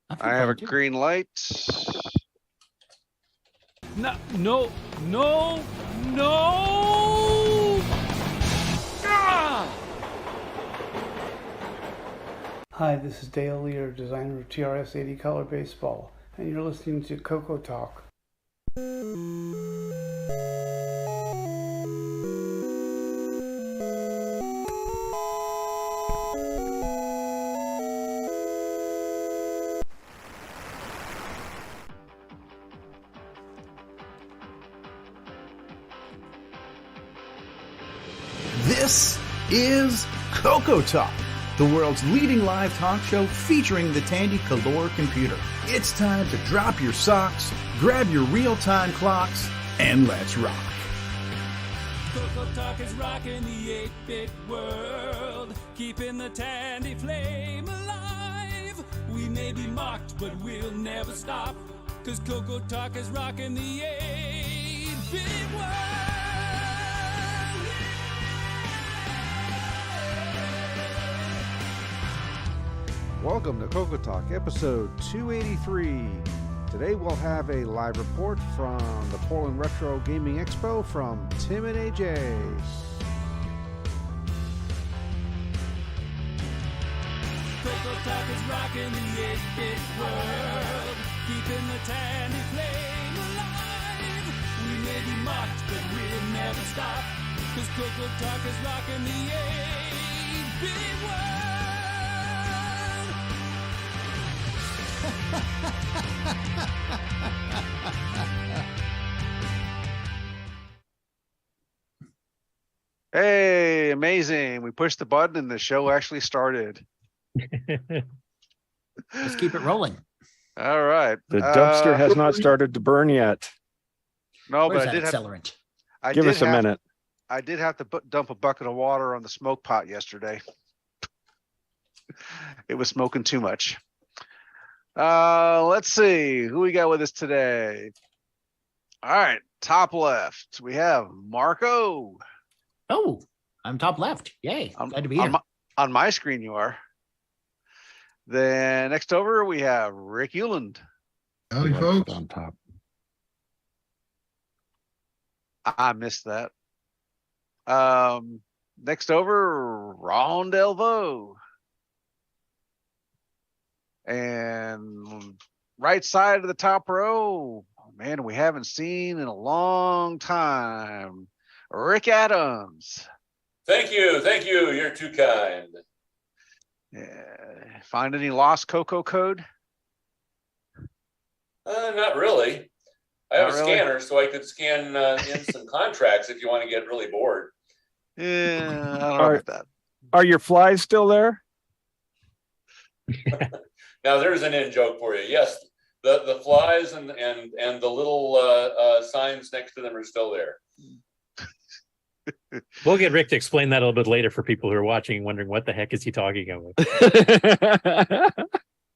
I have a green light. No, no, no, no! Ah! Hi, this is Dale Lear, designer of TRS-80 Color Baseball, and you're listening to CoCoTALK. This is CoCoTALK, the world's leading live talk show featuring the Tandy Color computer. It's time to drop your socks, grab your real-time clocks, and let's rock. CoCoTALK is rocking the 8-bit world, keeping the Tandy flame alive. We may be mocked, but we'll never stop, cause CoCoTALK is rocking the 8-bit world. Welcome to CoCoTALK, episode 283. Today we'll have a live report from the Portland Retro Gaming Expo from Tim and AJ. CoCoTALK is rocking the 8-bit world, keeping the Tandy flame alive. We may be mocked, but we'll never stop, cause CoCoTALK is rocking the 8-bit world. Hey, amazing. We pushed the button and the show actually started. Let's keep it rolling. All right. The dumpster has not started to burn yet. No, Where's but that accelerant? Give us a minute. I did have to dump a bucket of water on the smoke pot yesterday. It was smoking too much. Let's see who we got with us today. All right, top left, we have Marco. Oh, I'm top left. Yay. Glad to be here. On my screen, you are. Then next over, we have Rick Euland. Howdy, folks. On top. I missed that. Next over, Ron Delvo. And right side of the top row, man, we haven't seen in a long time, Rick Adams. Thank you. You're too kind. Yeah. Find any lost CoCo code? Not really. I have a scanner, so I could scan in some contracts if you want to get really bored. Yeah, I don't know about that. Are your flies still there? Now there's an in joke for you. Yes, the flies and the little signs next to them are still there. We'll get Rick to explain that a little bit later for people who are watching and wondering what the heck is he talking about. I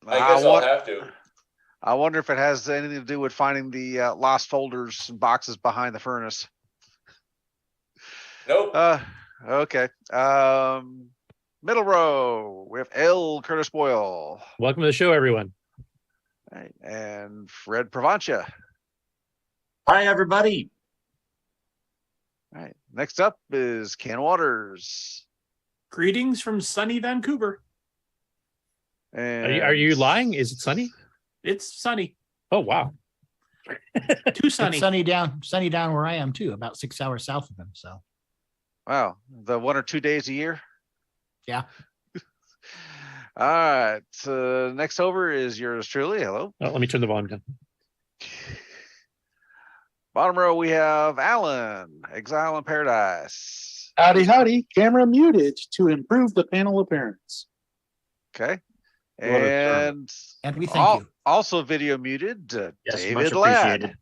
guess I'll have to. I wonder if it has anything to do with finding the lost folders and boxes behind the furnace. Nope. Okay. Middle row, we have L. Curtis Boyle. Welcome to the show, everyone. All right. And Fred Provancha. Hi, everybody. All right. Next up is Ken Waters. Greetings from sunny Vancouver. And Are you lying? Is it sunny? It's sunny. Oh, wow. Too sunny. It's sunny down where I am too, about 6 hours south of him. So Wow. The 1 or 2 days a year? yeah. All right. Next over is yours truly. Hello. Oh, let me turn the volume down. Bottom row, we have Alan, Exile in Paradise. Howdy. Camera muted to improve the panel appearance. Okay. And we thank you. Also video muted, Yes, David much Ladd. appreciated.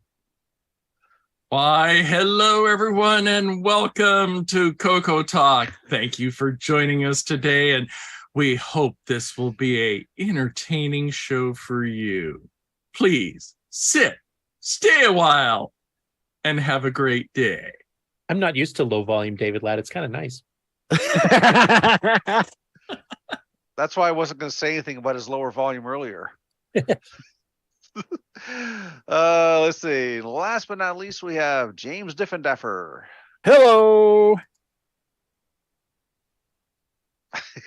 Why, hello, everyone, and welcome to CoCoTALK. Thank you for joining us today, and we hope this will be an entertaining show for you. Please sit, stay a while, and have a great day. I'm not used to low volume David Ladd. It's kind of nice. That's why I wasn't going to say anything about his lower volume earlier. Let's see. Last but not least, we have James Diffendeffer. Hello.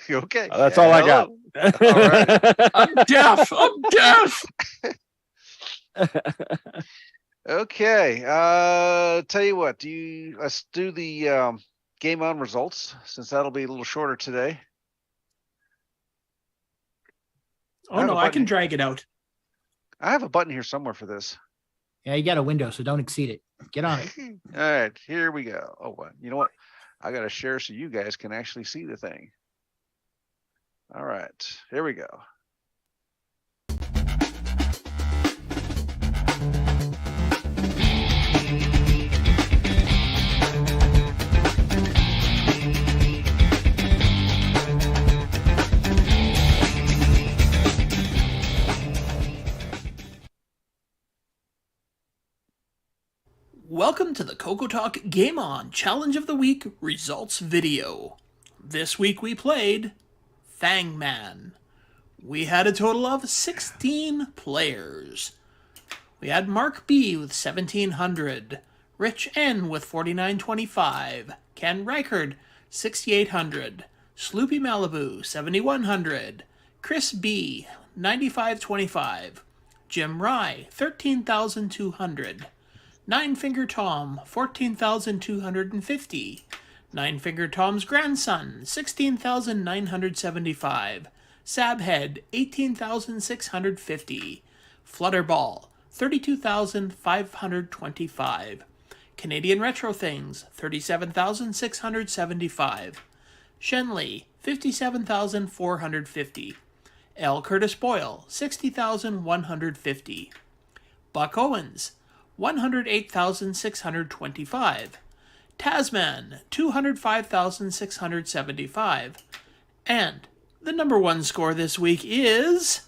Okay. That's all I got. All right. I'm deaf. I'm deaf. Okay. Tell you what. Let's do the GameON results, since that'll be a little shorter today. Oh no, I can drag it out. I have a button here somewhere for this. Yeah, you got a window, so don't exceed it. Get on it. All right, here we go. Oh, well, you know what? I got to share so you guys can actually see the thing. All right, here we go. Welcome to the CoCoTALK GameON Challenge of the Week results video. This week we played Fang Man. We had a total of 16 players. We had Mark B with 1700, Rich N with 4925, Ken Reichard 6800, Sloopy Malibu 7100, Chris B 9525, Jim Rye 13,200, Nine Finger Tom, 14,250. Nine Finger Tom's grandson, 16,975. Sabhead, 18,650. Flutterball, 32,525. Canadian Retro Things, 37,675. Shenley, 57,450. L. Curtis Boyle, 60,150. Buck Owens, 108,625. Tasman, 205,675. And the number one score this week is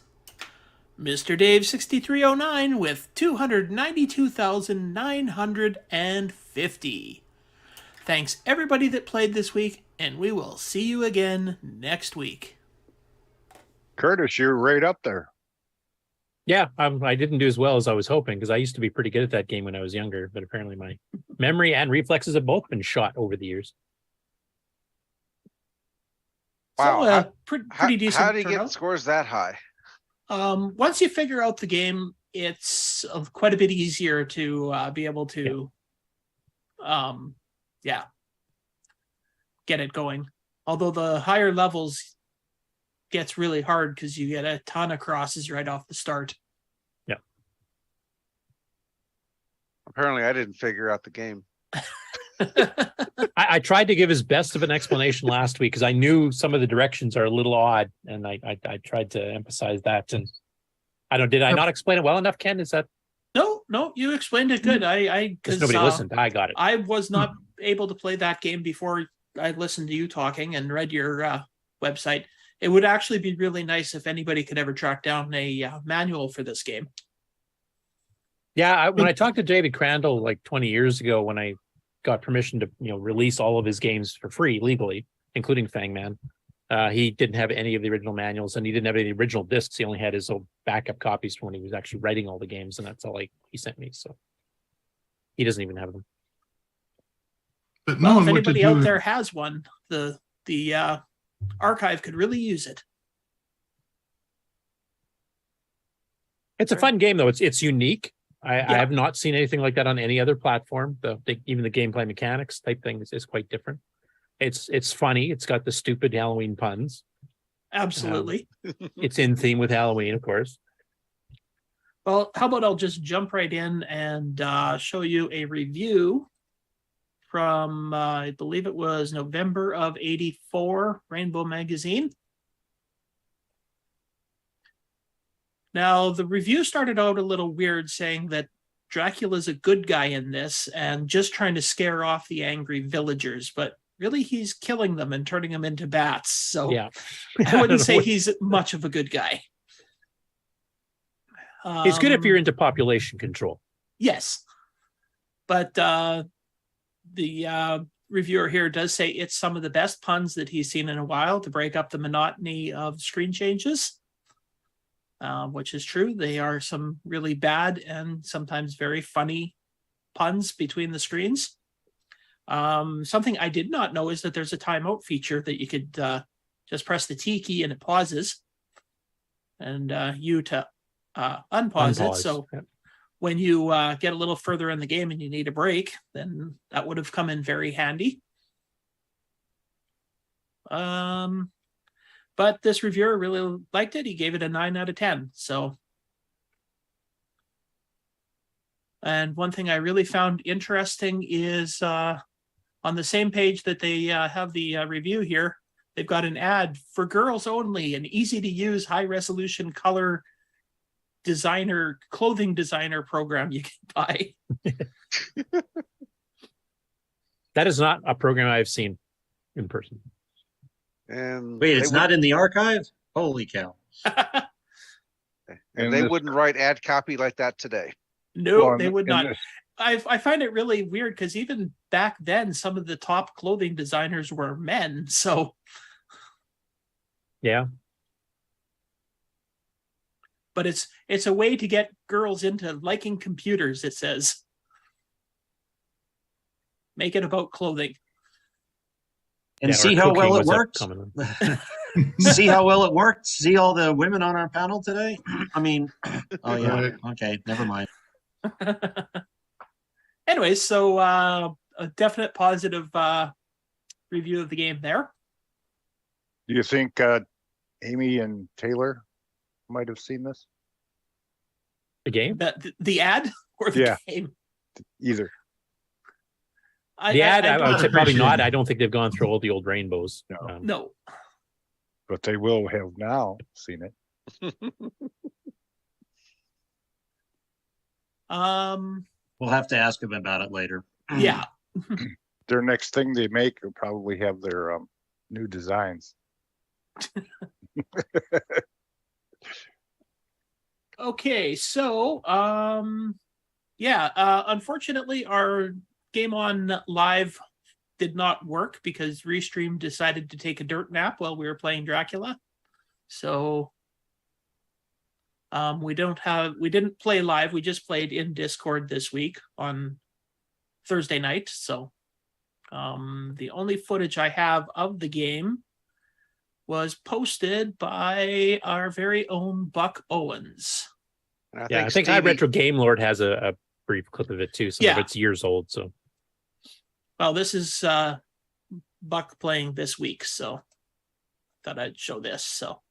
Mr. Dave 6309 with 292,950. Thanks everybody that played this week, and we will see you again next week. Curtis, you're right up there. Yeah, I didn't do as well as I was hoping, because I used to be pretty good at that game when I was younger, but apparently my memory and reflexes have both been shot over the years. Wow. So, pretty decent. How do you get scores that high? Once you figure out the game, it's quite a bit easier to be able to, get it going. Although the higher levels gets really hard because you get a ton of crosses right off the start. Yeah. Apparently, I didn't figure out the game. I tried to give as best of an explanation last week because I knew some of the directions are a little odd, and I tried to emphasize that. And did I not explain it well enough, Ken? Is that? No, you explained it good. Because nobody listened. I got it. I was not able to play that game before I listened to you talking and read your website. It would actually be really nice if anybody could ever track down a manual for this game. Yeah, when I talked to David Crandall like 20 years ago, when I got permission to release all of his games for free legally, including Fang Man, he didn't have any of the original manuals, and he didn't have any original discs. He only had his old backup copies from when he was actually writing all the games, and that's all he sent me. So he doesn't even have them. But if anybody out there has one, the archive could really use it. It's a fun game, though. It's unique. I have not seen anything like that on any other platform. Even the gameplay mechanics type thing is quite different. It's funny. It's got the stupid Halloween puns. Absolutely. It's in theme with Halloween, of course. Well, how about I'll just jump right in and show you a review from, I believe it was November of '84, Rainbow Magazine. Now, the review started out a little weird, saying that Dracula's a good guy in this and just trying to scare off the angry villagers, but really he's killing them and turning them into bats. So yeah. I wouldn't say he's much of a good guy. He's good if you're into population control. Yes. But the reviewer here does say it's some of the best puns that he's seen in a while to break up the monotony of screen changes. which is true. They are some really bad and sometimes very funny puns between the screens. Something I did not know is that there's a timeout feature that you could just press the T key and it pauses, and U to unpause it. So when you get a little further in the game and you need a break, then that would have come in very handy. But this reviewer really liked it. He gave it a 9 out of 10. So, and one thing I really found interesting is on the same page that they have the review here, they've got an ad for girls only, an easy to use, high resolution color clothing designer program you can buy. That is not a program I've seen in person. And wait, it's not in the archive? Holy cow. And they wouldn't write ad copy like that today. No, they would not. I find it really weird because even back then, some of the top clothing designers were men. So, yeah. But it's a way to get girls into liking computers, it says. Make it about clothing. And see how well it worked. See how well it worked. See all the women on our panel today. I mean, oh yeah. Okay, never mind. Anyway, so a definite positive review of the game there. Do you think Amy and Taylor might have seen this? The game? The ad or the game? Either. The ad, I would say probably not. I don't think they've gone through all the old rainbows. No. But they will have now seen it. We'll have to ask them about it later. Yeah. Their next thing they make will probably have their new designs. Okay, so unfortunately our GameON Live did not work because Restream decided to take a dirt nap while we were playing Dracula. So we didn't play live. We just played in Discord this week on Thursday night. So the only footage I have of the game was posted by our very own Buck Owens. I think High Retro Game Lord has a brief clip of it too. Some of it's years old. So, well, this is Buck playing this week, so thought I'd show this. So,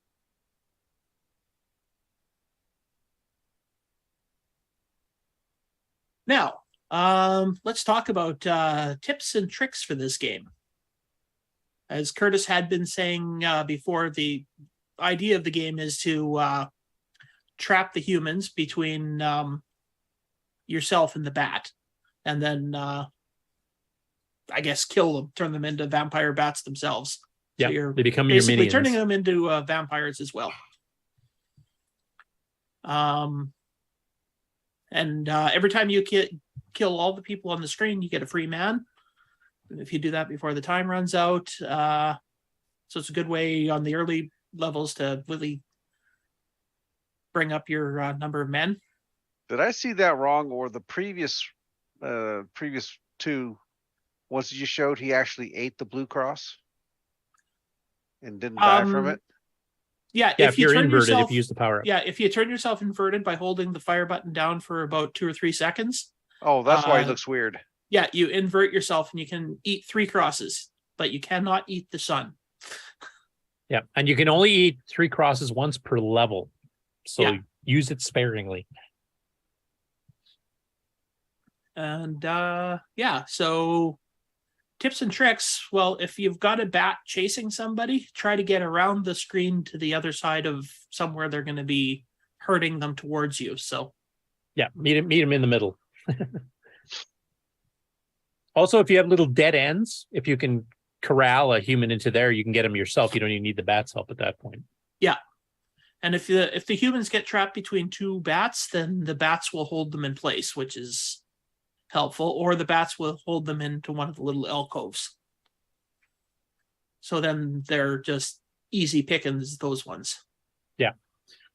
now let's talk about tips and tricks for this game. As Curtis had been saying before, the idea of the game is to trap the humans between yourself and the bat, and then I guess kill them, turn them into vampire bats themselves. Yeah, so you're they become basically your minions. turning them into vampires as well. And every time you kill all the people on the screen, you get a free man. If you do that before the time runs out, so it's a good way on the early levels to really bring up your number of men. Did I see that wrong, or the previous two ones that you showed, he actually ate the Blue Cross and didn't die from it? Yeah, if you're turn inverted, yourself, if you use the power up. Yeah, if you turn yourself inverted by holding the fire button down for about 2 or 3 seconds. Oh, that's why it looks weird. Yeah, you invert yourself and you can eat 3 crosses, but you cannot eat the sun. Yeah, and you can only eat 3 crosses once per level. So use it sparingly. And so tips and tricks. Well, if you've got a bat chasing somebody, try to get around the screen to the other side of somewhere they're going to be hurting them towards you. So yeah, meet them in the middle. Also, if you have little dead ends, if you can corral a human into there, you can get them yourself. You don't even need the bat's help at that point. Yeah. And if the humans get trapped between 2 bats, then the bats will hold them in place, which is helpful, or the bats will hold them into one of the little alcoves. So then they're just easy pickings, those ones. Yeah.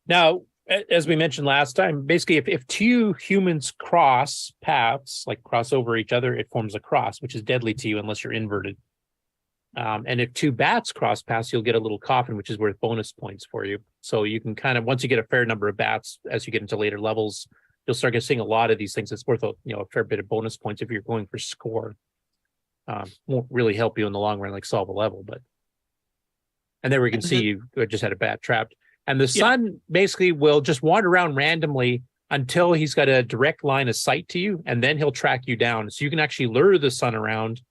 Now, As we mentioned last time, basically, if two humans cross paths, like cross over each other, it forms a cross, which is deadly to you unless you're inverted. And if two bats cross paths, you'll get a little coffin, which is worth bonus points for you. So you can kind of, once you get a fair number of bats, as you get into later levels, you'll start seeing a lot of these things. It's worth a fair bit of bonus points if you're going for score. Won't really help you in the long run, like solve a level, but. And there we can see you just had a bat trapped. And the sun basically will just wander around randomly until he's got a direct line of sight to you, and then he'll track you down. So you can actually lure the sun around,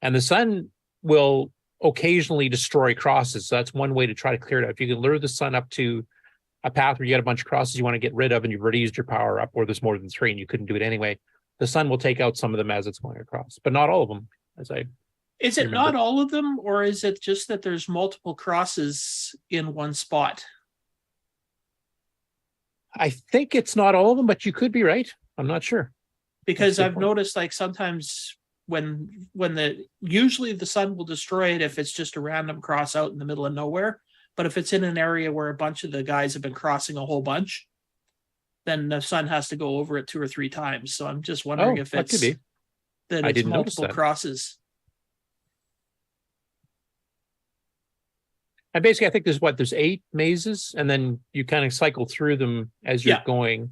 and the sun will occasionally destroy crosses. So that's one way to try to clear it out. If you can lure the sun up to a path where you got a bunch of crosses you want to get rid of, and you've already used your power up, or there's more than 3 and you couldn't do it anyway, the sun will take out some of them as it's going across, but not all of them, as I Is it not all of them, or is it just that there's multiple crosses in one spot? I think it's not all of them, but you could be right. I'm not sure. Because I've noticed, like, sometimes when usually the sun will destroy it if it's just a random cross out in the middle of nowhere. But if it's in an area where a bunch of the guys have been crossing a whole bunch, then the sun has to go over it 2 or 3 times. So I'm just wondering if it's that it's multiple crosses. And basically, I think there's 8 mazes, and then you kind of cycle through them as you're going,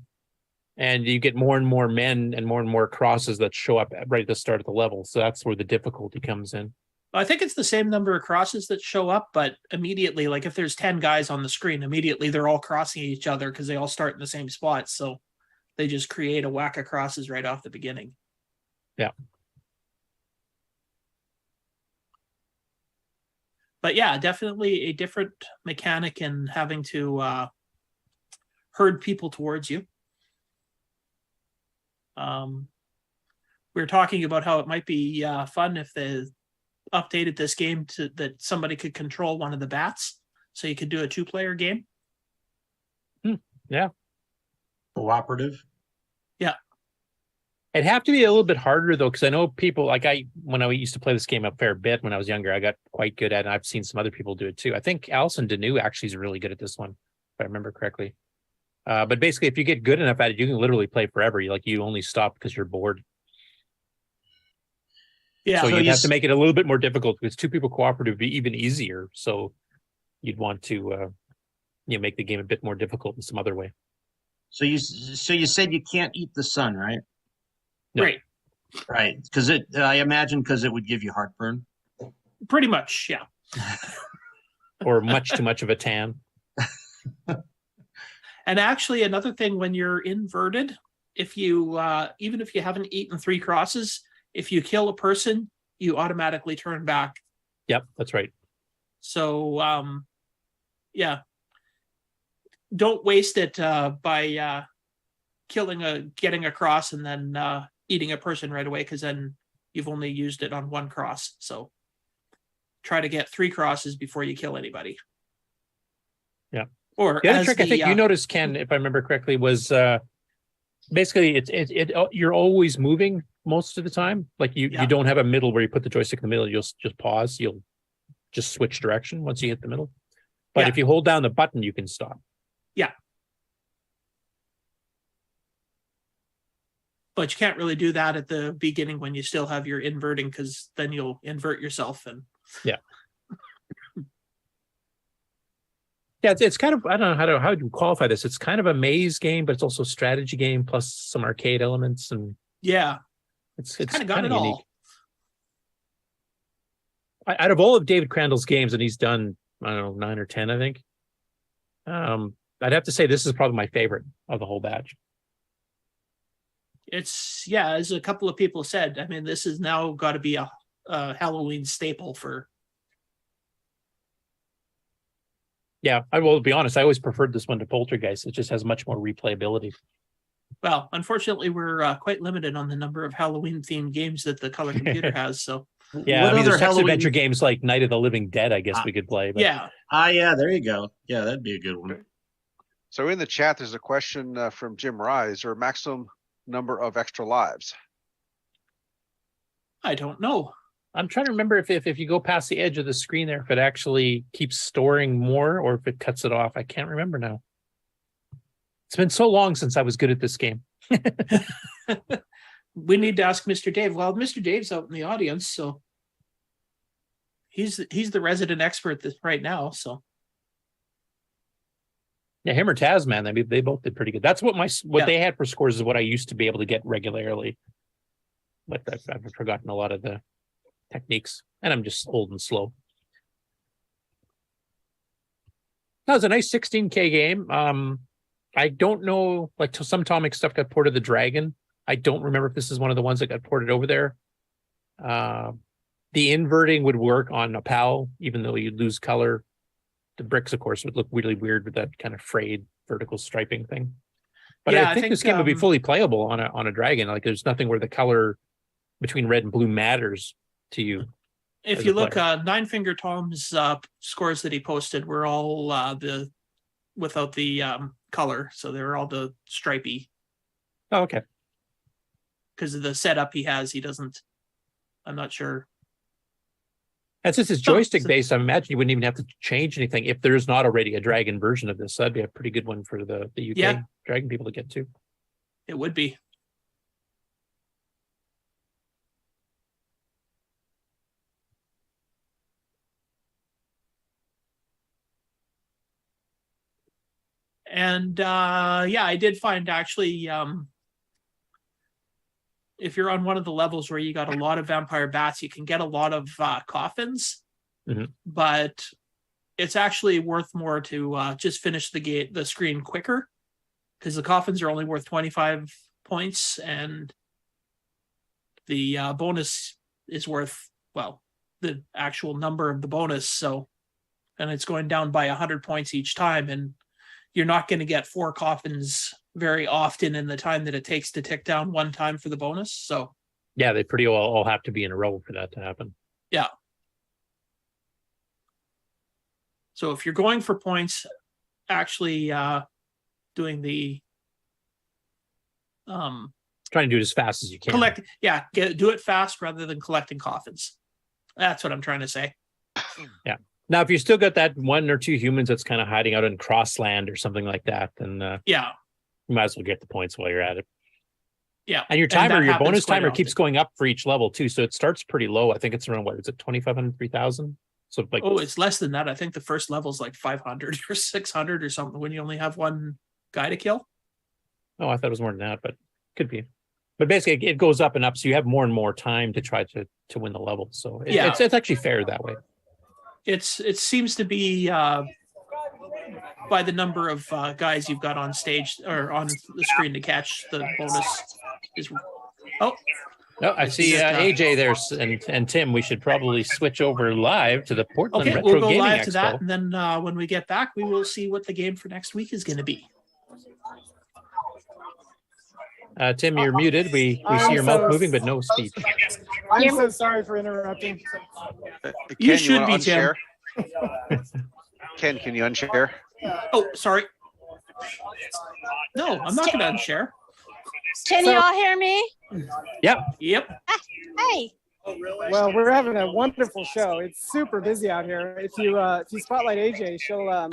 and you get more and more men and more crosses that show up right at the start of the level. So that's where the difficulty comes in. I think it's the same number of crosses that show up, but immediately, like if there's 10 guys on the screen, immediately they're all crossing each other because they all start in the same spot. So they just create a whack of crosses right off the beginning. Yeah. But yeah, definitely a different mechanic in having to herd people towards you. We were talking about how it might be fun if they updated this game to that somebody could control one of the bats, so you could do a 2-player game. Yeah. Cooperative. Yeah. It'd have to be a little bit harder though, because I know people when I used to play this game a fair bit when I was younger, I got quite good at it. And I've seen some other people do it too. I think Alison Deneau actually is really good at this one, if I remember correctly. But basically, if you get good enough at it, you can literally play forever. You only stop because you're bored. Yeah. So you'd have to make it a little bit more difficult, because 2 people cooperative would be even easier. So you'd want to make the game a bit more difficult in some other way. So you said you can't eat the sun, right? No. Right. Because I imagine it would give you heartburn. Pretty much, yeah. Or much too much of a tan. And actually, another thing, when you're inverted, if you even if you haven't eaten 3 crosses, if you kill a person, you automatically turn back. Yep, that's right. So yeah, don't waste it by getting a cross and then eating a person right away, because then you've only used it on 1 cross. So try to get 3 crosses before you kill anybody. Yeah. Or the other trick I think you noticed, Ken, if I remember correctly, was basically you're always moving most of the time. Like you don't have a middle where you put the joystick in the middle. You'll just pause. You'll just switch direction once you hit the middle. But if you hold down the button, you can stop. Yeah. But you can't really do that at the beginning when you still have your inverting, because then you'll invert yourself. And yeah. Yeah, it's kind of, I don't know how to qualify this. It's kind of a maze game, but it's also a strategy game plus some arcade elements, and yeah, it's kind of got it unique. all. Out of all of David Crandall's games, and he's done, I don't know, 9 or 10, I think. I'd have to say this is probably my favorite of the whole batch. It's, as a couple of people said, I mean, this has now got to be a Halloween staple for. Yeah, I will be honest. I always preferred this one to Poltergeist. It just has much more replayability. Well, unfortunately, we're quite limited on the number of Halloween-themed games that the color computer has. So, yeah, there's text adventure games like Night of the Living Dead, I guess we could play. But... yeah. Yeah, there you go. Yeah, that'd be a good one. So in the chat, there's a question from Jim Rye. Is there a maximum number of extra lives? I don't know. I'm trying to remember if you go past the edge of the screen there, if it actually keeps storing more or if it cuts it off. I can't remember now. It's been so long since I was good at this game. We need to ask Mr. Dave. Well, Mr. Dave's out in the audience, so he's the resident expert right now. So yeah, him or Tasman, they both did pretty good. That's what they had for scores is what I used to be able to get regularly. But I've forgotten a lot of the techniques, and I'm just old and slow. That was a nice 16K game. I don't know, like some Atomic stuff got ported to the Dragon. I don't remember if this is one of the ones that got ported over there. The inverting would work on a PAL, even though you'd lose color. The bricks, of course, would look really weird with that kind of frayed vertical striping thing. But yeah, I think this game would be fully playable on a Dragon. Like there's nothing where the color between red and blue matters to you. If you look, Nine Finger Tom's scores that he posted were all without the color, so they're all the stripy. Oh, okay. Because of the setup he has, he doesn't. I'm not sure. And since it's joystick based, I imagine you wouldn't even have to change anything if there's not already a Dragon version of this. That'd be a pretty good one for the UK Dragon people to get to. It would be. And yeah, I did find actually, if you're on one of the levels where you got a lot of vampire bats, you can get a lot of coffins, but it's actually worth more to just finish the screen quicker, because the coffins are only worth 25 points, and the bonus is worth, well, the actual number of the bonus. So, and it's going down by 100 points each time, and you're not going to get 4 coffins very often in the time that it takes to tick down one time for the bonus. So yeah, they pretty all have to be in a row for that to happen. Yeah. So if you're going for points, actually doing the trying to do it as fast as you can. Do it fast rather than collecting coffins. That's what I'm trying to say. Yeah. Now, if you still got that 1 or 2 humans that's kind of hiding out in Crossland or something like that, then yeah, you might as well get the points while you're at it. Yeah. And your timer, your bonus timer keeps going up for each level too. So it starts pretty low. I think it's around, what is it, 2,500, 3,000? So like, oh, it's less than that. I think the first level is like 500 or 600 or something when you only have one guy to kill. Oh, I thought it was more than that, but could be. But basically, it goes up and up, so you have more and more time to try to win the level. So it's actually fair that way. It seems to be by the number of guys you've got on stage or on the screen to catch the bonus. No, I see AJ there and Tim. We should probably switch over live to the Portland Retro we'll go Gaming live Expo. to that, and then when we get back, we will see what the game for next week is going to be. Tim, you're muted. We see your mouth moving, but no speech. I'm so sorry for interrupting. You should be, Tim. Ken, can you unshare? Oh, sorry. No, I'm not going to unshare. Can you all hear me? Yep. Hey. Well, we're having a wonderful show. It's super busy out here. If you spotlight AJ, she'll. I'm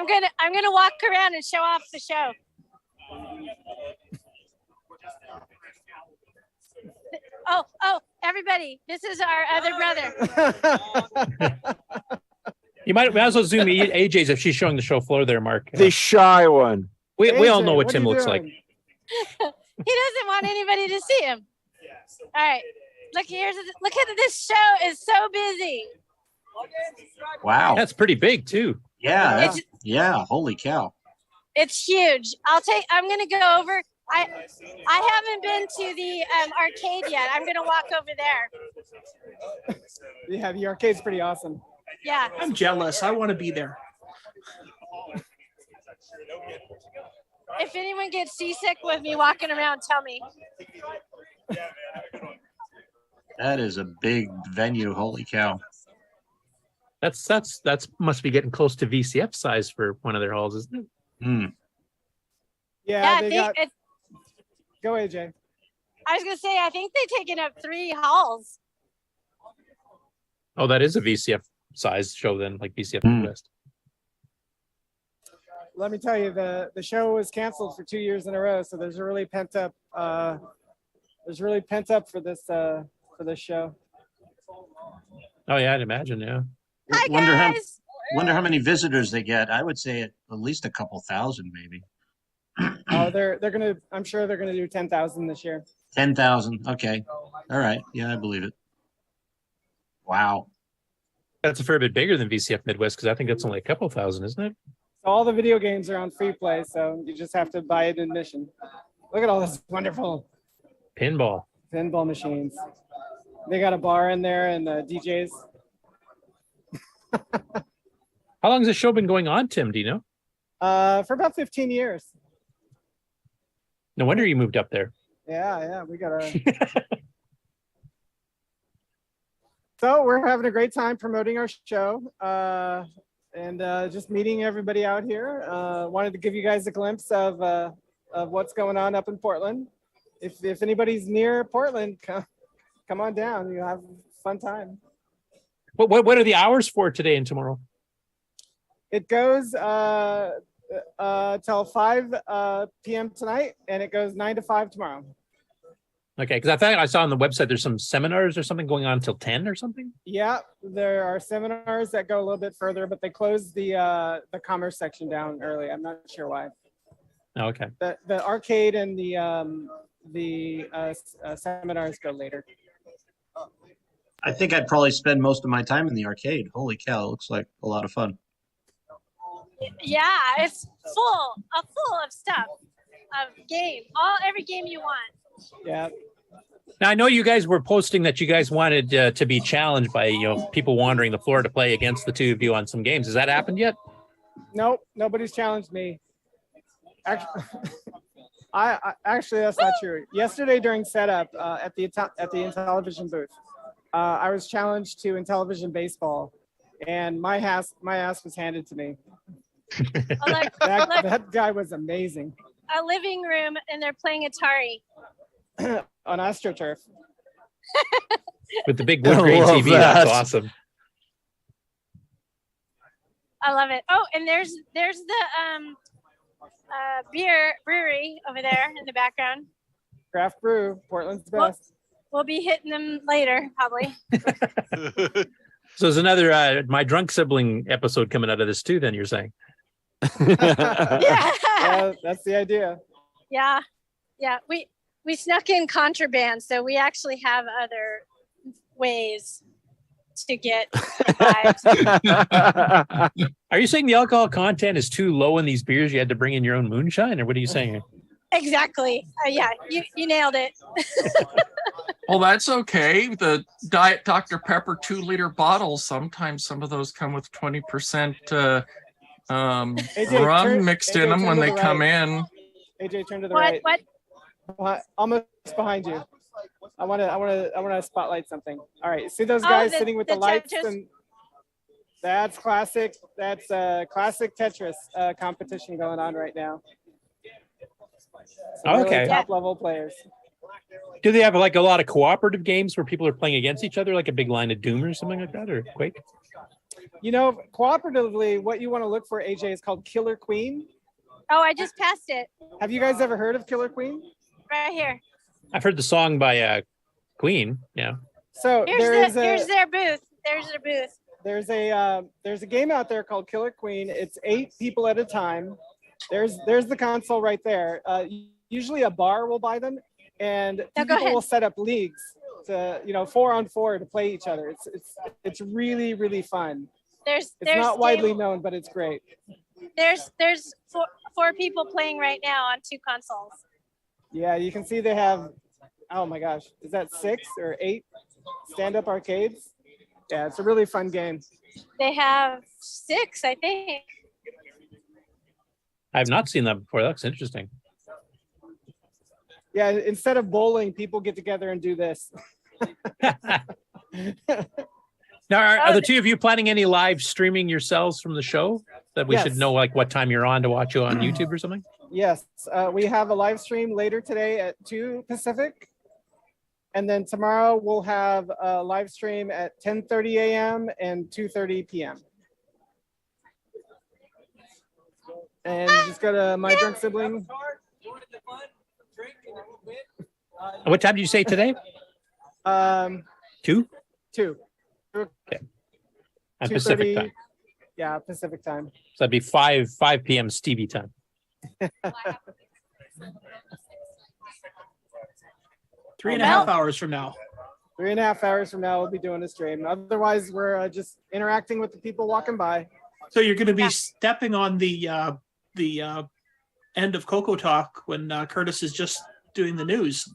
gonna walk around and show off the show. Oh, everybody! This is our other brother. You might as well zoom AJ's if she's showing the show floor there, Mark. The shy one. We all know what Tim looks like. He doesn't want anybody to see him. All right, look at this show is so busy. Wow, that's pretty big too. Yeah, holy cow. It's huge. I'm gonna go over. I haven't been to the arcade yet. I'm gonna walk over there. Yeah, the arcade's pretty awesome. Yeah. I'm jealous. I want to be there. If anyone gets seasick with me walking around, tell me. That is a big venue. Holy cow. That's must be getting close to VCF size for one of their halls, isn't it? Yeah, go AJ. I was gonna say I think they've taken up 3 halls. Oh, that is a VCF size show then, like VCF West. let me tell you, the show was canceled for 2 years in a row, so there's really pent up. There's really pent up for this show. Oh yeah, I'd imagine. Yeah. Hi guys. Wonder how many visitors they get. I would say at least a couple thousand, maybe. Oh, they're gonna. I'm sure they're gonna do 10,000 this year. 10,000. Okay. All right. Yeah, I believe it. Wow. That's a fair bit bigger than VCF Midwest because I think that's only a couple thousand, isn't it? So all the video games are on free play, so you just have to buy an admission. Look at all this wonderful pinball machines. They got a bar in there and DJs. How long has the show been going on, Tim? Do you know? For about 15 years. No wonder you moved up there. Yeah, we got a. So we're having a great time promoting our show and just meeting everybody out here. Wanted to give you guys a glimpse of what's going on up in Portland. If anybody's near Portland, come on down. You'll have a fun time. What are the hours for today and tomorrow? It goes till 5 p.m. tonight, and it goes 9 to 5 tomorrow. Okay, because I thought I saw on the website there's some seminars or something going on until 10 or something. Yeah, there are seminars that go a little bit further, but they closed the commerce section down early. I'm not sure why. Oh, okay. The arcade and the seminars go later. I think I'd probably spend most of my time in the arcade. Holy cow, it looks like a lot of fun. Yeah, it's full of stuff, of game, every game you want. Yeah. Now I know you guys were posting that you guys wanted to be challenged by people wandering the floor to play against the two of you on some games. Has that happened yet? Nope, nobody's challenged me. Actually, actually that's not true. Yesterday during setup at the Intellivision booth, I was challenged to Intellivision baseball, and my ass was handed to me. That guy was amazing. A living room, and they're playing Atari. On AstroTurf. With the big wood grain TV, that's awesome. I love it. Oh, and there's the brewery over there in the background. Craft Brew, Portland's best. We'll be hitting them later, probably. So there's another My Drunk Sibling episode coming out of this too, then you're saying? Yeah. That's the idea. Yeah. We snuck in contraband, so we actually have other ways to get vibes. Are you saying the alcohol content is too low in these beers? You had to bring in your own moonshine, or what are you saying? Exactly. Yeah, you nailed it. Well, that's okay. The Diet Dr. Pepper 2-liter bottles, sometimes some of those come with 20% rum mixed in them when they come in. AJ, turn to the right. What? Almost behind you. I want to spotlight something. All right, see those guys sitting with the lights? And that's classic. That's a classic Tetris competition going on right now. Okay. Top level players. Do they have like a lot of cooperative games where people are playing against each other, like a big line of Doom or something like that, or Quake? Cooperatively, what you want to look for, AJ, is called Killer Queen. Oh, I just passed it. Have you guys ever heard of Killer Queen? Right here. I've heard the song by Queen. Yeah. So here's their booth. There's their booth. There's a game out there called Killer Queen. It's 8 people at a time. There's the console right there. Usually a bar will buy them, and people will set up leagues to 4-on-4 to play each other. It's really, really fun. It's not widely known, but it's great. There's four people playing right now on 2 consoles. Yeah, you can see they have, oh my gosh, is that 6 or 8 stand-up arcades? Yeah, it's a really fun game. They have 6, I think. I have not seen that before. That's interesting. Yeah, instead of bowling, people get together and do this. Now, are the two of you planning any live streaming yourselves from the show that we should know, like what time you're on to watch you on YouTube or something? Yes, we have a live stream later today at 2 Pacific. And then tomorrow we'll have a live stream at 10:30 a.m. and 2:30 p.m. And you just go to My Drunk Sibling. What time did you say today? 2? 2. Okay. At Pacific time. Yeah, Pacific time. So that'd be 5 p.m. Stevie time. 3.5 hours from now. 3.5 hours from now, we'll be doing a stream. Otherwise, we're just interacting with the people walking by. So you're going to be stepping on the end of CoCoTALK when Curtis is just doing the news.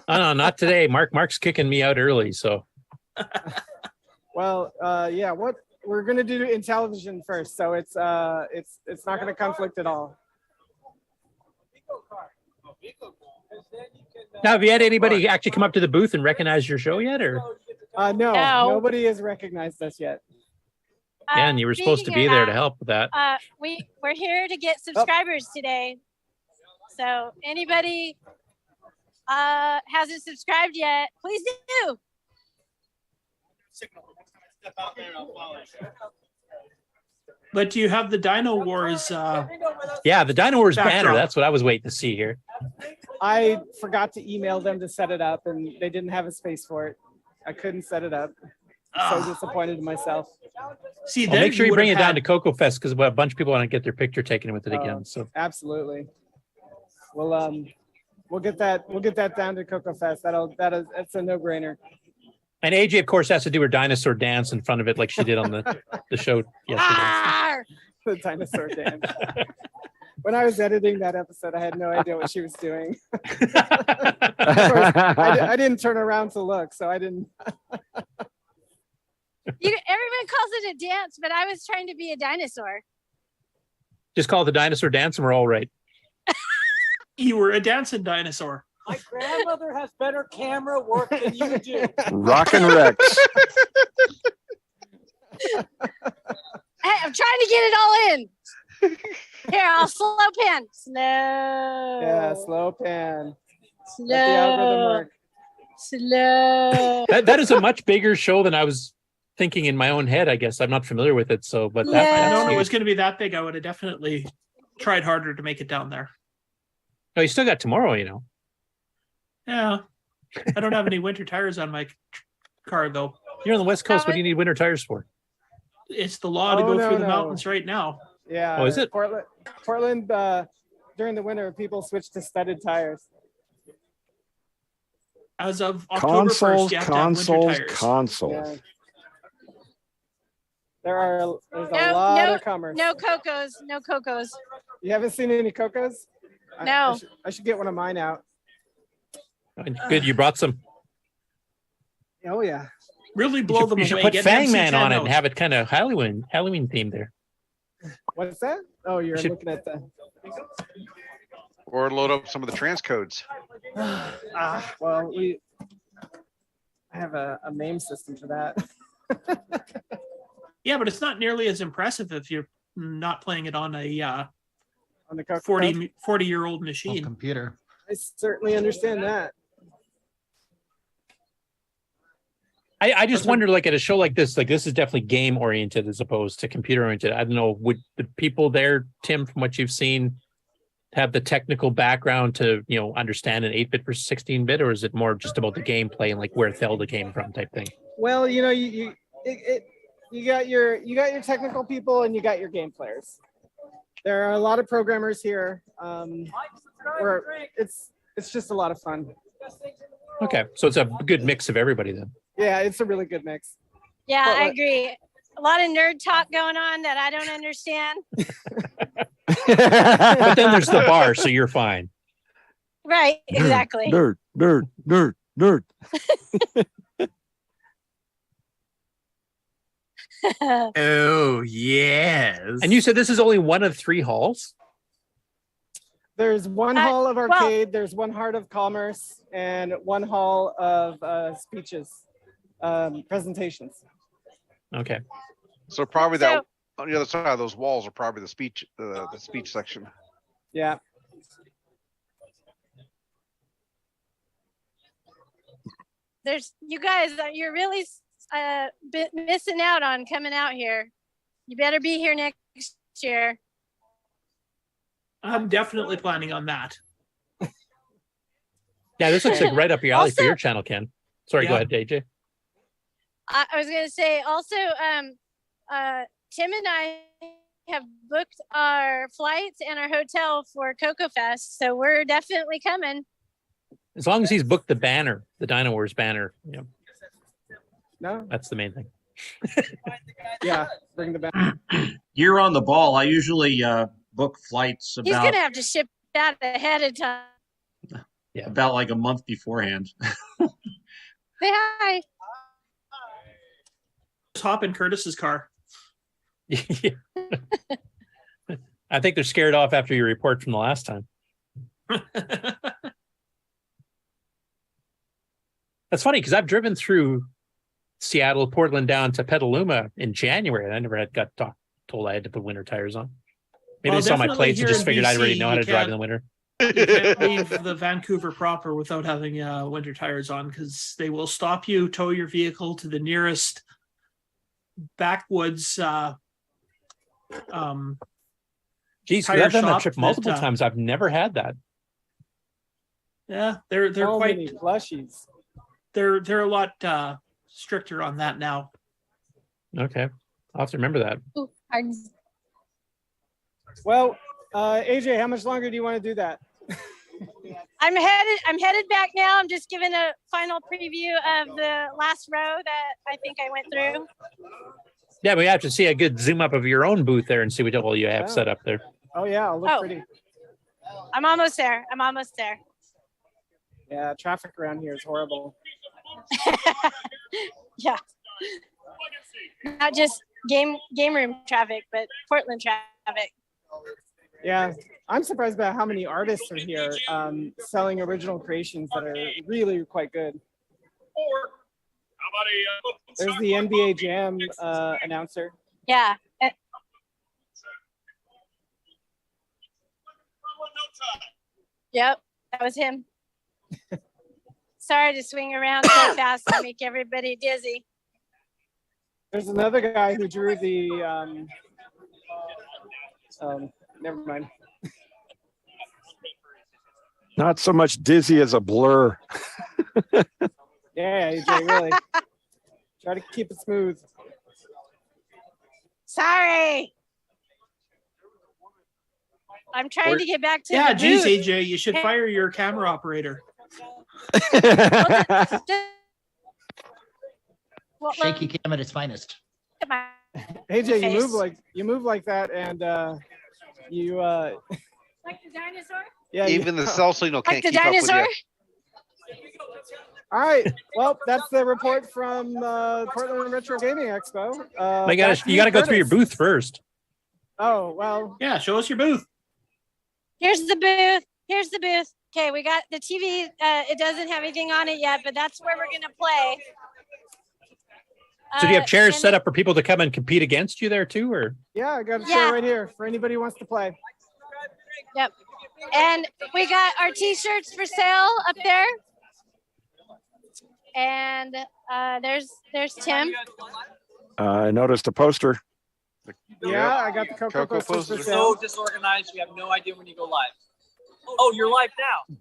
Oh, no, not today. Mark's kicking me out early, so. Well, yeah, what we're going to do in television first, so it's not going to conflict at all. Now, have you had anybody actually come up to the booth and recognize your show yet, or? No, nobody has recognized us yet. Yeah, and you were supposed to be there to help with that. We're here to get subscribers today. So anybody hasn't subscribed yet, please do. But do you have the Dino Wars? Yeah, the Dino Wars backdrop. banner. That's what I was waiting to see here. I forgot to email them to set it up, and they didn't have a space for it. I couldn't set it up. So disappointed in myself. See, make sure you bring it down to Coco Fest because a bunch of people want to get their picture taken with it again. So absolutely. Well, we'll get that down to Coco Fest. That's a no-brainer. And AJ, of course, has to do her dinosaur dance in front of it like she did on the show yesterday. The dinosaur dance. When I was editing that episode, I had no idea what she was doing. Of course, I didn't turn around to look, so I didn't. Everyone calls it a dance, but I was trying to be a dinosaur. Just call it the dinosaur dance and we're all right. You were a dancing dinosaur. My grandmother has better camera work than you do. Rockin' Rex. Hey, I'm trying to get it all in. Here, I'll slow pan. Slow. Yeah, slow pan. Slow. Let the algorithm work. Slow. That is a much bigger show than I was thinking in my own head. I guess I'm not familiar with it. So, but If I'd known it was going to be that big, I would have definitely tried harder to make it down there. Oh, you still got tomorrow, you know. Yeah, I don't have any winter tires on my car though. You're on the West Coast. What do you need winter tires for? It's the law to go through the mountains right now. Yeah. Oh, is it? Portland during the winter, people switch to studded tires. As of October 1st, you have to have winter tires. Yeah. There's a lot of commerce. No CoCos. No CoCos. You haven't seen any CoCos? No. I should get one of mine out. Good, you brought some. Oh yeah. Really blow them away. You should put Fang Man on it and have it kind of Halloween themed there. What's that? Oh, you're looking at the. Or load up some of the transcodes. Well, I have a MAME system for that. Yeah, but it's not nearly as impressive if you're not playing it on a on the 40-year-old machine. Computer. I certainly understand that. I just wonder, like at a show like this is definitely game oriented as opposed to computer oriented. I don't know, would the people there, Tim, from what you've seen, have the technical background to, understand an 8-bit versus 16-bit, or is it more just about the gameplay and like where Zelda came from type thing? Well, you got your technical people and you got your game players. There are a lot of programmers here. Where it's just a lot of fun. Okay, so it's a good mix of everybody then. Yeah, it's a really good mix. Yeah, I agree. A lot of nerd talk going on that I don't understand. But then there's the bar, so you're fine. Right, exactly. Nerd. Oh, yes. And you said this is only one of 3 halls? There's one hall of arcade, there's one heart of commerce, and one hall of speeches, presentations. Okay. So probably that on the other side of those walls are probably the speech section. Yeah. You guys, you're really missing out on coming out here. You better be here next year. I'm definitely planning on that. Yeah, this looks like right up your alley for Also- your channel, Ken. Sorry, go ahead, AJ. I was going to say also, Tim and I have booked our flights and our hotel for CoCo Fest, so we're definitely coming. As long as he's booked the banner, the Dino Wars banner, you know, No, that's the main thing. yeah, bring the banner. You're on the ball. I usually book flights He's about going to have to ship that ahead of time. about like a month beforehand. Say hi. Just hop in Curtis's car. I think they're scared off after your report from the last time. That's funny because I've driven through Seattle, Portland down to Petaluma in January, and I never got told I had to put winter tires on. Maybe Well, they saw my definitely plates and here just in figured I already BC, know how you to drive in can't- the winter. You can't leave the Vancouver proper without having winter tires on, because they will stop you, tow your vehicle to the nearest backwoods Geez, tire I've done that shop trip multiple that, times. I've never had that. Yeah, they're So quite many plushies. they're a lot stricter on that now. Okay, I'll have to remember that. Ooh, pardon. Well, AJ, how much longer do you want to do that? I'm headed back now. I'm just giving a final preview of the last row that I think I went through. Yeah, we have to see a good zoom up of your own booth there and see what all you have set up there. Oh yeah, it'll look pretty. I'm almost there. I'm almost there. Yeah, traffic around here is horrible. Yeah. Not just game room traffic, but Portland traffic. Yeah, I'm surprised about how many artists are here selling original creations that are really quite good. There's the NBA Jam announcer. Yeah. Yep, that was him. Sorry to swing around so fast and make everybody dizzy. There's another guy who drew the never mind. Not so much dizzy as a blur. Yeah, AJ, really. Try to keep it smooth. Sorry. I'm trying to get back to Yeah, the geez, booth. AJ, you should fire your camera operator. Shaky cam at its finest. AJ, you move like that, and you like the dinosaur? yeah. Even the cell signal can't Like the keep up with dinosaur? you. All right. Well, that's the report from Portland Retro Gaming Expo. You gotta go through your booth first. Oh well. Yeah, show us your booth. Here's the booth. Here's the booth. Okay, we got the TV. It doesn't have anything on it yet, but that's where we're gonna play. So do you have chairs and set up for people to come and compete against you there too, or? Yeah, I got a chair right here for anybody who wants to play. Yep. And we got our T-shirts for sale up there. And there's Tim. I noticed a poster. Yeah, I got the CoCo posters for sale. So disorganized, you have no idea when you go live. Oh, you're live now.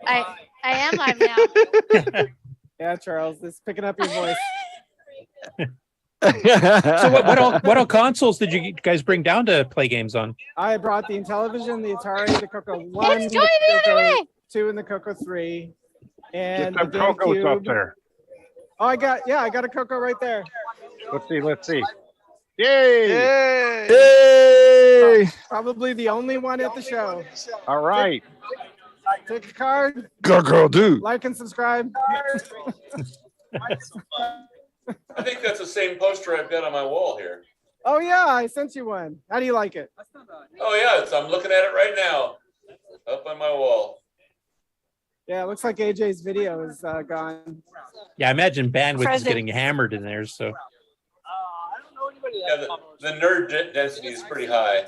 I am live now. Yeah, Charles, this is picking up your voice. So what all consoles did you guys bring down to play games on? I brought the Intellivision, the Atari, the CoCo 1, It's going the other way. 2, and the CoCo 3. And Get the some Cocos up GameCube. there. Oh, I got a CoCo right there. Let's see. Yay! Hey! Probably the only one at the show. All right. Take a card. Go do. Like and subscribe. I think that's the same poster I've got on my wall here. Oh yeah, I sent you one. How do you like it? Oh yeah, I'm looking at it right now, up on my wall. Yeah, it looks like AJ's video is gone. Yeah, I imagine bandwidth is Present. getting hammered in there. So Yeah, the nerd density is pretty high.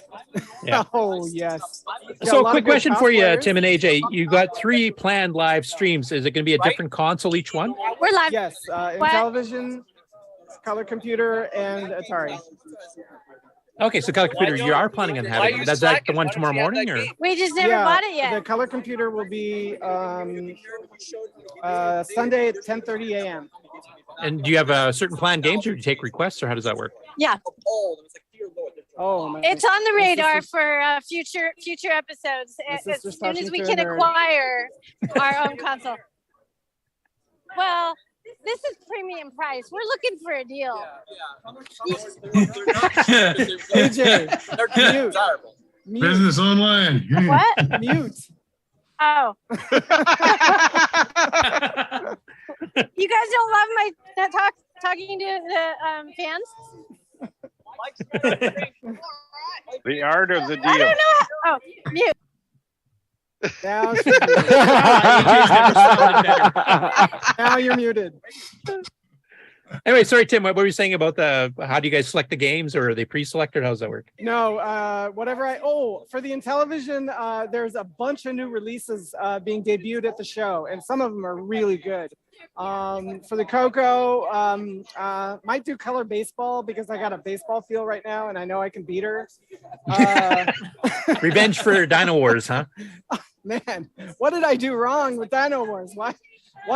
Yeah. Oh yes. So a quick question for you, Tim and AJ. You got 3 planned live streams. Is it going to be a different console each one? We're live. Yes, Intellivision, color computer, and Atari. Okay, so color computer, you are planning on having that's that the one tomorrow morning, or We just never bought it yet. The color computer will be Sunday at 10:30 a.m. and do you have a certain planned games, or do you take requests, or how does that work? Yeah. Oh, man. It's on the radar for future episodes as soon as we can acquire our own console. Well, this is premium price. We're looking for a deal. AJ, mute. Business online. What? Mute. Oh. You guys don't love my talking to the fans? The art of the deal. I don't know. Oh, mute. Now, now you're muted. Anyway, sorry, Tim. What were you saying about how do you guys select the games, or are they pre-selected? How does that work? No, whatever for the Intellivision, there's a bunch of new releases being debuted at the show, and some of them are really good. For the CoCo, might do color baseball because I got a baseball feel right now, and I know I can beat her. Revenge for Dino Wars, huh? Man, what did I do wrong with Dino Wars? Why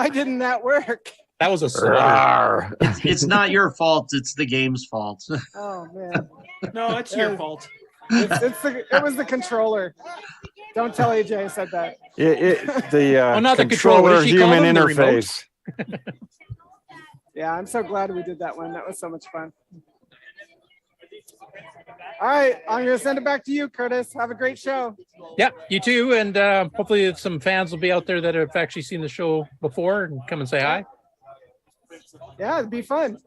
didn't that work? That was a slaughter. It's not your fault. It's the game's fault. Oh man. No, it's your fault. It was the controller. Don't tell AJ I said that. Not the controller, human interface. Yeah, I'm so glad we did that one. That was so much fun. All right, I'm going to send it back to you, Curtis. Have a great show. Yeah, you too. And hopefully some fans will be out there that have actually seen the show before and come and say hi. Yeah, it'd be fun.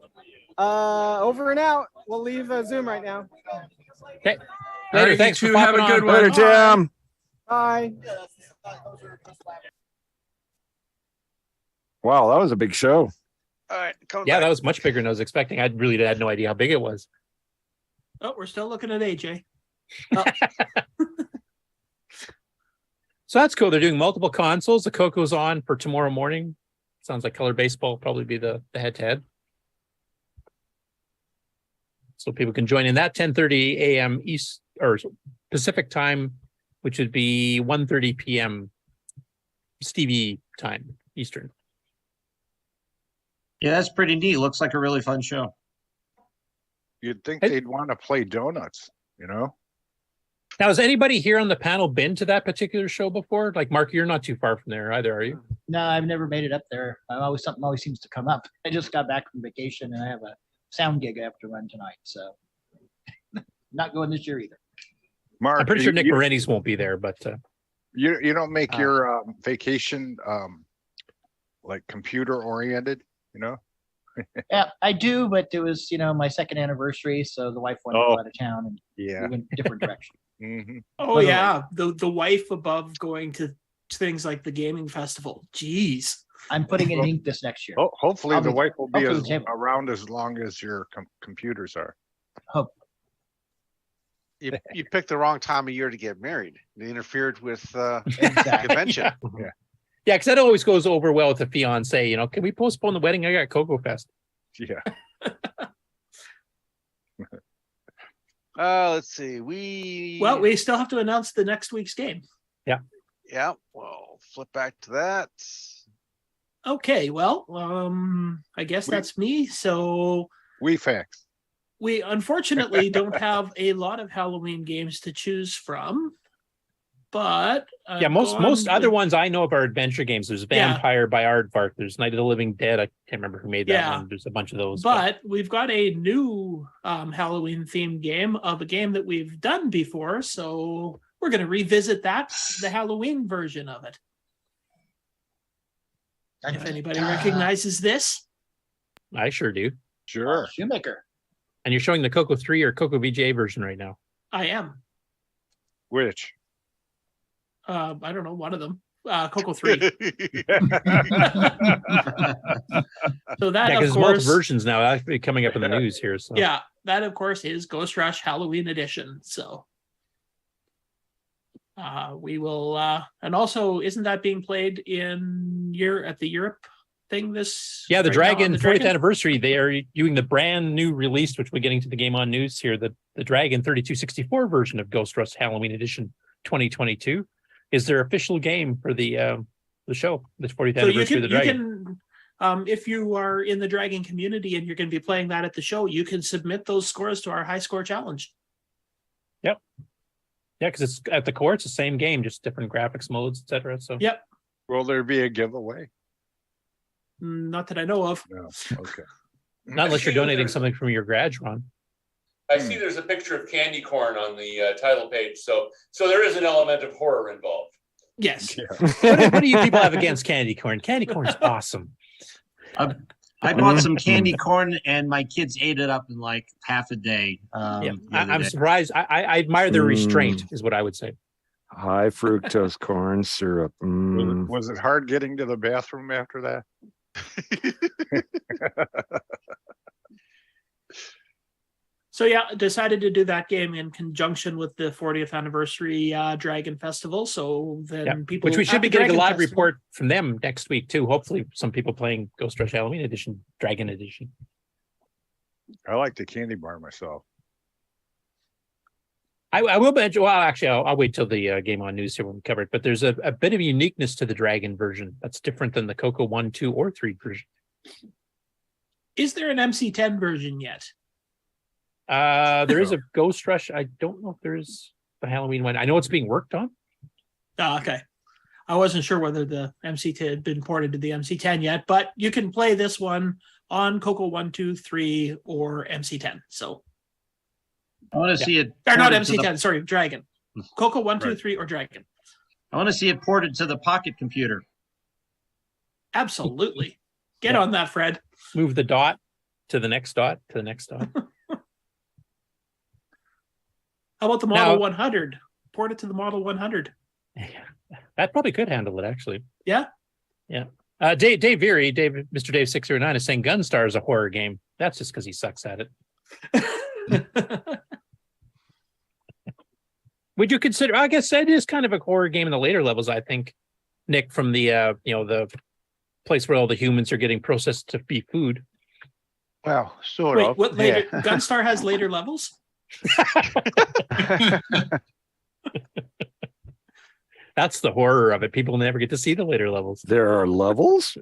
Over and out. We'll leave Zoom right now. Okay. Later. Right, Thanks you for two have a popping good on. one. Later, Jim. Bye. Wow, that was a big show. All right. Yeah, that was much bigger than I was expecting. I really had no idea how big it was. Oh, we're still looking at AJ. So that's cool. They're doing multiple consoles. The CoCo's on for tomorrow morning. Sounds like color baseball will probably be the head-to-head. So people can join in that 10:30 a.m. East or Pacific time, which would be 1:30 p.m. Stevie time, Eastern. Yeah, that's pretty neat. Looks like a really fun show. You'd think they'd want to play donuts, you know? Now, has anybody here on the panel been to that particular show before? Like, Mark, you're not too far from there either, are you? No, I've never made it up there. Something always seems to come up. I just got back from vacation and I have a sound gig I have to run tonight, so not going this year either. Mark, I'm pretty sure Nick Morenni's won't be there, but you don't make your vacation like computer oriented, you know? Yeah, I do, but it was my second anniversary, so the wife wanted to go out of town and we went a different direction. Mm-hmm. Oh yeah, the wife above going to things like the gaming festival. Jeez, I'm putting in ink this next year. Oh, hopefully the wife will be hopefully around as long as your computers are. Hope. You picked the wrong time of year to get married. It interfered with the convention. Yeah, because that always goes over well with the fiance. Can we postpone the wedding? I got CoCo Fest. Yeah. Let's see. We still have to announce the next week's game. Yeah. Yeah. Well, flip back to that. Okay. Well, I guess that's me. So we unfortunately don't have a lot of Halloween games to choose from. But most other ones I know of are adventure games. There's Vampire by Aardvark. There's Night of the Living Dead. I can't remember who made that one. There's a bunch of those. But we've got a new Halloween themed game of a game that we've done before. So we're going to revisit the Halloween version of it. If anybody recognizes this. I sure do. Sure. Shoemaker. And you're showing the CoCo 3 or CoCo VGA version right now. I am. Which? I don't know, one of them. CoCo 3. So that, of because course, multiple versions now actually coming up in the news here. So yeah, that of course is Ghost Rush Halloween Edition. So we will, and also isn't that being played at the Europe thing this? Yeah, the right Dragon now, 40th anniversary. They are doing the brand new release, which we're getting to the GameON news here. The the Dragon 3264 version of Ghost Rush Halloween Edition 2022 is their official game for the show, the 40th anniversary of the Dragon. If you are in the Dragon community and you're going to be playing that at the show, you can submit those scores to our high score challenge. Yep. Yeah, because it's at the core, it's the same game, just different graphics modes, etc. So yep. Will there be a giveaway? Not that I know of. No. Okay. Not unless you're donating something from your garage, Ron. I see there's a picture of candy corn on the title page, so there is an element of horror involved. Yes. Yeah. What do you people have against candy corn? Candy corn's awesome. I bought some candy corn and my kids ate it up in like half a day. I'm surprised. I admire their restraint, is what I would say. High fructose corn syrup. Was it hard getting to the bathroom after that? So yeah, decided to do that game in conjunction with the 40th anniversary Dragon Festival. So then people, which we should be at the getting a Dragon live Festival- report from them next week too. Hopefully, some people playing Ghost Rush Halloween Edition, Dragon Edition. I like the candy bar myself. I will mention. Well, actually, I'll wait till the Game On News here when we cover it. But there's a bit of uniqueness to the Dragon version that's different than the CoCo 1, 2, or 3 version. Is there an MC10 version yet? There is a Ghost Rush. I don't know if there's the Halloween one. I know it's being worked on. Oh, okay. I wasn't sure whether the MC10 had been ported to the MC10 yet, but you can play this one on CoCo 1, 2, 3, or MC10. So I want to see it. Or not ported to MC10, sorry, Dragon. CoCo 1, 2, 3, or Dragon. I want to see it ported to the pocket computer. Absolutely. Get on that, Fred. Move the dot to the next dot to the next dot. How about the Model 100? Port it to the Model 100. That probably could handle it, actually. Yeah. Yeah. Dave Veary, Mr. Dave 609 is saying Gunstar is a horror game. That's just because he sucks at it. Would you consider? I guess it is kind of a horror game in the later levels. I think, Nick, from the the place where all the humans are getting processed to be food. Well, sort of. What later? Yeah. Gunstar has later levels. That's the horror of it. People never get to see the later levels. There are levels.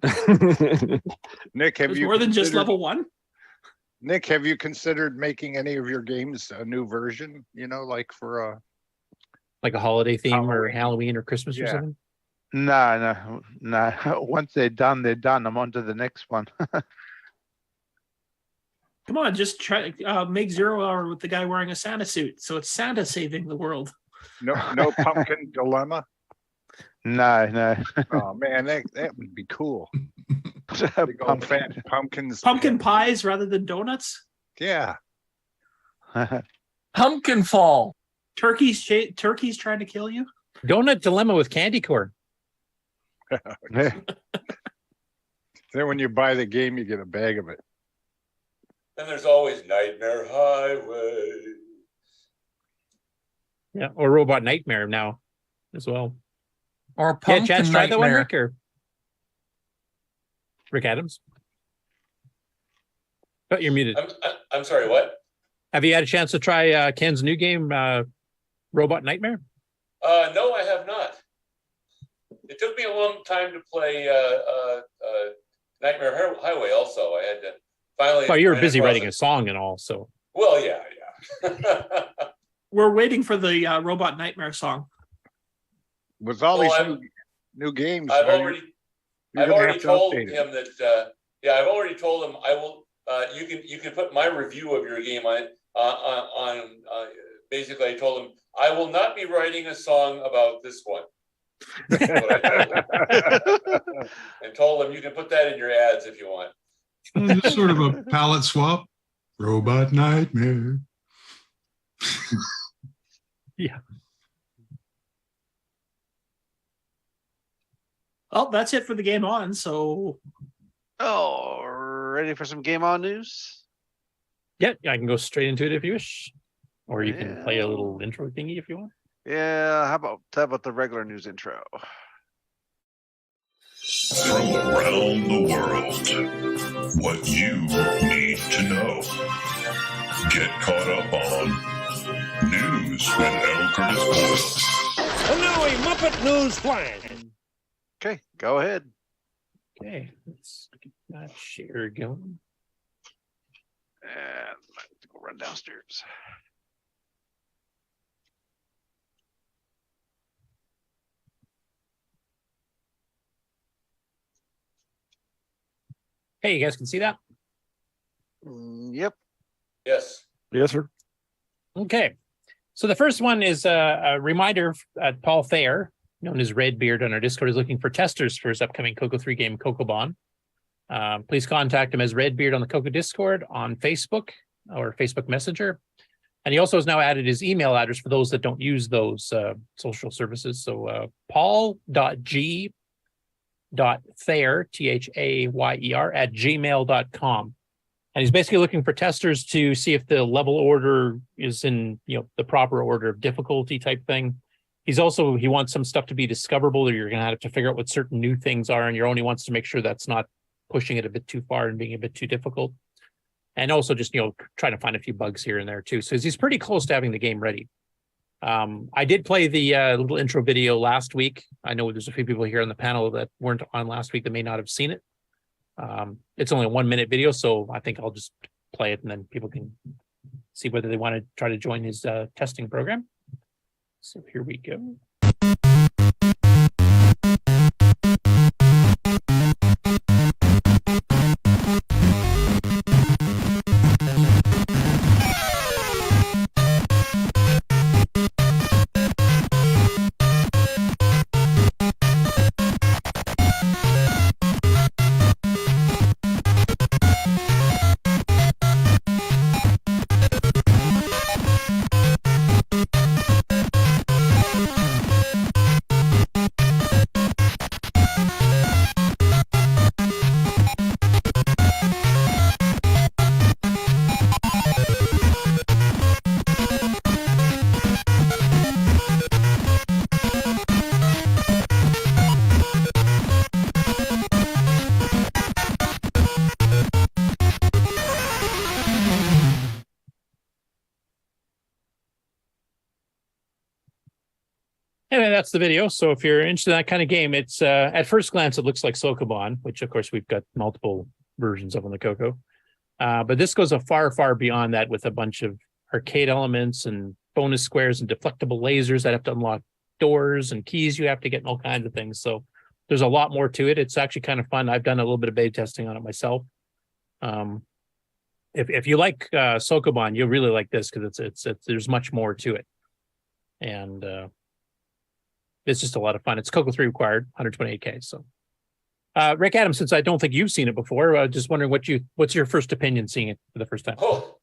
Nick, have There's you more than just considered- level 1? Nick, have you considered making any of your games a new version? Like for like a holiday theme or Halloween or Christmas or something? No. Once they're done, they're done. I'm on to the next one. Come on, just try make 0 Hour with the guy wearing a Santa suit. So it's Santa saving the world. No pumpkin dilemma. No. Oh man, that would be cool. Pumpkins. Pumpkin pies rather than donuts. Yeah. Pumpkin fall. Turkeys trying to kill you. Donut dilemma with candy corn. Then when you buy the game, you get a bag of it. Then there's always Nightmare Highway. Yeah, or Robot Nightmare now as well. Or Pumpkin Chad, try that one, Nightmare. Rick, or Rick Adams. Oh, you're muted. I'm sorry, what? Have you had a chance to try Ken's new game, Robot Nightmare? No, I have not. It took me a long time to play Nightmare Highway also. I had to finally... Oh, you were busy writing a song and all, so... Well, yeah. We're waiting for the Robot Nightmare song. With all these new games, I've already told update him that. I've already told him I will. You can put my review of your game on it. Basically, I told him I will not be writing a song about this one. That's what I told him. And told him you can put that in your ads if you want. It's sort of a palette swap. Robot Nightmare. Yeah. Well, that's it for the Game On. So, ready for some Game On news? Yeah, I can go straight into it if you wish, or you can play a little intro thingy if you want. Yeah, how about the regular news intro? From around the world, what you need to know. Get caught up on news with L. Curtis Boyle. And now a Muppet News Flash. Okay, go ahead. Okay, let's get that share going. And let's go run downstairs. Hey, you guys can see that? Yep. Yes. Yes, sir. Okay. So the first one is a reminder. Paul Thayer, known as Redbeard on our Discord, is looking for testers for his upcoming CoCo 3 game, CoCoBon. Please contact him as Redbeard on the CoCo Discord, on Facebook or Facebook Messenger. And he also has now added his email address for those that don't use those social services. So paul.g.thayer, Thayer, at gmail.com. And he's basically looking for testers to see if the level order is in, the proper order of difficulty type thing. He wants some stuff to be discoverable, or you're going to have to figure out what certain new things are, and he only wants to make sure that's not pushing it a bit too far and being a bit too difficult. And also just, trying to find a few bugs here and there too. So he's pretty close to having the game ready. I did play the little intro video last week. I know there's a few people here on the panel that weren't on last week that may not have seen it. It's only a 1-minute video, so I think I'll just play it and then people can see whether they want to try to join his testing program. So here we go. Anyway, that's the video. So if you're interested in that kind of game, it's at first glance, it looks like CoCoBon, which of course we've got multiple versions of on the CoCo. But this goes a far, far beyond that with a bunch of arcade elements and bonus squares and deflectable lasers that have to unlock doors and keys you have to get and all kinds of things. So there's a lot more to it. It's actually kind of fun. I've done a little bit of beta testing on it myself. If you like CoCoBon, you'll really like this because it's there's much more to it. And it's just a lot of fun. It's CoCo 3 required, 128K. So, Rick Adams, since I don't think you've seen it before, just wondering what's your first opinion seeing it for the first time? Oh,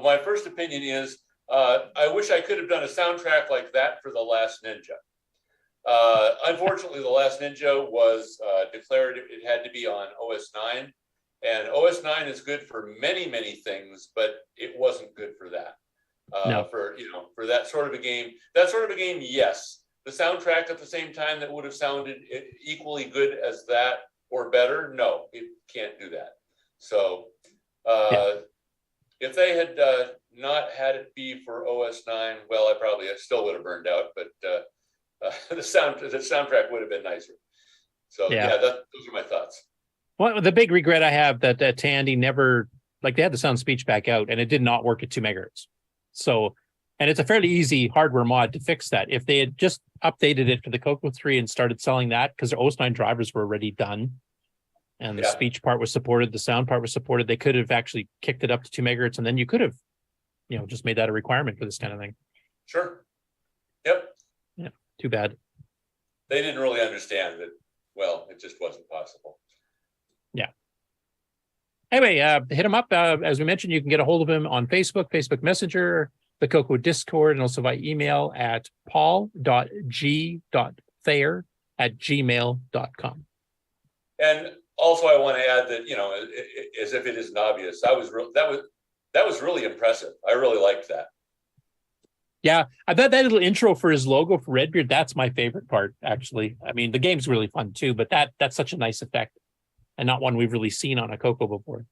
my first opinion is I wish I could have done a soundtrack like that for The Last Ninja. Unfortunately, The Last Ninja was declared it had to be on OS 9, and OS 9 is good for many, many things, but it wasn't good for that. No. For that sort of a game, yes. The soundtrack at the same time that would have sounded equally good as that or better, no, it can't do that. So if they had not had it be for OS 9, well, I still would have burned out, but the soundtrack would have been nicer. So those are my thoughts. Well, the big regret I have that Tandy never, they had the sound speech back out and it did not work at 2 megahertz. So, and it's a fairly easy hardware mod to fix that. If they had just updated it for the CoCo 3 and started selling that, because the OS 9 drivers were already done and the speech part was supported, the sound part was supported, they could have actually kicked it up to 2 megahertz, and then you could have, just made that a requirement for this kind of thing. Sure. Yep. Yeah. Too bad. They didn't really understand that. Well, it just wasn't possible. Yeah. Anyway, hit him up. As we mentioned, you can get a hold of him on Facebook, Facebook Messenger, the CoCo Discord, and also by email at paul.g.thayer@gmail.com. And also, I want to add that, as if it isn't obvious, that was really impressive. I really liked that. Yeah, I bet that little intro for his logo for Redbeard, that's my favorite part, actually. I mean, the game's really fun too, but that's such a nice effect. And not one we've really seen on a CoCo before.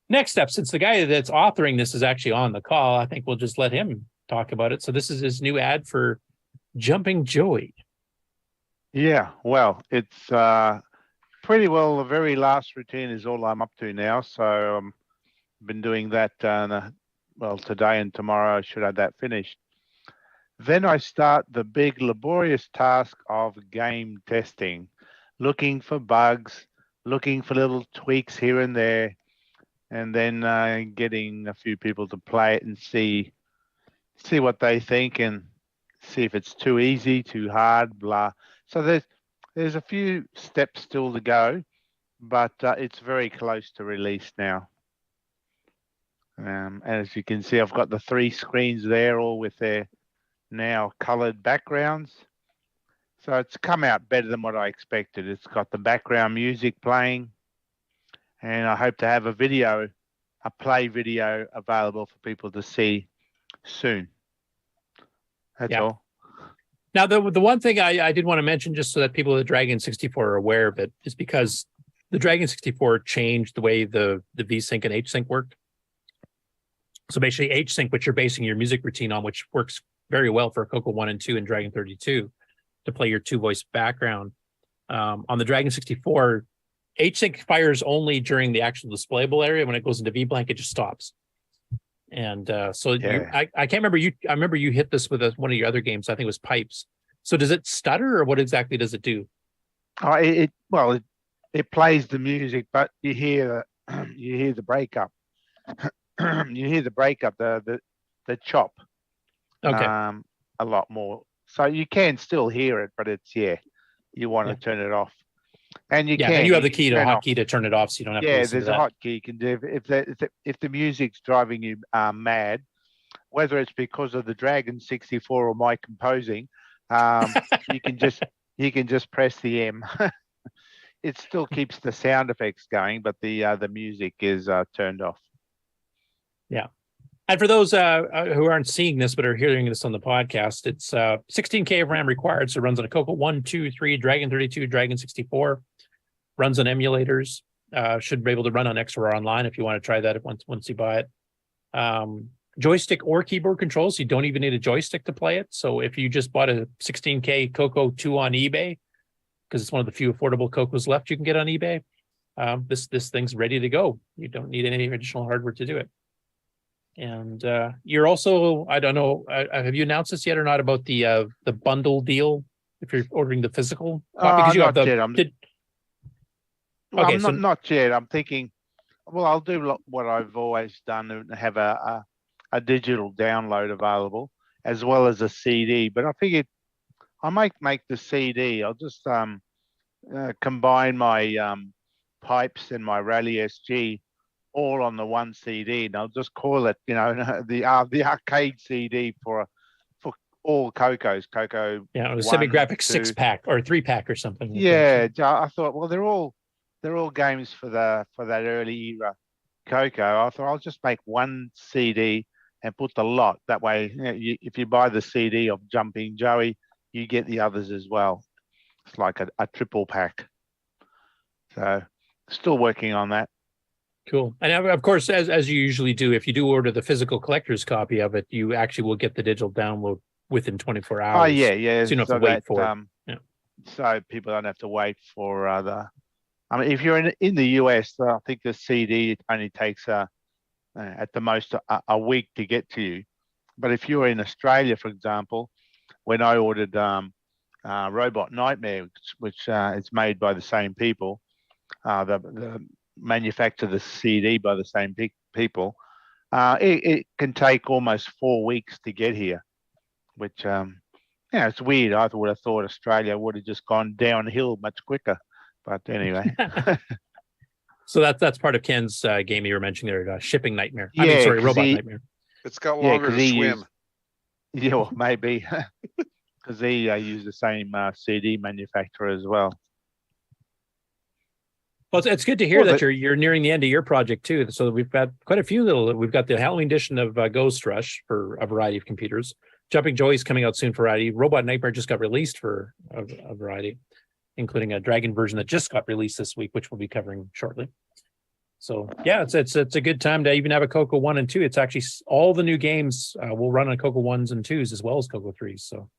Next up, since the guy that's authoring this is actually on the call, I think we'll just let him talk about it. So this is his new ad for Jumping Joey. Yeah, well, it's pretty well the very last routine is all I'm up to now. So I've been doing that, well, today and tomorrow I should have that finished. Then I start the big laborious task of game testing, looking for bugs, looking for little tweaks here and there, and then getting a few people to play it and see what they think and see if it's too easy, too hard, blah. So there's a few steps still to go, but it's very close to release now. And as you can see, I've got the 3 screens there, all with their now colored backgrounds. So it's come out better than what I expected. It's got the background music playing, and I hope to have a play video available for people to see soon. That's all. Now, the one thing I did want to mention, just so that people at Dragon 64 are aware of it, is because the Dragon 64 changed the way the VSync and HSync worked. So basically HSync, which you're basing your music routine on, which works very well for CoCo 1 and 2 and Dragon 32 to play your 2-voice background. On the Dragon 64, HSync fires only during the actual displayable area. When it goes into VBlank, it just stops. And so I can't remember I remember you hit this with one of your other games. I think it was Pipes. So does it stutter, or what exactly does it do? It plays the music, but you hear the breakup. You hear the breakup, the chop. Okay. A lot more. So you can still hear it, but it's you want to turn it off. And you can. And you have the key to hotkey to turn it off, so you don't have to listen to that. Yeah, there's a hotkey you can do. If the music's driving you mad, whether it's because of the Dragon 64 or my composing, you can just press the M. It still keeps the sound effects going, but the music is turned off. Yeah. And for those who aren't seeing this but are hearing this on the podcast, it's 16K of RAM required. So it runs on a CoCo 1, 2, 3, Dragon 32, Dragon 64. Runs on emulators. Should be able to run on XR Online if you want to try that once you buy it. Joystick or keyboard controls. You don't even need a joystick to play it. So if you just bought a 16K CoCo 2 on eBay, because it's one of the few affordable CoCos left you can get on eBay, this thing's ready to go. You don't need any additional hardware to do it. And you're also, I don't know, have you announced this yet or not about the bundle deal if you're ordering the physical? Because you have the. Not yet. I'm thinking, well, I'll do what I've always done and have a digital download available as well as a CD. But I figured I might make the CD. I'll just combine my pipes and my Rally SG all on the one CD, and I'll just call it, the arcade CD for all CoCos. CoCo. Yeah, it was Semi-Graphic 6-pack or 3-pack or something. Yeah, I thought, well, they're all games for that early era CoCo. I thought I'll just make one CD and put the lot. That way, if you buy the CD of Jumping Joey, you get the others as well. It's like a triple pack. So, still working on that. Cool. And of course, as you usually do, if you do order the physical collector's copy of it, you actually will get the digital download within 24 hours. Oh, yeah. So you don't have to wait for it. So people don't have to wait for if you're in the US, I think the CD only takes at the most a week to get to you. But if you're in Australia, for example, when I ordered Robot Nightmare, which is made by the same people, the manufacture the CD by the same people, it can take almost 4 weeks to get here, which it's weird. I would have thought Australia would have just gone downhill much quicker, but anyway. So that's part of Ken's game you were mentioning there, Shipping Nightmare. Robot Nightmare. It's got longer to swim. Yeah, well, maybe because they use the same CD manufacturer as well. Well, it's good to hear that you're nearing the end of your project too. So we've got quite a few we've got the Halloween edition of Ghost Rush for a variety of computers. Jumping Joey's coming out soon for variety. Robot Nightmare just got released for a variety, including a Dragon version that just got released this week, which we'll be covering shortly. So yeah, it's a good time to even have a CoCo 1 and 2. It's actually all the new games will run on CoCo 1s and 2s as well as CoCo 3s. So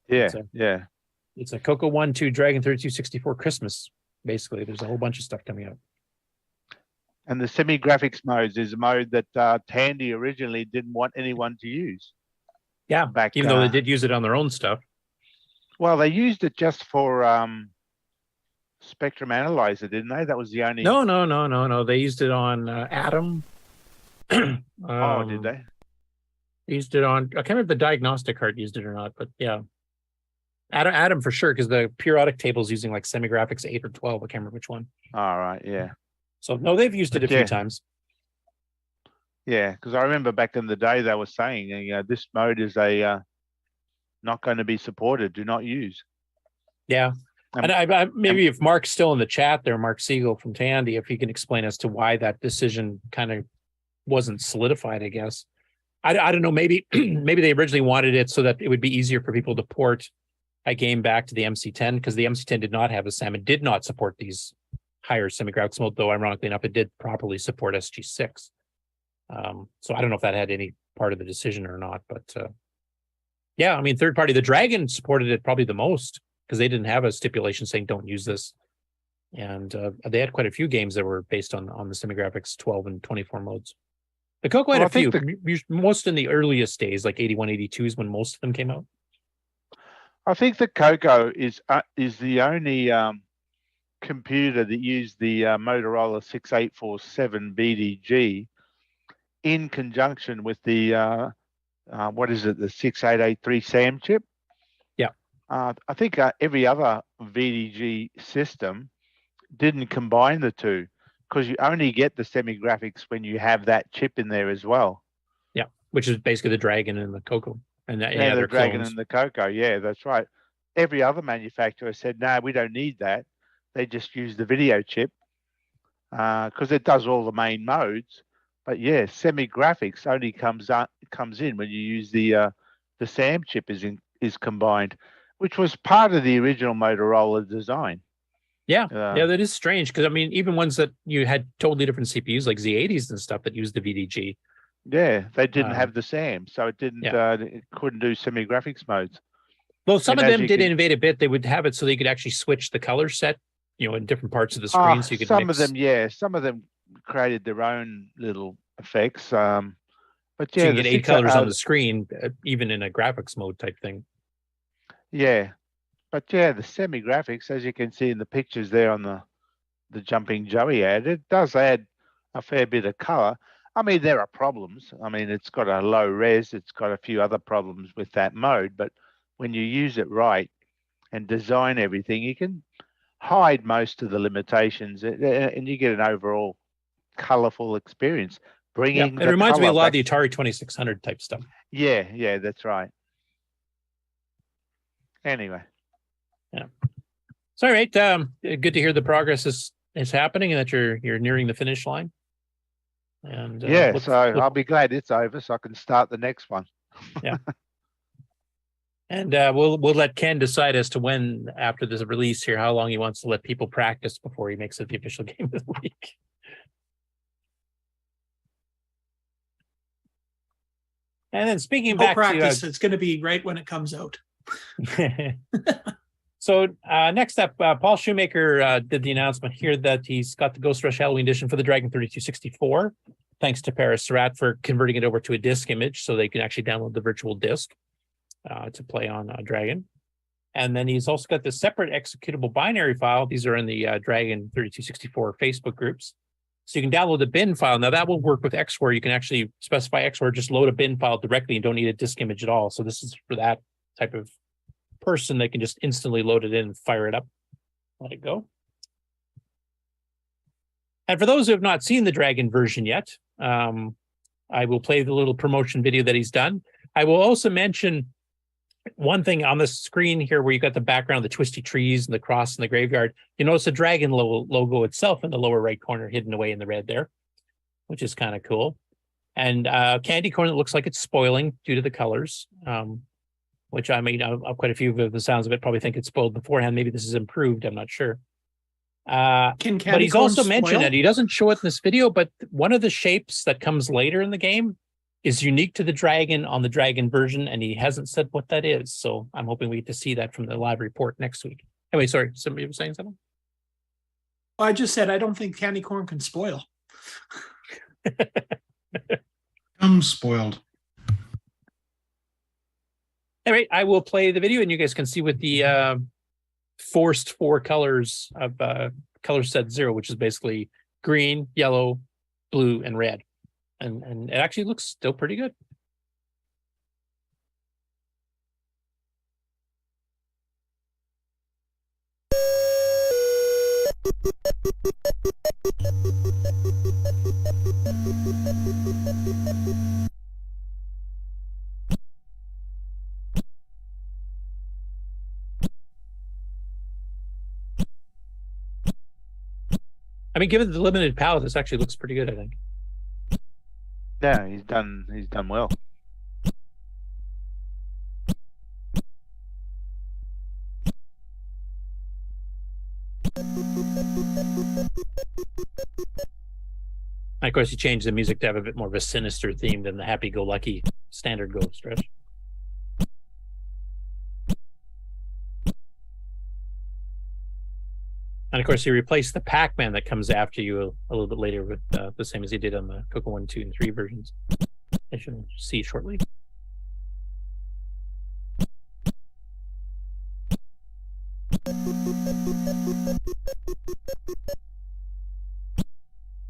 yeah, it's a CoCo 1, 2 Dragon 3264 Christmas. Basically, there's a whole bunch of stuff coming out. And the semi-graphics modes is a mode that Tandy originally didn't want anyone to use. Yeah, even though they did use it on their own stuff. Well, they used it just for Spectrum Analyzer, didn't they? That was the only. No. They used it on Atom. Oh, did they? Used it on. I can't remember if the diagnostic card used it or not, but yeah, Atom for sure, because the periodic table is using like semi-graphics 8 or 12. I can't remember which one. All right, yeah. So no, they've used it a few times. Yeah, because I remember back in the day they were saying, this mode is not going to be supported. Do not use. Yeah, and I maybe if Mark's still in the chat there, Mark Siegel from Tandy, if he can explain as to why that decision kind of wasn't solidified. I guess I don't know. Maybe maybe they originally wanted it so that it would be easier for people to port a game back to the MC10, because the MC10 did not have a SAM and did not support these higher semi-graphics mode, though ironically enough, it did properly support SG6. So I don't know if that had any part of the decision or not, but yeah, I mean, third party, the Dragon supported it probably the most because they didn't have a stipulation saying don't use this. And they had quite a few games that were based on the semi-graphics 12 and 24 modes. The CoCo had a few, most in the earliest days, like 81, 82 is when most of them came out. I think the CoCo is the only computer that used the Motorola 6847 BDG in conjunction with the what is it, the 6883 SAM chip. Yeah. I think every other VDG system didn't combine the two, because you only get the semi-graphics when you have that chip in there as well. Yeah, which is basically the Dragon and the CoCo. And the Dragon and the CoCo, yeah, that's right. Every other manufacturer said, no, we don't need that. They just use the video chip because it does all the main modes. But yeah, semi-graphics only comes in when you use the SAM chip is combined, which was part of the original Motorola design. Yeah, yeah, that is strange, because I mean, even ones that you had totally different CPUs like Z80s and stuff that used the VDG. Yeah, they didn't have the SAM, so it didn't. It couldn't do semi-graphics modes. Well, some of them did innovate a bit. They would have it so they could actually switch the color set, in different parts of the screen, so you could some of them created their own little effects. But yeah, so you get 8 colors on the screen, even in a graphics mode type thing. Yeah, but yeah, the semi-graphics, as you can see in the pictures there on the Jumping Joey ad, it does add a fair bit of color. I mean, there are problems. I mean, it's got a low res. It's got a few other problems with that mode. But when you use it right and design everything, you can hide most of the limitations, and you get an overall colorful experience. It reminds me a lot of the Atari 2600 type stuff. Yeah, that's right. Anyway. Yeah. So, all right. Good to hear the progress is happening and that you're nearing the finish line. And so I'll be glad it's over so I can start the next one. Yeah. And we'll let Ken decide as to when, after this release here, how long he wants to let people practice before he makes it the official game of the week. And then speaking back practice, it's going to be right when it comes out. So next up, Paul Shoemaker did the announcement here that he's got the Ghost Rush Halloween edition for the Dragon 3264. Thanks to Paris Surratt for converting it over to a disk image so they can actually download the virtual disk to play on Dragon. And then he's also got the separate executable binary file. These are in the Dragon 3264 Facebook groups. So you can download the bin file. Now that will work with XWAR. You can actually specify XWAR, just load a bin file directly and don't need a disk image at all. So this is for that type of person that can just instantly load it in and fire it up. Let it go. And for those who have not seen the Dragon version yet, I will play the little promotion video that he's done. I will also mention one thing on the screen here where you got the background of the twisty trees and the cross and the graveyard. You notice the Dragon logo itself in the lower right corner hidden away in the red there, which is kind of cool. And candy corn, it looks like it's spoiling due to the colors, which I mean, quite a few of the sounds of it probably think it's spoiled beforehand. Maybe this is improved. I'm not sure. But he's also mentioned that he doesn't show it in this video, but one of the shapes that comes later in the game is unique to the dragon on the dragon version, and he hasn't said what that is. So I'm hoping we get to see that from the live report next week. Anyway, sorry, somebody was saying something? Well, I just said I don't think candy corn can spoil. I'm spoiled. Anyway, I will play the video, and you guys can see with the forced 4 colors of color set 0, which is basically green, yellow, blue, and red. And it actually looks still pretty good. I mean, given the limited palette, this actually looks pretty good, I think. Yeah, he's done well. And of course, he changed the music to have a bit more of a sinister theme than the happy-go-lucky standard Ghost Rush. And of course, he replaced the Pac-Man that comes after you a little bit later with the same as he did on the CoCo 1, 2, and 3 versions. I should see shortly.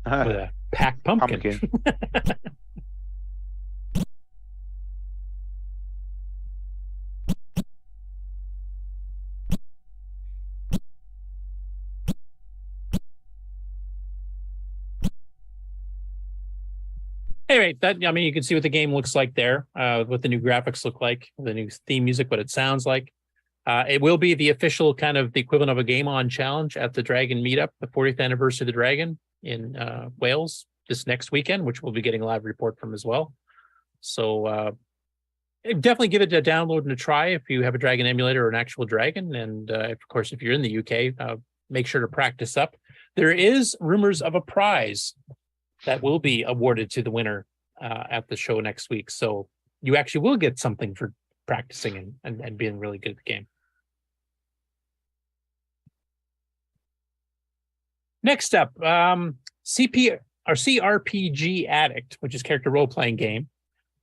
With a pack pumpkin. Anyway, I mean, you can see what the game looks like there, what the new graphics look like, the new theme music, what it sounds like. It will be the official kind of the equivalent of a GameON challenge at the Dragon Meetup, the 40th anniversary of the Dragon in Wales this next weekend, which we'll be getting a live report from as well. So definitely give it a download and a try if you have a Dragon emulator or an actual Dragon. And of course, if you're in the UK, make sure to practice up. There is rumors of a prize that will be awarded to the winner at the show next week. So you actually will get something for practicing and being really good at the game. Next up, CRPG Addict, which is character role-playing game,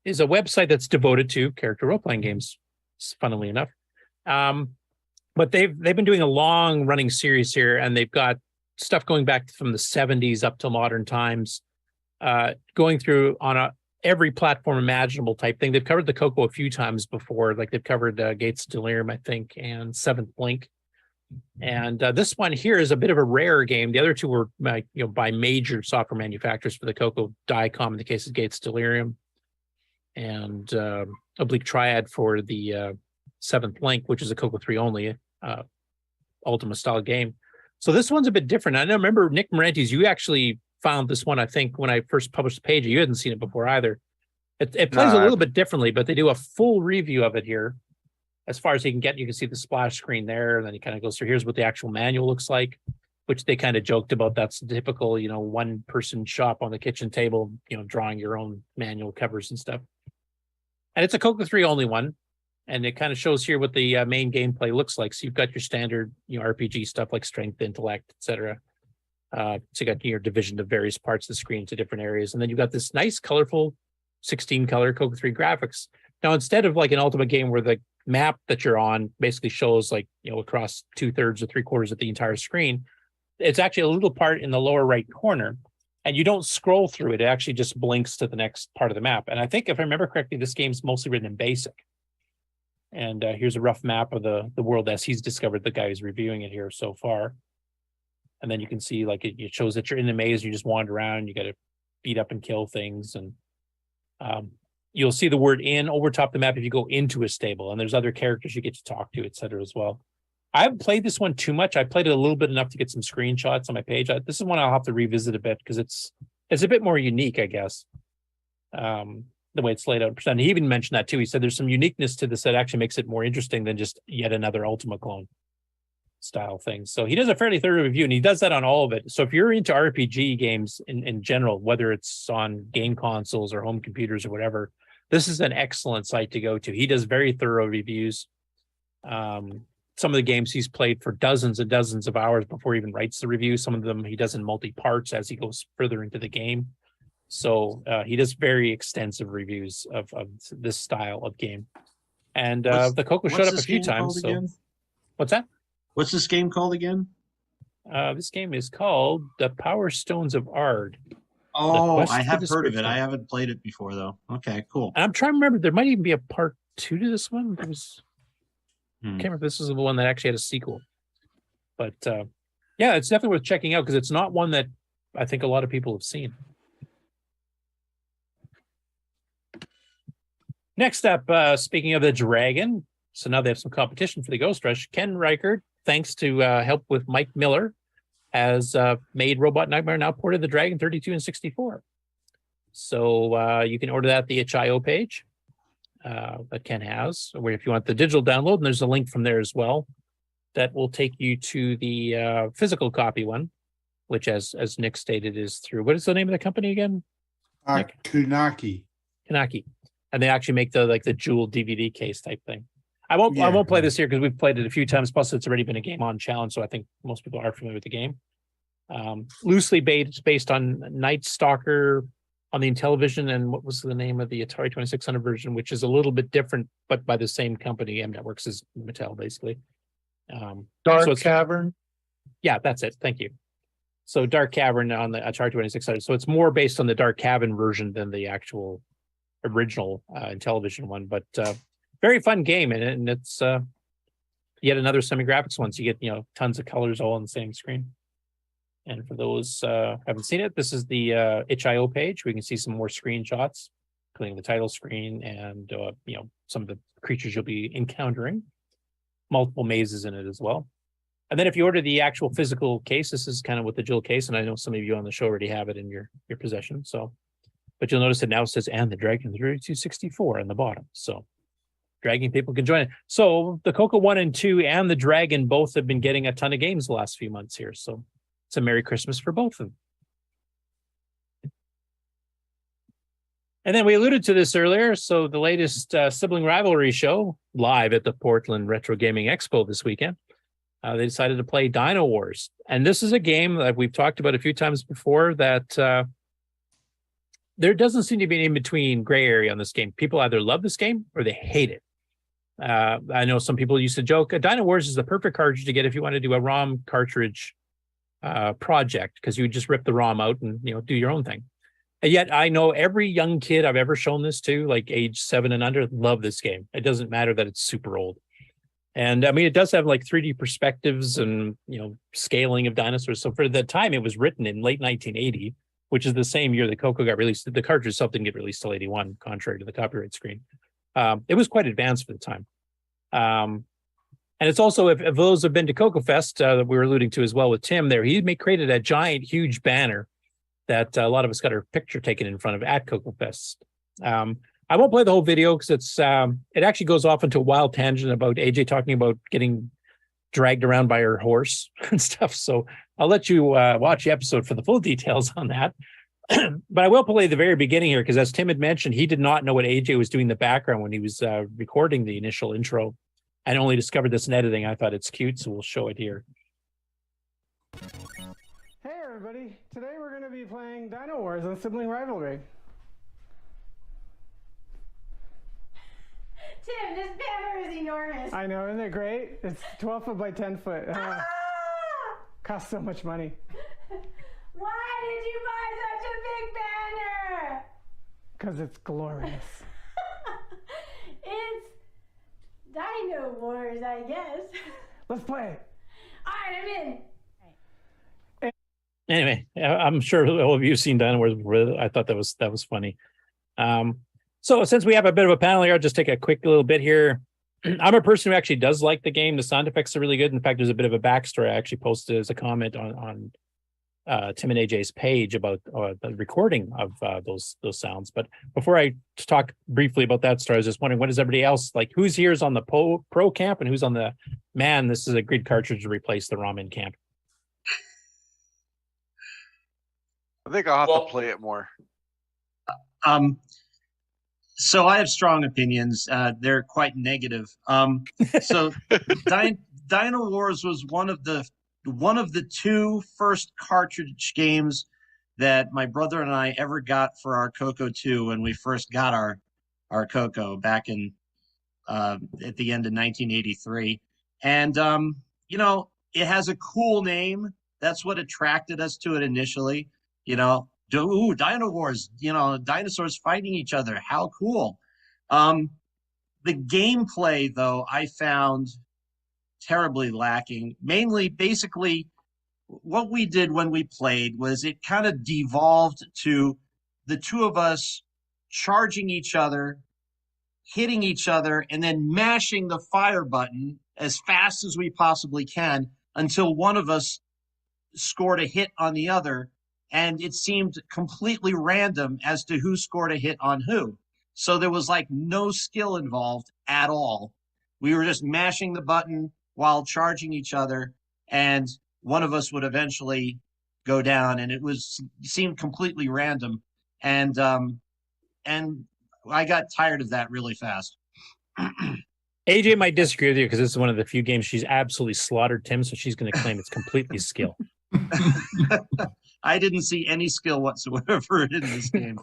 is a website that's devoted to character role-playing games, funnily enough. But they've been doing a long-running series here, and they've got stuff going back from the 70s up to modern times, going through on every platform imaginable type thing. They've covered the CoCo a few times before, like they've covered Gates of Delirium, I think, and Seventh Blink. And this one here is a bit of a rare game. The other two were by major software manufacturers for the CoCo, Diacom in the case of Gates of Delirium, and Oblique Triad for the Seventh Blink, which is a CoCo 3 only Ultima style game. So this one's a bit different. I remember Nick Morantes, you actually found this one, I think, when I first published the page. You hadn't seen it before either. It plays a little bit differently, but they do a full review of it here. As far as you can get, you can see the splash screen there, and then he kind of goes through, here's what the actual manual looks like, which they kind of joked about. That's the typical, one-person shop on the kitchen table, drawing your own manual covers and stuff. And it's a CoCo 3 only one, and it kind of shows here what the main gameplay looks like. So you've got your standard RPG stuff like strength, intellect, etc. So you got your division of various parts of the screen to different areas, and then you've got this nice, colorful 16-color CoCo 3 graphics. Now, instead of like an Ultima game where the map that you're on basically shows across 2/3 or 3/4 of the entire screen, it's actually a little part in the lower right corner, and you don't scroll through it. It actually just blinks to the next part of the map. And I think, if I remember correctly, this game's mostly written in BASIC. And here's a rough map of the world as he's discovered, the guy who's reviewing it here so far. And then you can see it shows that you're in the maze, you just wander around, you got to beat up and kill things. And you'll see the word "in" over top the map if you go into a stable, and there's other characters you get to talk to, etc. as well. I haven't played this one too much. I played it a little bit enough to get some screenshots on my page. This is one I'll have to revisit a bit because it's a bit more unique, I guess. The way it's laid out. And he even mentioned that too. He said there's some uniqueness to this that actually makes it more interesting than just yet another Ultima clone. style things. So he does a fairly thorough review, and he does that on all of it. So if you're into RPG games in general, whether it's on game consoles or home computers or whatever, this is an excellent site to go to. He does very thorough reviews. Some of the games he's played for dozens and dozens of hours before he even writes the review. Some of them he does in multi-parts as he goes further into the game. So he does very extensive reviews of this style of game. And the CoCo showed up a few times. So. What's that? What's this game called again? This game is called The Power Stones of Ard. Oh, I have heard of it. I haven't played it before, though. Okay, cool. And I'm trying to remember. There might even be a part 2 to this one. There was. I can't remember if this is the one that actually had a sequel. But yeah, it's definitely worth checking out because it's not one that I think a lot of people have seen. Next up, speaking of the Dragon, so now they have some competition for the Ghost Rush. Ken Reichert, thanks to help with Mike Miller, has made Robot Nightmare, now ported the Dragon 32 and 64. So you can order that at the itch.io page that Ken has, where if you want the digital download, and there's a link from there as well that will take you to the physical copy one, which as Nick stated is through, what is the name of the company again? Kunaki. And they actually make the jewel DVD case type thing. I won't play this here because we've played it a few times. Plus, it's already been a GameON challenge, so I think most people are familiar with the game. Loosely based on Night Stalker on the Intellivision, and what was the name of the Atari 2600 version, which is a little bit different, but by the same company. M Networks is Mattel, basically. Dark Cavern. Yeah, that's it. Thank you. So Dark Cavern on the Atari 2600. So it's more based on the Dark Cavern version than the actual original Intellivision one, but very fun game, and it's yet another semi-graphics one. So you get tons of colors all on the same screen. And for those who haven't seen it, this is the itch.io page. We can see some more screenshots, including the title screen and some of the creatures you'll be encountering. Multiple mazes in it as well. And then if you order the actual physical case, this is kind of with the jewel case, and I know some of you on the show already have it in your possession. So, but you'll notice it now says "and the Dragon 3264" on the bottom. So, Dragon people can join it. So the CoCo 1 and 2 and the Dragon both have been getting a ton of games the last few months here. So it's a Merry Christmas for both of them. And then we alluded to this earlier. So the latest Sibling Rivalry show live at the Portland Retro Gaming Expo this weekend. They decided to play Dino Wars. And this is a game that we've talked about a few times before that there doesn't seem to be an in-between gray area on this game. People either love this game or they hate it. I know some people used to joke, Dino Wars is the perfect cartridge to get if you want to do a ROM cartridge project, because you would just rip the ROM out and do your own thing. And yet I know every young kid I've ever shown this to, like age 7 and under, love this game. It doesn't matter that it's super old. And I mean, it does have like 3D perspectives and, scaling of dinosaurs. So for the time it was written in late 1980, which is the same year the CoCo got released. The cartridge itself didn't get released till 81, contrary to the copyright screen. It was quite advanced for the time. And it's also, if those have been to CoCo Fest, that we were alluding to as well with Tim there, he created a giant, huge banner that a lot of us got our picture taken in front of at CoCo Fest. I won't play the whole video because it actually goes off into a wild tangent about AJ talking about getting dragged around by her horse and stuff. So I'll let you watch the episode for the full details on that. But I will play the very beginning here because, as Tim had mentioned, he did not know what AJ was doing in the background when he was recording the initial intro, and only discovered this in editing. I thought it's cute, so we'll show it here. Hey everybody, today we're going to be playing Dino Wars on Sibling Rivalry. Tim, this banner is enormous. I know, isn't it great? It's 12 foot by 10 foot. Costs so much money. Why did you buy such a big banner? Because it's glorious. It's Dino Wars, I guess. Let's play. All right, I'm in. Anyway, I'm sure all of you have seen Dino Wars before. I thought that was funny. So since we have a bit of a panel here, I'll just take a quick little bit here. I'm a person who actually does like the game. The sound effects are really good. In fact, there's a bit of a backstory I actually posted as a comment on Tim and AJ's page about the recording of those sounds. But before I talk briefly about that story, I was just wondering, what is everybody else like? Who's here is on the pro camp and who's on the Man, this is a good cartridge to replace the ROM in camp. I think I'll have to play it more. So I have strong opinions. They're quite negative. So Dino Wars was one of the two first cartridge games that my brother and I ever got for our CoCo 2 when we first got our CoCo back in at the end of 1983. And it has a cool name. That's what attracted us to it initially. Ooh, Dino Wars, dinosaurs fighting each other. How cool. The gameplay, though, I found terribly lacking. Mainly, basically, what we did when we played was it kind of devolved to the two of us charging each other, hitting each other, and then mashing the fire button as fast as we possibly can until one of us scored a hit on the other. And it seemed completely random as to who scored a hit on who. So there was like no skill involved at all. We were just mashing the button while charging each other, and one of us would eventually go down, and it seemed completely random. And I got tired of that really fast. AJ might disagree with you because this is one of the few games she's absolutely slaughtered Tim, so she's going to claim it's completely skill. I didn't see any skill whatsoever in this game,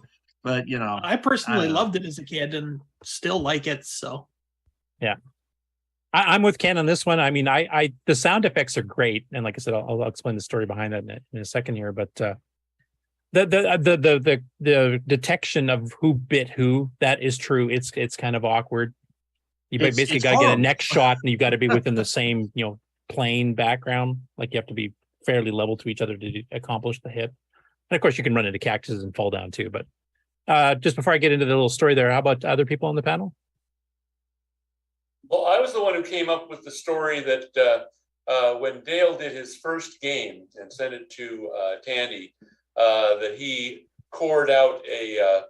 but I personally loved it as a kid and still like it. So, yeah, I'm with Ken on this one. I mean, the sound effects are great, and like I said, I'll explain the story behind that in a second here. But the detection of who bit who, that is true. It's kind of awkward. You basically got to get a neck shot, and you've got to be within the same plane background. Like you have to be fairly level to each other to accomplish the hit. And of course, you can run into cactuses and fall down too. But just before I get into the little story there, how about other people on the panel? Well, I was the one who came up with the story that when Dale did his first game and sent it to Tandy, that he cored out a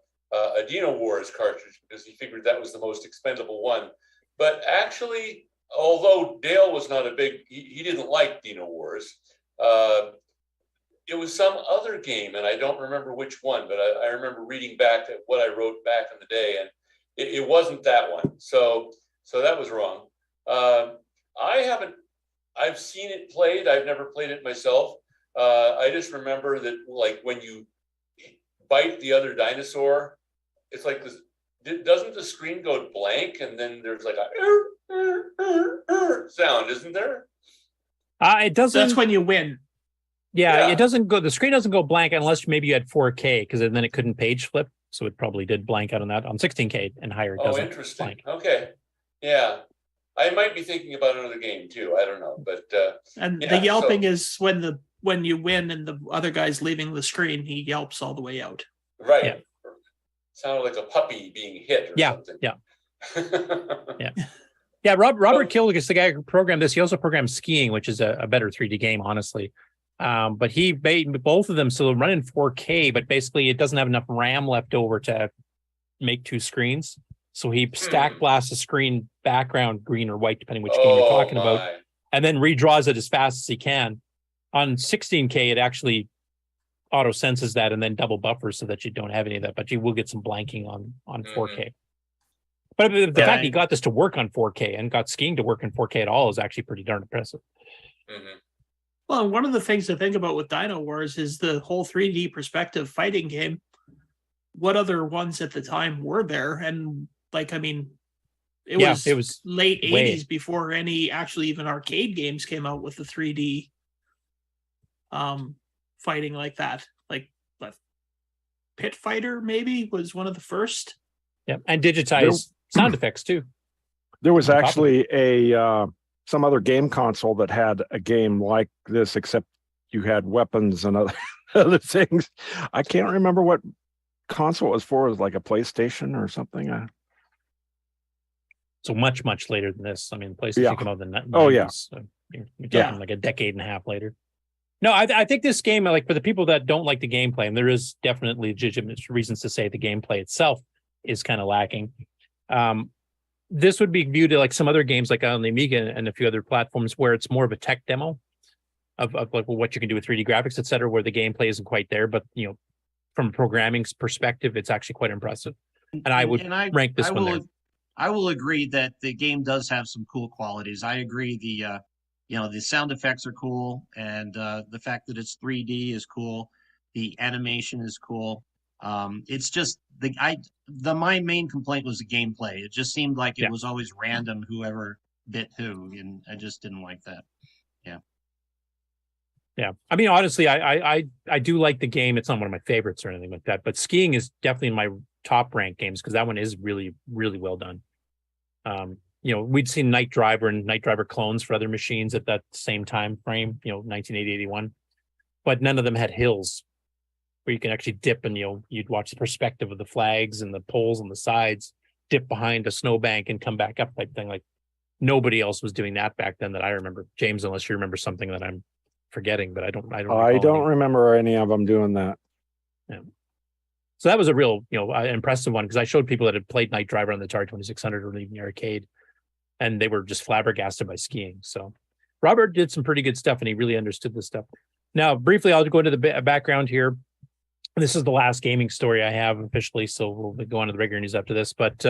Dino Wars cartridge because he figured that was the most expendable one. But actually, although Dale was not he didn't like Dino Wars. It was some other game, and I don't remember which one, but I remember reading back at what I wrote back in the day, and it wasn't that one. So that was wrong. I've seen it played. I've never played it myself. I just remember that, like, when you bite the other dinosaur, it's like this. Doesn't the screen go blank, and then there's like a sound, isn't there? It doesn't. That's when you win. Yeah, it doesn't go. The screen doesn't go blank unless maybe you had 4K, because then it couldn't page flip. So it probably did blank out on that. On 16K and higher, it doesn't. Interesting. Blank. Okay, yeah, I might be thinking about another game too. I don't know, but and the yelping is when you win and the other guy's leaving the screen, he yelps all the way out. Right. Yeah. Sounded like a puppy being hit or something. Yeah. Yeah, Robert Killick is the guy who programmed this. He also programmed Skiing, which is a better 3D game, honestly. But he made both of them so they'll run in 4K, but basically it doesn't have enough RAM left over to make two screens. So he stack blasts the screen background green or white, depending which game you're talking about, and then redraws it as fast as he can. On 16K, it actually auto senses that and then double buffers so that you don't have any of that, but you will get some blanking on 4K. But the fact he got this to work on 4K and got Skiing to work in 4K at all is actually pretty darn impressive. Well, one of the things to think about with Dino Wars is the whole 3D perspective fighting game. What other ones at the time were there? And it was late 80s before any actually even arcade games came out with the 3D fighting like that. Like Pit Fighter maybe was one of the first. Yeah, and digitized sound effects too. There was actually some other game console that had a game like this, except you had weapons and other things. I can't remember what console it was for. It was like a PlayStation or something. So much later than this. I mean, PlayStation came out in the 90s. So you're talking like a decade and a half later. No, I think this game, like, for the people that don't like the gameplay, and there is definitely legitimate reasons to say the gameplay itself is kind of lacking. this would be viewed like some other games, like on the Amiga and a few other platforms, where it's more of a tech demo of like what you can do with 3D graphics, et cetera, where the gameplay isn't quite there, but from a programming perspective, it's actually quite impressive. And I would rank this one there. I will agree that the game does have some cool qualities. I agree. The sound effects are cool, and the fact that it's 3D is cool. The animation is cool. It's just my main complaint was the gameplay. It just seemed like it was always random, whoever bit who, and I just didn't like that. Yeah. I mean, honestly, I do like the game. It's not one of my favorites or anything like that, but skiing is definitely in my top ranked games because that one is really, really well done. We'd seen Night Driver and Night Driver clones for other machines at that same time frame, 1980, 81, but none of them had hills where you can actually dip and, you'd watch the perspective of the flags and the poles on the sides, dip behind a snowbank and come back up type thing. Like nobody else was doing that back then that I remember. James, unless you remember something that I'm forgetting, but I don't remember any of them doing that. Yeah. So that was a real, impressive one because I showed people that had played Night Driver on the Atari 2600 or even the arcade, and they were just flabbergasted by skiing. So Robert did some pretty good stuff, and he really understood this stuff. Now, briefly, I'll go into the background here. This is the last gaming story I have officially, so we'll go on to the regular news after this. But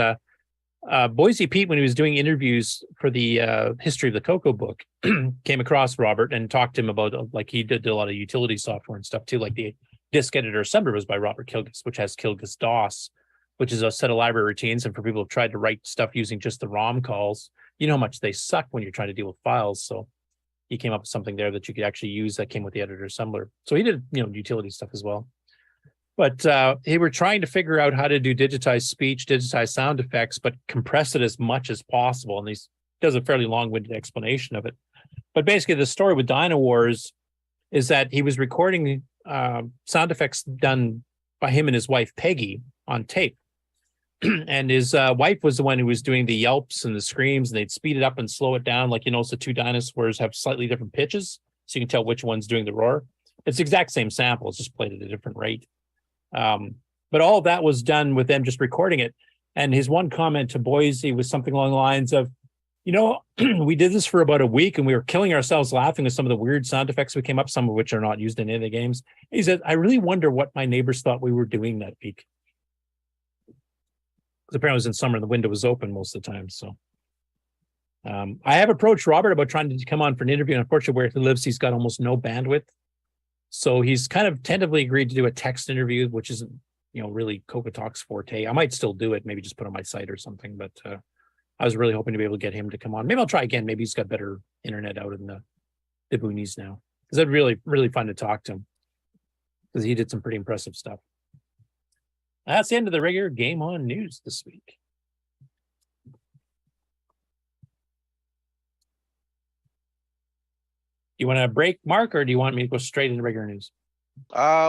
Boise Pete, when he was doing interviews for the history of the CoCo book, came across Robert and talked to him about, like, he did a lot of utility software and stuff too, like the Disk Editor Assembler was by Robert Kilgus, which has Kilgus DOS, which is a set of library routines. And for people who've tried to write stuff using just the ROM calls, you know how much they suck when you're trying to deal with files. So he came up with something there that you could actually use that came with the Editor Assembler. So he did, utility stuff as well. But they were trying to figure out how to do digitized speech, digitized sound effects, but compress it as much as possible. And he does a fairly long-winded explanation of it. But basically, the story with Dino Wars is that he was recording sound effects done by him and his wife, Peggy, on tape. And his wife was the one who was doing the yelps and the screams, and they'd speed it up and slow it down. Like, so two dinosaurs have slightly different pitches, so you can tell which one's doing the roar. It's the exact same sample, it's just played at a different rate. But all of that was done with them just recording it. And his one comment to Boise was something along the lines of, we did this for about a week and we were killing ourselves laughing with some of the weird sound effects we came up, some of which are not used in any of the games. He said, I really wonder what my neighbors thought we were doing that week. Because apparently it was in summer and the window was open most of the time. So I have approached Robert about trying to come on for an interview. And unfortunately, where he lives, he's got almost no bandwidth. So he's kind of tentatively agreed to do a text interview, which isn't, really CoCoTALK's forte. I might still do it, maybe just put it on my site or something. But I was really hoping to be able to get him to come on. Maybe I'll try again. Maybe he's got better internet out in the boonies now. Because it's really, really fun to talk to him. Because he did some pretty impressive stuff. That's the end of the regular GameON news this week. You want a break, Mark, or do you want me to go straight into regular news?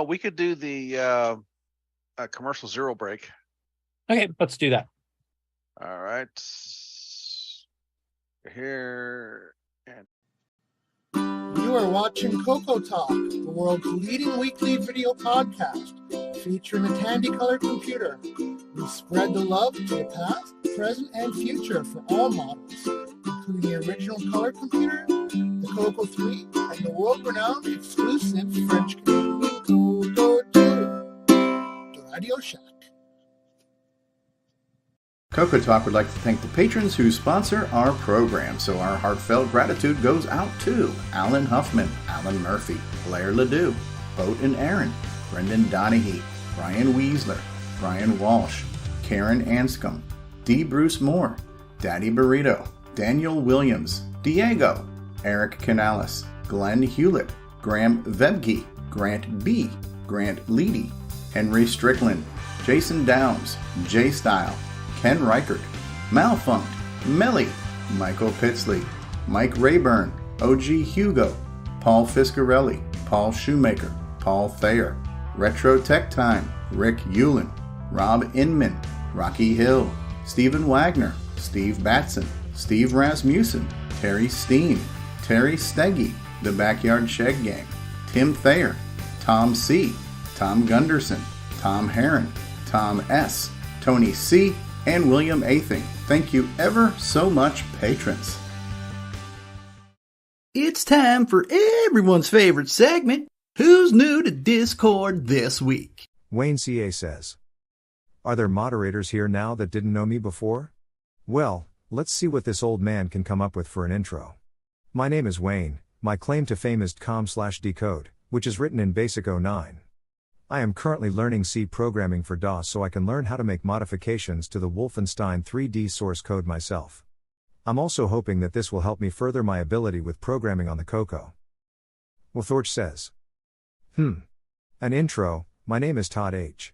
We could do the commercial zero break. Okay, let's do that. All right. Here and You are watching CoCoTALK, the world's leading weekly video podcast, featuring a candy colored computer. We spread the love to the past, present, and future for all models, including the original color computer, the CoCo 3, and the world-renowned exclusive French Canadian CoCo 2. The Radio Shack. CoCoTALK would like to thank the patrons who sponsor our program, so our heartfelt gratitude goes out to Alan Huffman, Alan Murphy, Blair Ledoux, Boat and Aaron, Brendan Donahue, Brian Weasler, Brian Walsh, Karen Anscombe, D. Bruce Moore, Daddy Burrito, Daniel Williams, Diego, Eric Canales, Glenn Hewlett, Graham Vebke, Grant B., Grant Leedy, Henry Strickland, Jason Downs, J Style, Ken Reichert, Malfunct, Melly, Michael Pitsley, Mike Rayburn, OG Hugo, Paul Fiscarelli, Paul Shoemaker, Paul Thayer, Retro Tech Time, Rick Hewlin, Rob Inman, Rocky Hill, Stephen Wagner, Steve Batson, Steve Rasmussen, Terry Steen, Terry Steggy, The Backyard Shed Gang, Tim Thayer, Tom C., Tom Gunderson, Tom Heron, Tom S., Tony C., and William Athing. Thank you ever so much, patrons. It's time for everyone's favorite segment, Who's New to Discord This Week? Wayne CA says, "Are there moderators here now that didn't know me before? Well, let's see what this old man can come up with for an intro. My name is Wayne, my claim to fame is com/decode, which is written in BASIC 09. I am currently learning C programming for DOS so I can learn how to make modifications to the Wolfenstein 3D source code myself. I'm also hoping that this will help me further my ability with programming on the CoCo." Wilthorch says, An intro, my name is Todd H.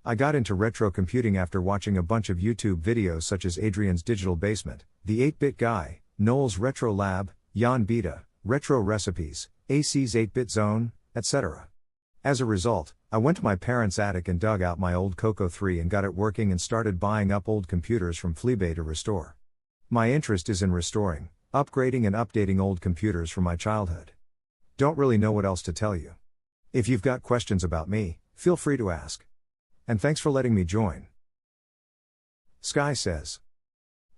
I got into retro computing after watching a bunch of YouTube videos such as Adrian's Digital Basement, The 8-Bit Guy, Noel's Retro Lab, Jan Beta, Retro Recipes, AC's 8-Bit Zone, etc. As a result, I went to my parents' attic and dug out my old CoCo 3 and got it working and started buying up old computers from Fleabay to restore. My interest is in restoring, upgrading and updating old computers from my childhood. Don't really know what else to tell you. If you've got questions about me, feel free to ask. And thanks for letting me join. Sky says,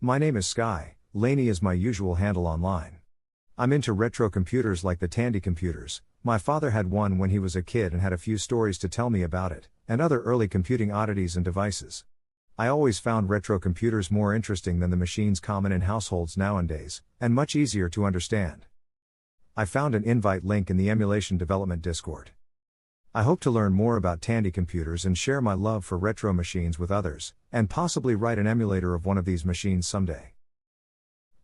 "My name is Sky, Laney is my usual handle online. I'm into retro computers like the Tandy computers. My father had one when he was a kid and had a few stories to tell me about it, and other early computing oddities and devices. I always found retro computers more interesting than the machines common in households nowadays, and much easier to understand. I found an invite link in the Emulation Development Discord. I hope to learn more about Tandy computers and share my love for retro machines with others, and possibly write an emulator of one of these machines someday."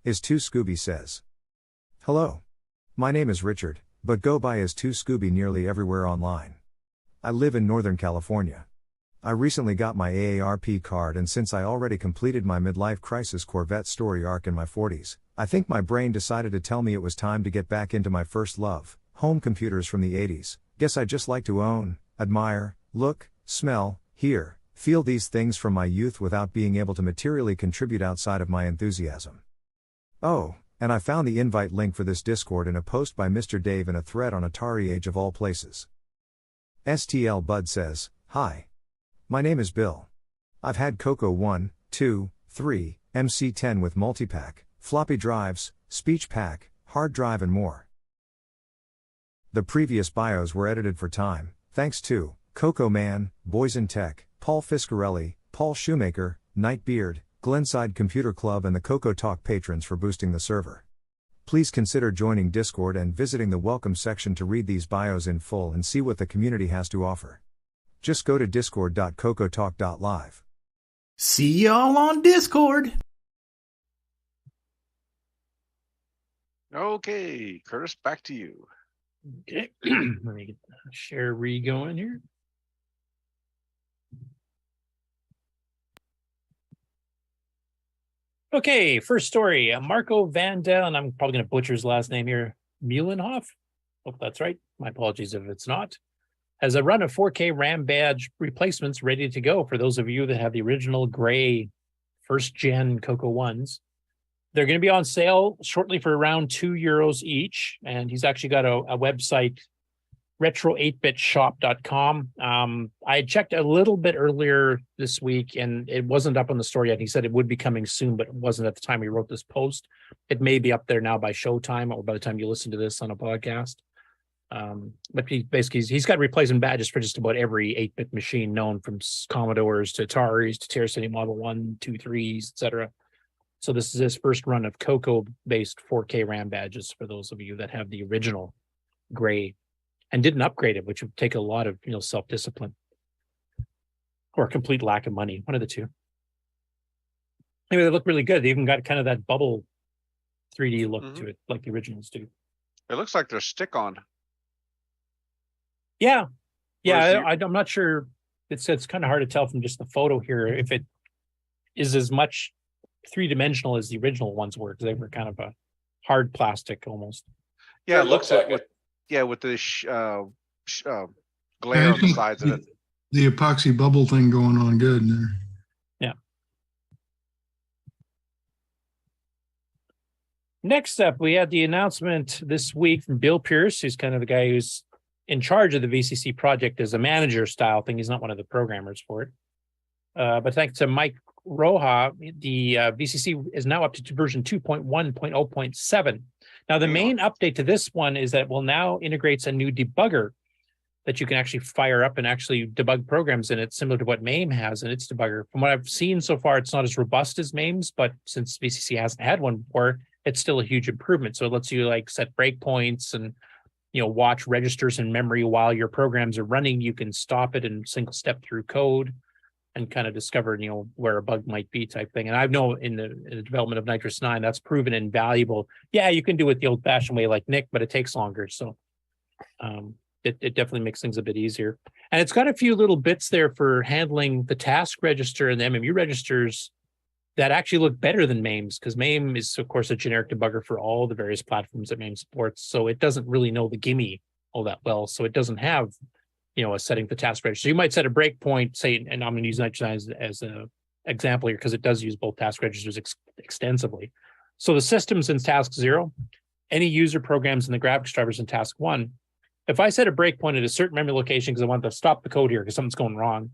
Is2Scooby says, "Hello. My name is Richard, but go by Is2Scooby nearly everywhere online. I live in Northern California. I recently got my AARP card, and since I already completed my midlife crisis Corvette story arc in my 40s, I think my brain decided to tell me it was time to get back into my first love, home computers from the 80s. Guess I just like to own, admire, look, smell, hear, feel these things from my youth without being able to materially contribute outside of my enthusiasm. Oh, and I found the invite link for this Discord in a post by Mr. Dave in a thread on Atari Age of all places." STL Bud says, "Hi. My name is Bill. I've had CoCo 1, 2, 3, MC10 with multipack, floppy drives, speech pack, hard drive and more. The previous bios were edited for time, thanks to CoCo Man, Boys in Tech, Paul Fiscarelli, Paul Shoemaker, Nightbeard, Glenside Computer Club and the CoCoTALK patrons for boosting the server. Please consider joining Discord and visiting the welcome section to read these bios in full and see what the community has to offer. Just go to discord.cocotalk.live. See y'all on Discord." Okay, Curtis, back to you. Okay, let me get share going here. Okay, first story. Marco Vandel, and I'm probably going to butcher his last name here, Muhlenhoff. Hope that's right. My apologies if it's not. Has a run of 4K RAM badge replacements ready to go for those of you that have the original gray first-gen CoCo 1s. They're going to be on sale shortly for around €2 each, and he's actually got a website, retro8bitshop.com. I checked a little bit earlier this week, and it wasn't up on the store yet. He said it would be coming soon, but it wasn't at the time he wrote this post. It may be up there now by showtime or by the time you listen to this on a podcast. But he's got replacement badges for just about every 8-bit machine known, from Commodores to Ataris to Terra City Model 1, 2, 3s, etc. So this is his first run of CoCo-based 4K RAM badges for those of you that have the original gray and didn't upgrade it, which would take a lot of self-discipline or a complete lack of money, one of the two. Anyway, they look really good. They even got kind of that bubble 3D look to it, like the originals do. It looks like they're stick-on. Yeah, I'm not sure. It's kind of hard to tell from just the photo here if it is as much three-dimensional as the original ones were, because they were kind of a hard plastic almost. Yeah, it looks like with the glare on the sides of it. The epoxy bubble thing going on good in there. Yeah. Next up, we had the announcement this week from Bill Pierce, who's kind of the guy who's in charge of the VCC project as a manager style thing. He's not one of the programmers for it. But thanks to Mike Roja, the VCC is now up to version 2.1.0.7. Now, the main update to this one is that it will now integrates a new debugger that you can actually fire up and actually debug programs in it, similar to what MAME has in its debugger. From what I've seen so far, it's not as robust as MAME's, but since VCC hasn't had one before, it's still a huge improvement. So it lets you like set breakpoints and watch registers in memory while your programs are running. You can stop it and single step through code and kind of discover where a bug might be type thing. And I know in the development of Nitrous 9, that's proven invaluable. Yeah, you can do it the old-fashioned way like Nick, but it takes longer. So it definitely makes things a bit easier. And it's got a few little bits there for handling the task register and the MMU registers that actually look better than MAME's, because MAME is, of course, a generic debugger for all the various platforms that MAME supports. So it doesn't really know the gimme all that well. So it doesn't have, a setting for task register. You might set a breakpoint, say, and I'm going to use Nitrous as an example here because it does use both task registers extensively. So the system's in task 0, any user programs in the graphics drivers in task 1. If I set a breakpoint at a certain memory location because I want to stop the code here because something's going wrong,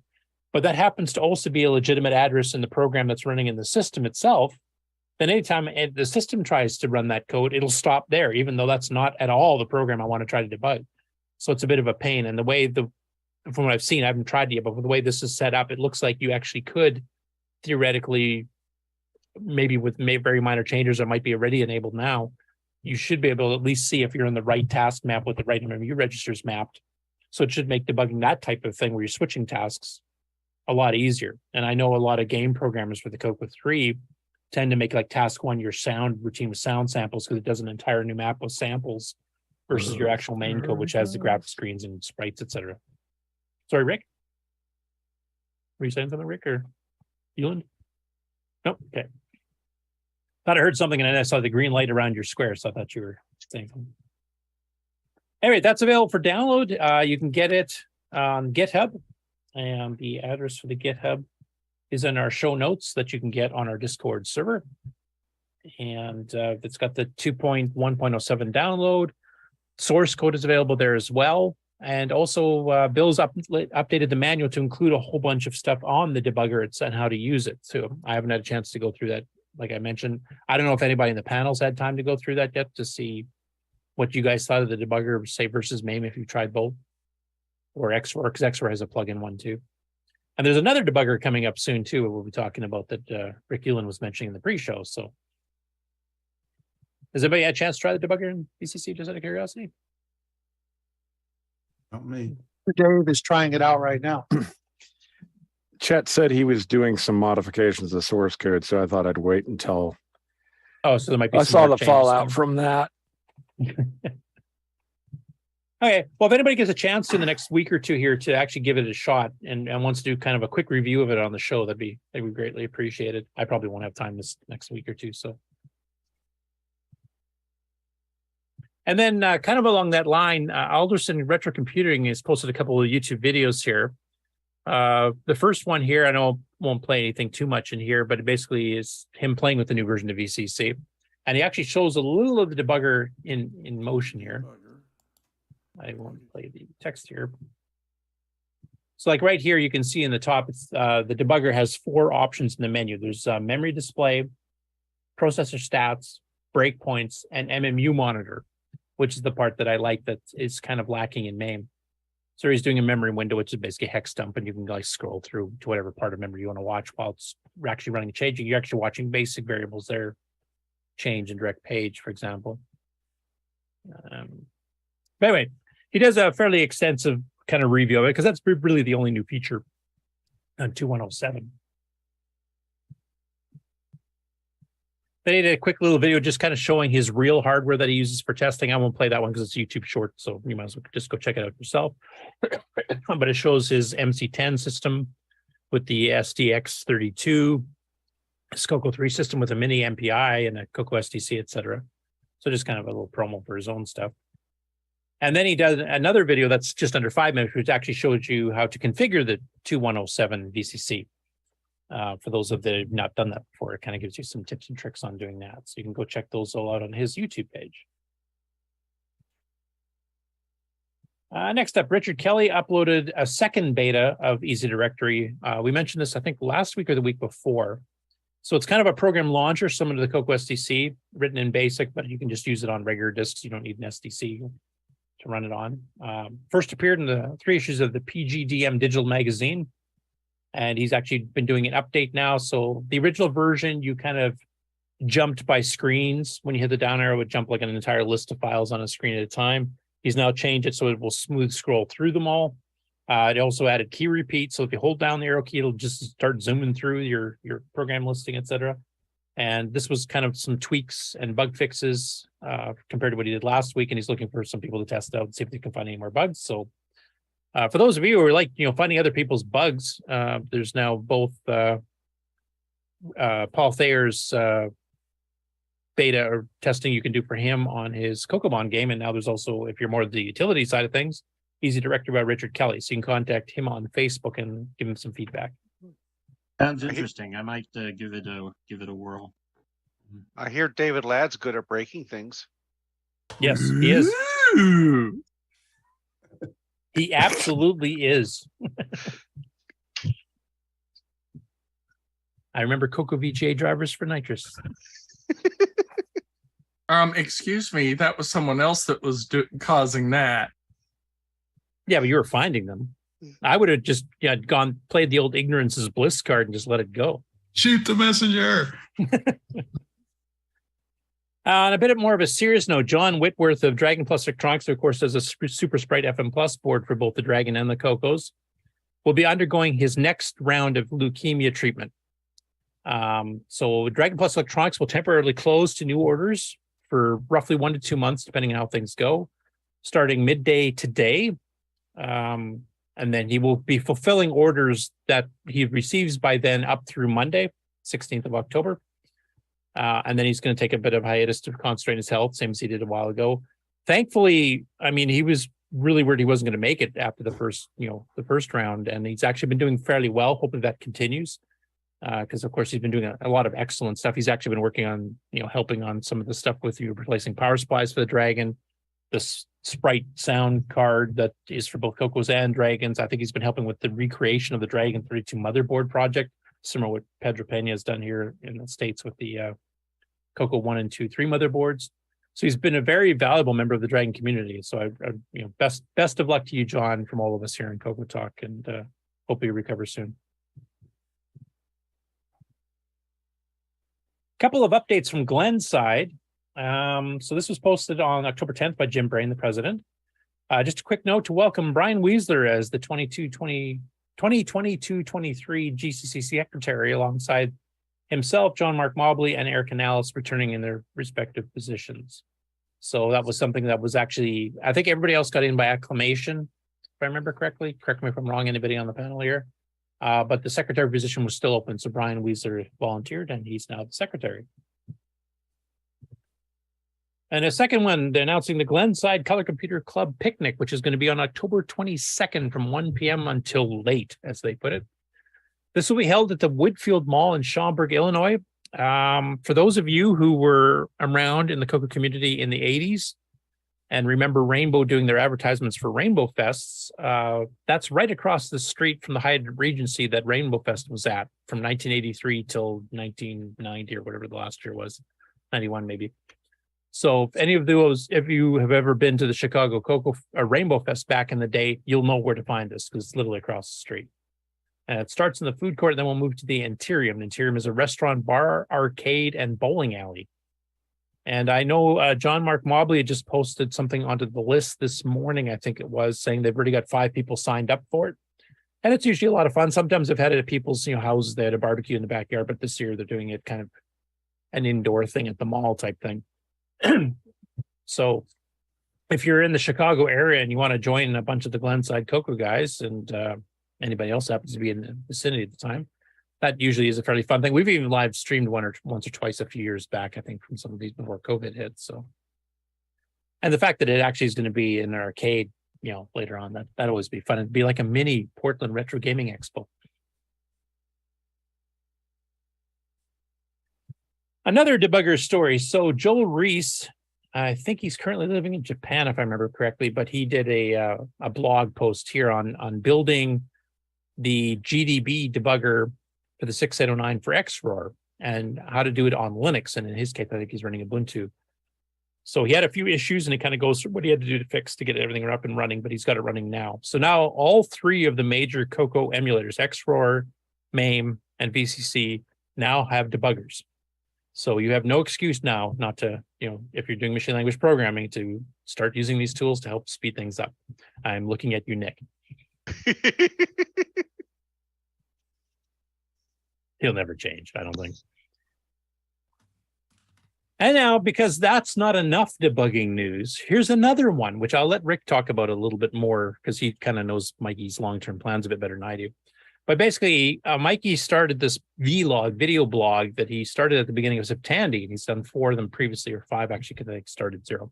but that happens to also be a legitimate address in the program that's running in the system itself, then anytime the system tries to run that code, it'll stop there, even though that's not at all the program I want to try to debug. So it's a bit of a pain. And the way from what I've seen, I haven't tried it yet, but the way this is set up, it looks like you actually could theoretically, maybe with very minor changes that might be already enabled now, you should be able to at least see if you're in the right task map with the right MMU registers mapped. So it should make debugging that type of thing where you're switching tasks a lot easier. And I know a lot of game programmers for the CoCo 3 tend to make like task 1 your sound routine with sound samples because it does an entire new map of samples versus your actual main code, which has the graphic screens and sprites, etc. Sorry, Rick? Were you saying something, Rick, or Eland? Nope. Okay. Thought I heard something and then I saw the green light around your square, so I thought you were saying something. Anyway, that's available for download. You can get it on GitHub, and the address for the GitHub is in our show notes that you can get on our Discord server. And it's got the 2.1.07 download. Source code is available there as well. And also, Bill's updated the manual to include a whole bunch of stuff on the debugger and how to use it. So I haven't had a chance to go through that. Like I mentioned, I don't know if anybody in the panel's had time to go through that yet to see what you guys thought of the debugger, say, versus MAME, if you've tried both, or XOR, because XOR has a plugin one too. And there's another debugger coming up soon too, we'll be talking about that Rick Ewan was mentioning in the pre-show. So has anybody had a chance to try the debugger in BCC, just out of curiosity? Not me. Dave is trying it out right now. Chet said he was doing some modifications of source code, so I thought I'd wait until so there might be I saw the changes fallout from that. Okay, well, if anybody gets a chance in the next week or two here to actually give it a shot and wants to do kind of a quick review of it on the show, that'd be greatly appreciated. I probably won't have time this next week or two, so. And then kind of along that line, Alderson Retro Computing has posted a couple of YouTube videos here. The first one here, I know I won't play anything too much in here, but it basically is him playing with the new version of VCC. And he actually shows a little of the debugger in motion here. I won't play the text here. So like right here, you can see in the top, it's the debugger has 4 options in the menu. There's memory display, processor stats, breakpoints, and MMU monitor, which is the part that I like that is kind of lacking in MAME. So he's doing a memory window, which is basically a hex dump, and you can like scroll through to whatever part of memory you want to watch while it's actually running and changing. You're actually watching basic variables there, change in direct page, for example. But anyway, he does a fairly extensive kind of review of it because that's really the only new feature on 2.107. They did a quick little video just kind of showing his real hardware that he uses for testing. I won't play that one because it's YouTube short, so you might as well just go check it out yourself. But it shows his MC10 system with the SDX32, his CoCo 3 system with a mini MPI and a CoCo SDC, etc. So just kind of a little promo for his own stuff. And then he does another video that's just under 5 minutes, which actually shows you how to configure the 2.107 VCC. For those of that have not done that before, it kind of gives you some tips and tricks on doing that. So you can go check those all out on his YouTube page. Next up, Richard Kelly uploaded a second beta of Easy Directory. We mentioned this, I think, last week or the week before. So it's kind of a program launcher similar to the CoCo SDC, written in BASIC, but you can just use it on regular disks. You don't need an SDC to run it on. First appeared in the 3 issues of the PGDM Digital Magazine, and he's actually been doing an update now. So the original version, you kind of jumped by screens. When you hit the down arrow, it would jump like an entire list of files on a screen at a time. He's now changed it so it will smooth scroll through them all. It also added key repeat. So if you hold down the arrow key, it'll just start zooming through your program listing, etc. And this was kind of some tweaks and bug fixes compared to what he did last week. And he's looking for some people to test out and see if they can find any more bugs. So for those of you who are like, finding other people's bugs, there's now both Paul Thayer's beta or testing you can do for him on his CoCoBon game. And now there's also, if you're more of the utility side of things, Easy Directory by Richard Kelly. So you can contact him on Facebook and give him some feedback. Sounds interesting. I might give it a whirl. I hear David Ladd's good at breaking things. Yes, he is. He absolutely is. I remember CoCo VGA drivers for nitrous. Excuse me, that was someone else that was causing that. Yeah, but you were finding them. I would have just played the old ignorance is bliss card and just let it go. Shoot the messenger. On a bit more of a serious note, John Whitworth of Dragon Plus Electronics, of course, does a Super Sprite FM Plus board for both the Dragon and the CoCos, will be undergoing his next round of leukemia treatment. So Dragon Plus Electronics will temporarily close to new orders for roughly 1 to 2 months, depending on how things go, starting midday today. And then he will be fulfilling orders that he receives by then up through Monday, 16th of October. And then he's going to take a bit of hiatus to concentrate on his health, same as he did a while ago. Thankfully, I mean, he was really worried he wasn't going to make it after the first round, and he's actually been doing fairly well. Hoping that continues, because of course he's been doing a lot of excellent stuff. He's actually been working on, helping on some of the stuff with replacing power supplies for the Dragon, this Sprite sound card that is for both CoCos and Dragons. I think he's been helping with the recreation of the Dragon 32 motherboard project, similar to what Pedro Pena has done here in the States with the CoCo 1 and 2, 3 motherboards. So he's been a very valuable member of the Dragon community. So best of luck to you, John, from all of us here in CoCoTALK, and hope you recover soon. Couple of updates from Glenn's side. So this was posted on October 10th by Jim Brain, the president. Just a quick note to welcome Brian Weisler as the 2022-23 GCC secretary, alongside himself, John Mark Mobley, and Eric Canales returning in their respective positions. So that was something that was actually, I think everybody else got in by acclamation, if I remember correctly. Correct me if I'm wrong, anybody on the panel here. But the secretary position was still open, so Brian Weisler volunteered, and he's now the secretary. And a second one, they're announcing the Glenside Color Computer Club Picnic, which is going to be on October 22nd from 1 p.m. until late, as they put it. This will be held at the Woodfield Mall in Schaumburg, Illinois. For those of you who were around in the CoCo community in the 80s and remember Rainbow doing their advertisements for Rainbow Fests, that's right across the street from the Hyatt Regency that Rainbow Fest was at from 1983 till 1990 or whatever the last year was, 91 maybe. So if any of those, if you have ever been to the Chicago CoCo Rainbow Fest back in the day, you'll know where to find this because it's literally across the street. It starts in the food court, and then we'll move to the Interium. Interium is a restaurant, bar, arcade, and bowling alley. And I know John Mark Mobley had just posted something onto the list this morning, I think it was, saying they've already got 5 people signed up for it. And it's usually a lot of fun. Sometimes they've had it at people's houses. They had a barbecue in the backyard, but this year they're doing it kind of an indoor thing at the mall type thing. So if you're in the Chicago area and you want to join a bunch of the Glenside CoCo guys, and anybody else happens to be in the vicinity at the time, that usually is a fairly fun thing. We've even live streamed once or twice a few years back, I think, from some of these before COVID hit. So, and the fact that it actually is going to be in an arcade, later on, that'd always be fun. It'd be like a mini Portland Retro Gaming Expo. Another debugger story. So Joel Reese I think he's currently living in Japan, if I remember correctly, but he did a blog post here on building the GDB debugger for the 6809 for XROAR and how to do it on Linux. And in his case, I think he's running Ubuntu. So he had a few issues, and he kind of goes through what he had to do to fix to get everything up and running, but he's got it running now. So now all three of the major CoCo emulators, XROAR, MAME, and VCC, now have debuggers. So you have no excuse now not to, if you're doing machine language programming, to start using these tools to help speed things up. I'm looking at you, Nick. He'll never change, I don't think. And now, because that's not enough debugging news, here's another one, which I'll let Rick talk about a little bit more because he kind of knows Mikey's long-term plans a bit better than I do. But basically, Mikey started this vlog, video blog that he started at the beginning of Septandy, and he's done 4 of them previously, or 5 actually, because I started 0.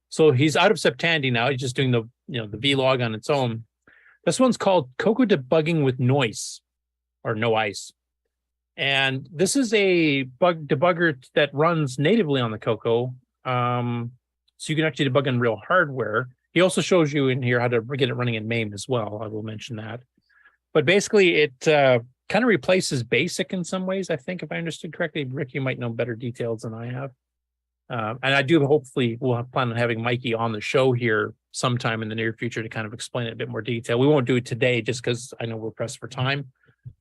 So he's out of Septandy now. He's just doing the the vlog on its own. This one's called CoCo Debugging with Noise, or No Ice. And this is a bug debugger that runs natively on the CoCo. So you can actually debug on real hardware. He also shows you in here how to get it running in MAME as well. I will mention that. But basically, it kind of replaces BASIC in some ways, I think, if I understood correctly. Rick, you might know better details than I have. And I do hopefully we'll plan on having Mikey on the show here sometime in the near future to kind of explain it in a bit more detail. We won't do it today just because I know we're pressed for time,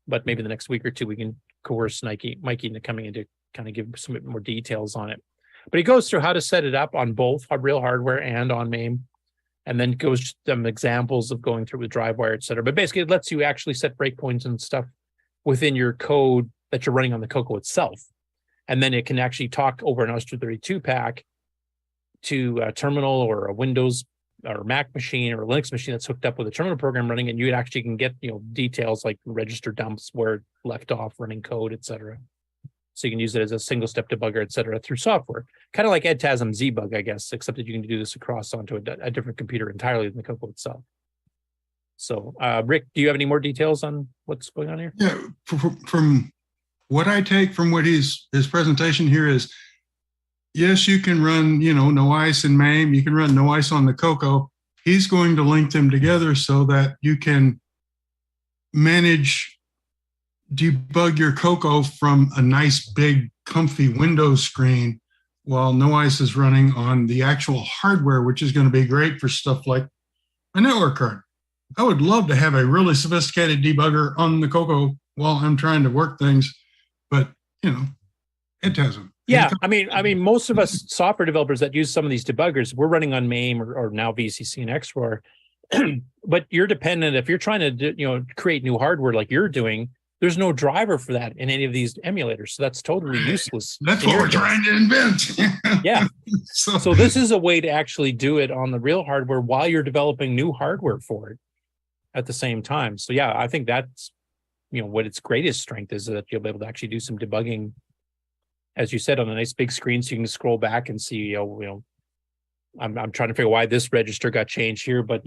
but maybe the next week or two we can coerce Mikey into coming in to kind of give some more details on it. But he goes through how to set it up on both real hardware and on MAME, and then goes some examples of going through with DriveWire, et cetera. But basically, it lets you actually set breakpoints and stuff within your code that you're running on the CoCo itself. And then it can actually talk over an RS-232 pack to a terminal or a Windows or Mac machine or a Linux machine that's hooked up with a terminal program running, and you actually can get details like register dumps, where it left off, running code, et cetera. So you can use it as a single step debugger, et cetera, through software. Kind of like EdTASM ZBug, I guess, except that you can do this across onto a different computer entirely than the CoCo itself. So, Rick, do you have any more details on what's going on here? Yeah, from what I take from what his presentation here is, yes, you can run, No Ice and MAME. You can run No Ice on the CoCo. He's going to link them together so that you can debug your CoCo from a nice, big, comfy Windows screen while No Ice is running on the actual hardware, which is going to be great for stuff like a network card. I would love to have a really sophisticated debugger on the CoCo while I'm trying to work things, but, it doesn't. Yeah, I mean, most of us software developers that use some of these debuggers, we're running on MAME or now VCC and XROAR. But you're dependent, if you're trying to create new hardware like you're doing, there's no driver for that in any of these emulators, so that's totally useless. That's what we're trying to invent. Yeah. So this is a way to actually do it on the real hardware while you're developing new hardware for it at the same time. So yeah, I think that's what its greatest strength is, that you'll be able to actually do some debugging, as you said, on a nice big screen, so you can scroll back and see, I'm trying to figure out why this register got changed here, but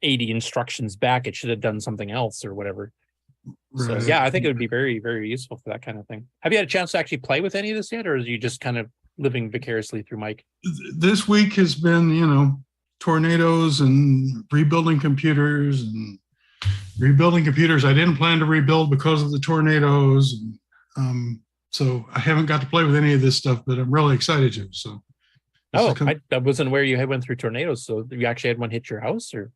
80 instructions back, it should have done something else or whatever. Right. So yeah, I think it would be very, very useful for that kind of thing. Have you had a chance to actually play with any of this yet, or are you just kind of living vicariously through Mike? This week has been, tornadoes and rebuilding computers I didn't plan to rebuild because of the tornadoes. So I haven't got to play with any of this stuff, but I'm really excited to. So. I wasn't aware you had went through tornadoes. So you actually had one hit your house, or?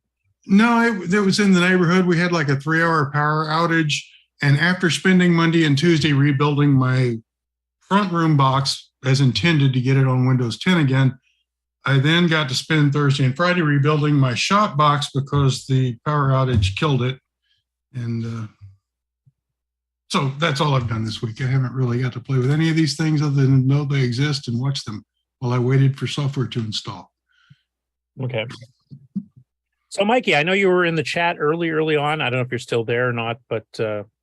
No, it was in the neighborhood. We had like a 3-hour power outage. And after spending Monday and Tuesday rebuilding my front room box as intended to get it on Windows 10 again, I then got to spend Thursday and Friday rebuilding my shop box because the power outage killed it. And so that's all I've done this week. I haven't really got to play with any of these things other than know they exist and watch them while I waited for software to install. Okay. So, Mikey, I know you were in the chat early on. I don't know if you're still there or not, but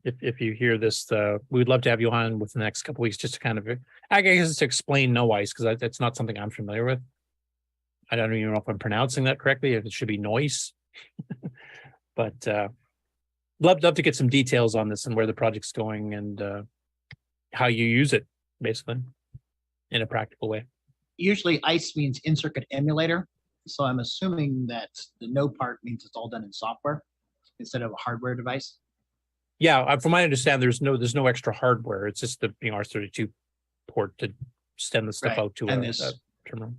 if you hear this, we would love to have you on within the next couple of weeks just to kind of, I guess, to explain No Ice, because that's not something I'm familiar with. I don't even know if I'm pronouncing that correctly, if it should be Noise. But love to get some details on this and where the project's going and how you use it, basically, in a practical way. usually ice means in-circuit emulator. So I'm assuming that the no part means it's all done in software instead of a hardware device. Yeah, from my understand, there's no extra hardware. It's just the R32 port to send the stuff out to a terminal.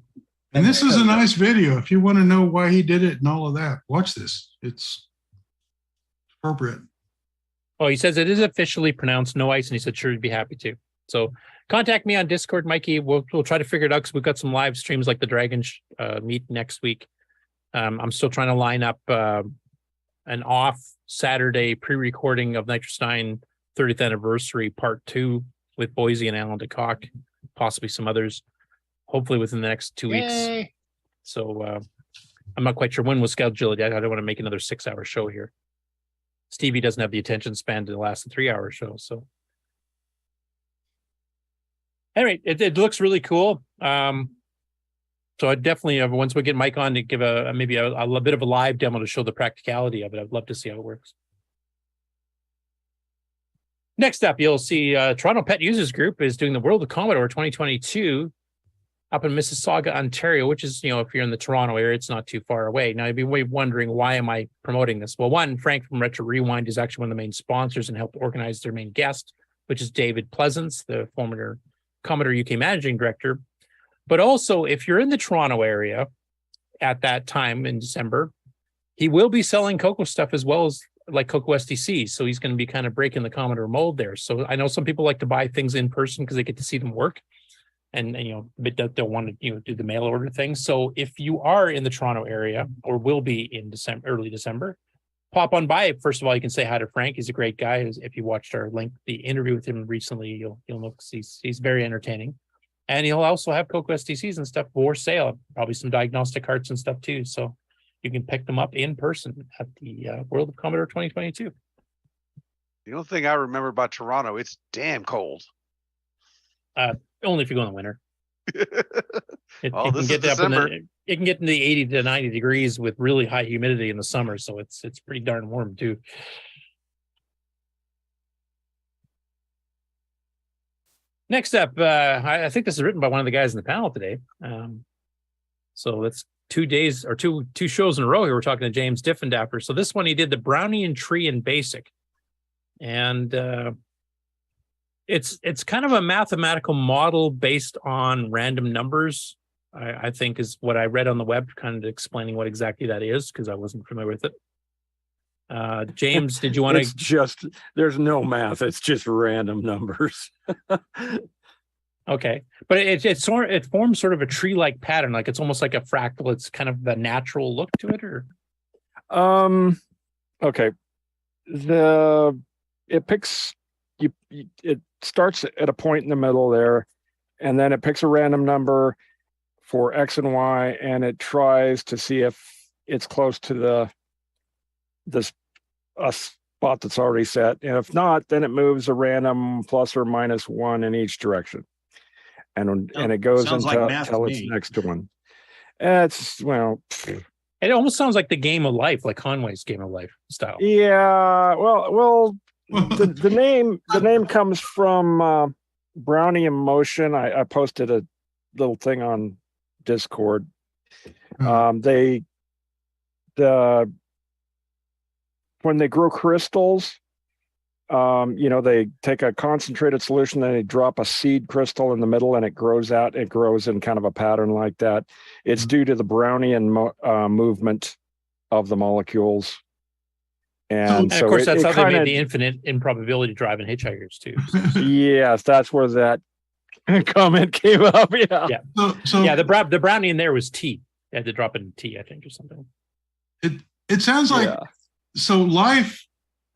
And this is a nice video. If you want to know why he did it and all of that, watch this. It's appropriate. Oh, he says it is officially pronounced no ice, and he said sure he'd be happy to. So contact me on Discord, Mikey. We'll try to figure it out because we've got some live streams like the Dragon meet next week. I'm still trying to line up an off Saturday pre-recording of Nitrous 9 30th anniversary part 2 with Boise and Alan DeCock, possibly some others, hopefully within the next 2 weeks. So I'm not quite sure when we'll schedule it yet. I don't want to make another 6-hour show here. Stevie doesn't have the attention span to last a 3-hour show. So anyway, it looks really cool. So I definitely, once we get Mike on to give maybe a bit of a live demo to show the practicality of it, I'd love to see how it works. Next up, you'll see Toronto Pet Users Group is doing the World of Commodore 2022 up in Mississauga, Ontario, which is, if you're in the Toronto area, it's not too far away. Now, you'd be wondering, why am I promoting this? Well, one, Frank from Retro Rewind is actually one of the main sponsors and helped organize their main guest, which is David Pleasance, the former Commodore UK Managing Director. But also, if you're in the Toronto area at that time in December, he will be selling CoCo stuff as well as like CoCo STC. So he's going to be kind of breaking the Commodore mold there. So I know some people like to buy things in person because they get to see them work, and they'll want to do the mail order thing. So if you are in the Toronto area or will be in December, early December, pop on by. First of all, you can say hi to Frank. He's a great guy. If you watched our the interview with him recently, you'll know he's very entertaining. And he'll also have CoCo STCs and stuff for sale, probably some diagnostic carts and stuff too. So you can pick them up in person at the World of Commodore 2022. The only thing I remember about Toronto, it's damn cold. Only if you go in the winter. It This is December. It can get into the 80 to 90 degrees with really high humidity in the summer. So it's pretty darn warm too. Next up, I think this is written by one of the guys in the panel today. So that's 2 days or two shows in a row here. We're talking to James Diffendapper. So this one, he did the Brownian Tree in BASIC. And it's kind of a mathematical model based on random numbers, I think is what I read on the web, kind of explaining what exactly that is, because I wasn't familiar with it. James, did you want It's just, there's no math. It's just random numbers. Okay. But it forms sort of a tree-like pattern. Like it's almost like a fractal. It's kind of the natural look to it, or? Okay. It starts at a point in the middle there, and then it picks a random number for X and Y, and it tries to see if it's close to a spot that's already set. And if not, then it moves a random plus or minus 1 in each direction. And it goes until it's next to one. It almost sounds like the Game of Life, like Conway's Game of Life style. Yeah, well, the name comes from Brownian Motion. I posted a little thing on Discord. When they grow crystals, they take a concentrated solution, then they drop a seed crystal in the middle, and it grows out. It grows in kind of a pattern like that. It's due to the Brownian movement of the molecules. And so of course, that's how they made the infinite improbability drive in Hitchhikers too. Yes, that's where that comment came up. Yeah. The Brownian there was T. They had to drop it in T, I think, or something. It sounds like so life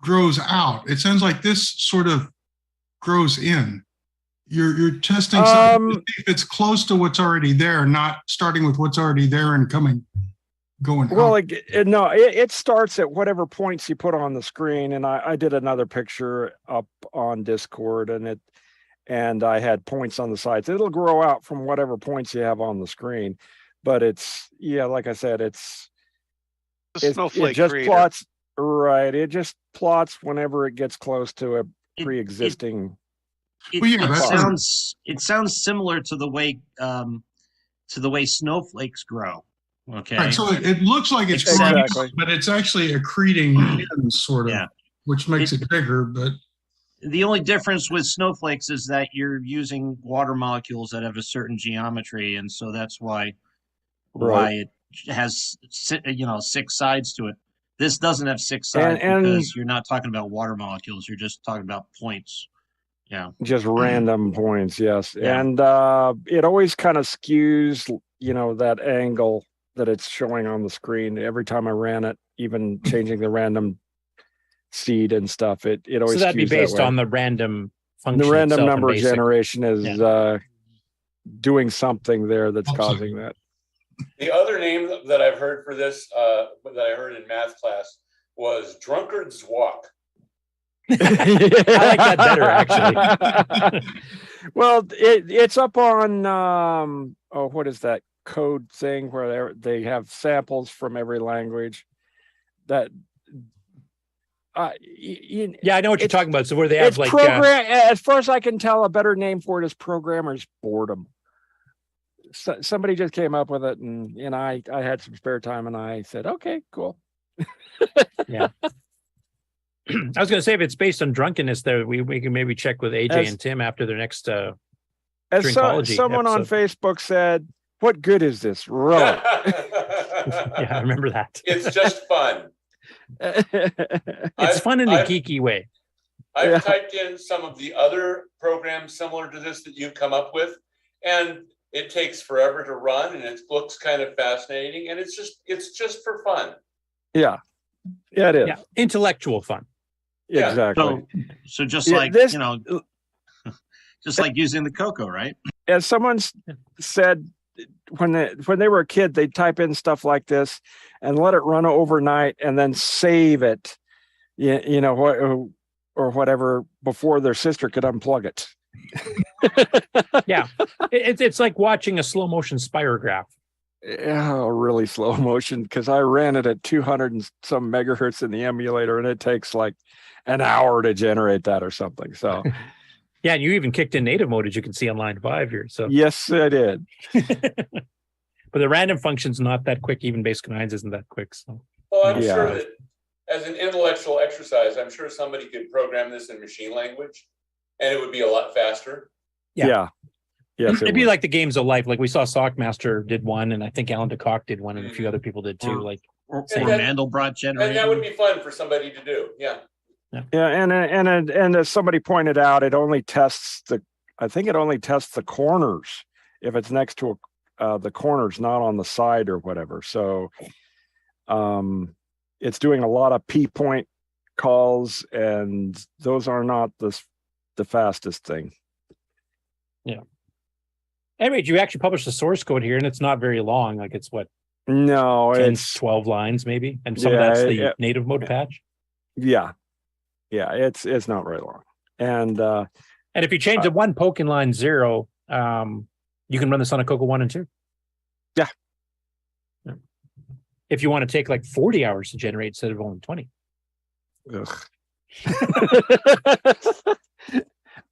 grows out. It sounds like this sort of grows in. You're testing something to see if it's close to what's already there, not starting with what's already there and going well, out. it starts at whatever points you put on the screen. And I did another picture up on Discord, and I had points on the sides. It'll grow out from whatever points you have on the screen. But like I said, it just plots. Right. It just plots whenever it gets close to a pre-existing. It sounds similar to the way to the way snowflakes grow. Okay. Right, so it looks like it's Except- growing, but it's actually accreting in, sort of, Yeah. which makes it bigger. But The only difference with snowflakes is that you're using water molecules that have a certain geometry, and so that's why it has 6 sides to it. This doesn't have 6 sides And- because you're not talking about water molecules. You're just talking about points. Yeah. Just random points, yes. Yeah. And it always kind of skews, that angle that it's showing on the screen every time I ran it, even changing the random seed and stuff. It always So that'd be skews that based way. on the random function. The random itself in number BASIC. generation is doing something there that's causing that. The other name that I've heard for this, that I heard in math class, was Drunkard's Walk. I like that better, actually. Well, it's up on what is that code thing where they have samples from every language. That yeah, I know what you're talking about. So where they have like as far as I can tell, a better name for it is programmer's boredom. Somebody just came up with it, and I had some spare time, and I said, okay, cool. Yeah. I was going to say, if it's based on drunkenness, there we can maybe check with AJ and Tim after their next Drinkology someone on episode. Facebook said, "What good is this?" Really? Yeah, I remember that. It's just fun. It's fun in a geeky way. I've typed in some of the other programs similar to this that you've come up with, and it takes forever to run, and it looks kind of fascinating, and it's just for fun. Yeah, it is. Yeah, intellectual fun. Yeah. Exactly. So just Yeah, like this- just like using the CoCo, right? As someone said, when they were a kid, they'd type in stuff like this and let it run overnight and then save it, or whatever, before their sister could unplug it. Yeah, it's like watching a slow motion spirograph. Yeah, really slow motion, because I ran it at 200 and some megahertz in the emulator, and it takes like an hour to generate that or something. So Yeah, and you even kicked in native mode, as you can see on line 5 here. So yes, I did. But the random function's not that quick. Even Basic 9s isn't that quick. So Well, I'm sure that as an intellectual exercise, I'm sure somebody could program this in machine language, and it would be a lot faster. Yeah. Yes, it'd be like the games of life. Like we saw Sockmaster did one, and I think Alan DeCock did one, and a few other people did too. Or And that- Mandelbrot generator. And that would be fun for somebody to do. Yeah. Yeah, and as somebody pointed out, it only tests the corners if it's next to the corners, not on the side or whatever. So it's doing a lot of P-point calls, and those are not the fastest thing. Yeah. Anyway, you actually published the source code here, and it's not very long. Like it's what? No, 10, it's 12 lines maybe, and some of that's the native mode patch. Yeah, it's not very long, and if you change the one poke in line 0, you can run this on a CoCo 1 and 2. Yeah. If you want to take like 40 hours to generate instead of only 20. Ugh.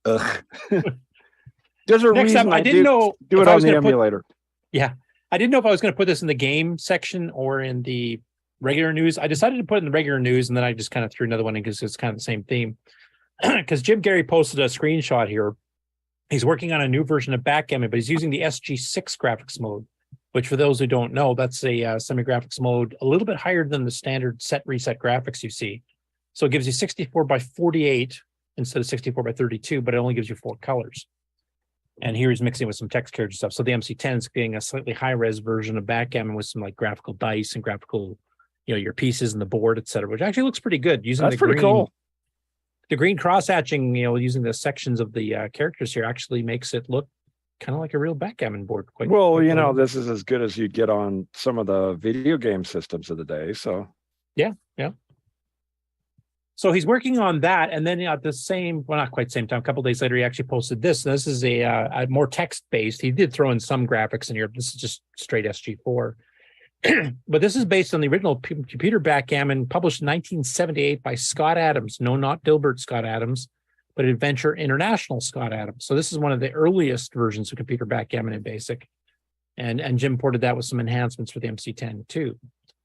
Ugh. There's a Next reason up, I didn't know do if it I on was the gonna put- emulator. Yeah. I didn't know if I was going to put this in the game section or in the regular news. I decided to put it in the regular news, and then I just kind of threw another one in because it's kind of the same theme. Because Jim Gary posted a screenshot here. He's working on a new version of Backgammon, but he's using the SG6 graphics mode, which for those who don't know, that's a semi-graphics mode a little bit higher than the standard set reset graphics you see. So it gives you 64 by 48 instead of 64 by 32, but it only gives you 4 colors. And here he's mixing with some text character stuff. So the MC10 is getting a slightly high-res version of Backgammon with some like graphical dice and graphical, your pieces and the board, et cetera, which actually looks pretty good. Using That's the pretty green, cool. The green cross-hatching, using the sections of the characters here actually makes it look kind of like a real backgammon board. Well, this is as good as you'd get on some of the video game systems of the day. So yeah. So he's working on that, and then at the same, well, not quite same time, a couple of days later, he actually posted this. This is a more text-based. He did throw in some graphics in here. This is just straight SG4. But this is based on the original computer backgammon published in 1978 by Scott Adams. No, not Dilbert Scott Adams, but Adventure International Scott Adams. So this is one of the earliest versions of computer backgammon in BASIC. And Jim ported that with some enhancements for the MC10 too.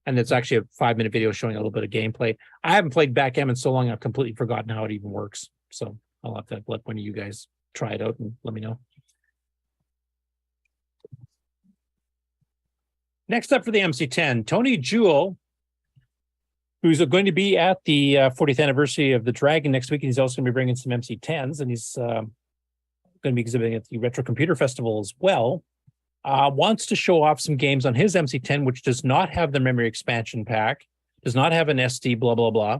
And it's actually a 5-minute video showing a little bit of gameplay. I haven't played backgammon so long, I've completely forgotten how it even works. So I'll have to let one of you guys try it out and let me know. Next up for the MC10, Tony Jewell, who's going to be at the 40th anniversary of the Dragon next week. And he's also going to be bringing some MC10s, and he's going to be exhibiting at the Retro Computer Festival as well. Wants to show off some games on his MC10, which does not have the memory expansion pack, does not have an SD, blah, blah, blah,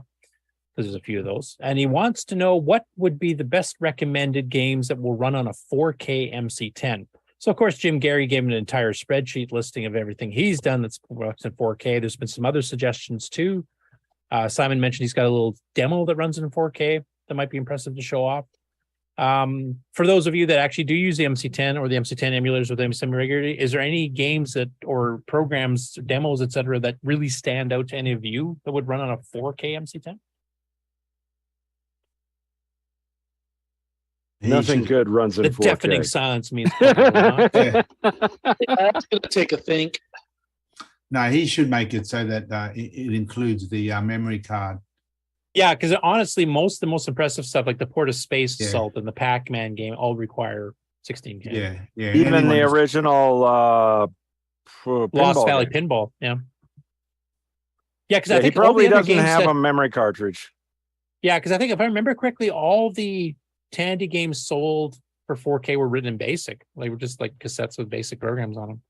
because there's a few of those. And he wants to know what would be the best recommended games that will run on a 4K MC10. So, of course, Jim Gary gave him an entire spreadsheet listing of everything he's done that's in 4K. There's been some other suggestions, too. Simon mentioned he's got a little demo that runs in 4K that might be impressive to show off. For those of you that actually do use the MC10 or the MC10 emulators or the MC10 regularly, is there any games that or programs, demos, etc., that really stand out to any of you that would run on a 4K MC10? Nothing good runs in The 4K. deafening silence means probably not. Yeah. That's going to take a think. No, he should make it so that it includes the memory card. Yeah, because honestly, the most impressive stuff like the Port of Space Assault and the Pac-Man game all require 16K. Yeah. Even the original Lost Valley Pinball. Yeah, because I think he probably all the other doesn't games have a memory cartridge. Yeah, because I think if I remember correctly, all the Tandy games sold for 4K were written in BASIC. They were just like cassettes with basic programs on them.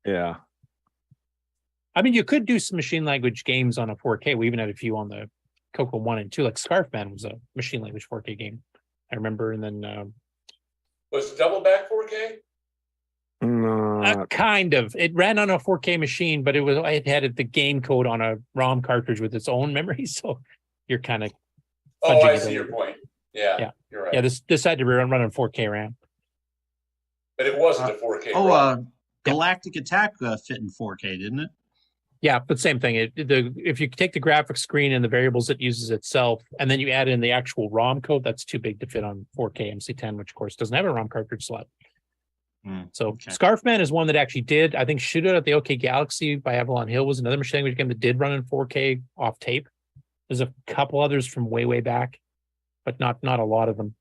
Yeah. I mean, you could do some machine language games on a 4K. We even had a few on the CoCo 1 and 2, like Scarf Man was a machine language 4K game, I remember. And then was Double Back 4K? Kind of. It ran on a 4K machine, but it had the game code on a ROM cartridge with its own memory. So you're kind of. Oh, I see your point. Yeah, you're right. Yeah, this had to run on 4K RAM. But it wasn't a 4K. Galactic Attack fit in 4K, didn't it? Yeah, but same thing. If you take the graphics screen and the variables it uses itself, and then you add in the actual ROM code, that's too big to fit on 4K MC10, which of course doesn't have a ROM cartridge slot. So Scarfman is one that actually did. I think Shootout at the OK Galaxy by Avalon Hill was another machine language game that did run in 4K off tape. There's a couple others from way back, but not a lot of them.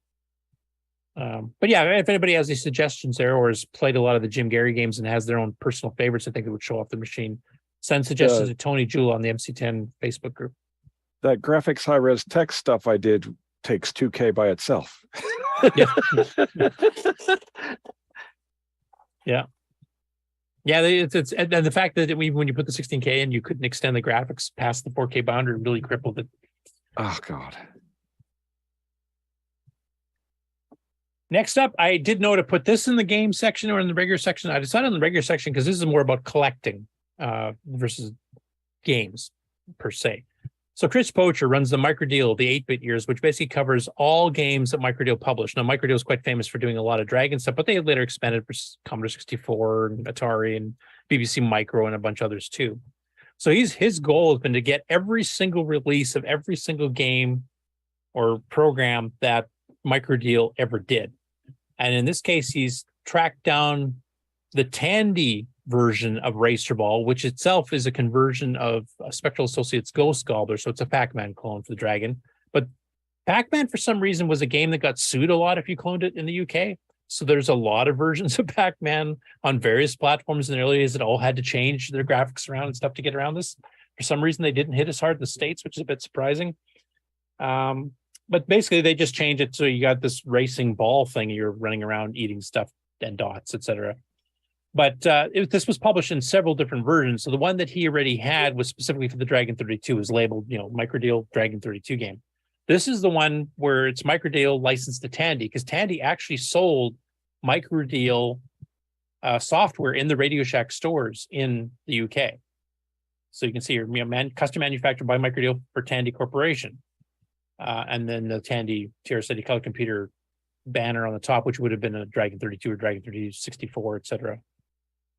But yeah, if anybody has any suggestions there or has played a lot of the Jim Gary games and has their own personal favorites, I think it would show off the machine. Send suggestions to Tony Jewell on the MC10 Facebook group. That graphics high-res text stuff I did takes 2K by itself. Yeah. It's and the fact that when you put the 16K in, you couldn't extend the graphics past the 4K boundary really crippled it. Oh God. Next up, I did know to put this in the game section or in the regular section. I decided on the regular section because this is more about collecting versus games per se. So Chris Poacher runs the Microdeal, the 8-bit years, which basically covers all games that Microdeal published. Now, Microdeal is quite famous for doing a lot of Dragon stuff, but they later expanded for Commodore 64 and Atari and BBC Micro and a bunch of others too. So his goal has been to get every single release of every single game or program that Microdeal ever did. And in this case, he's tracked down the Tandy version of Racer Ball, which itself is a conversion of Spectral Associates Ghost Gobbler. So it's a Pac-Man clone for the Dragon. But Pac-Man, for some reason, was a game that got sued a lot if you cloned it in the UK. So there's a lot of versions of Pac-Man on various platforms in the early days that all had to change their graphics around and stuff to get around this. For some reason, they didn't hit as hard in the States, which is a bit surprising. But basically, they just changed it so you got this racing ball thing. You're running around eating stuff and dots, etc. But this was published in several different versions. So the one that he already had was specifically for the Dragon 32, is labeled, Microdeal Dragon 32 game. This is the one where it's Microdeal licensed to Tandy, because Tandy actually sold Microdeal software in the Radio Shack stores in the UK. So you can see here, custom manufactured by Microdeal for Tandy Corporation. And then the Tandy TR-SETI color computer banner on the top, which would have been a Dragon 32 or Dragon 32 64, etc.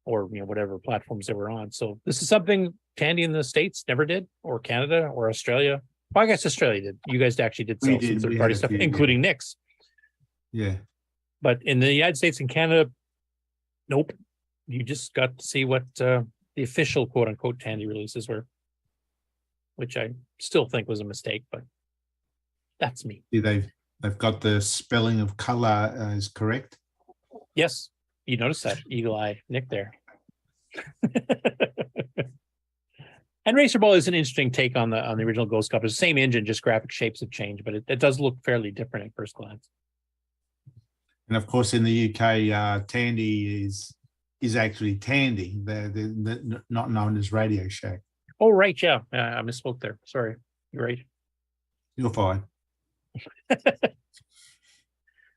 Or whatever platforms they were on. So this is something Tandy in the States never did, or Canada, or Australia. Well, I guess Australia did. You guys actually did sell some third-party stuff, including Nick's. Yeah. But in the United States and Canada, nope. you just got to see what the official quote unquote Tandy releases were, which I still think was a mistake, but that's me. They've got the spelling of color is correct. Yes, you noticed that eagle eye Nick there. And Racer Ball is an interesting take on the original Ghost Cop. It's the same engine, just graphic shapes have changed, but it does look fairly different at first glance. And of course, in the UK, Tandy is actually Tandy. They're not known as Radio Shack. Oh, right, yeah. I misspoke there. Sorry. You're right. You're fine.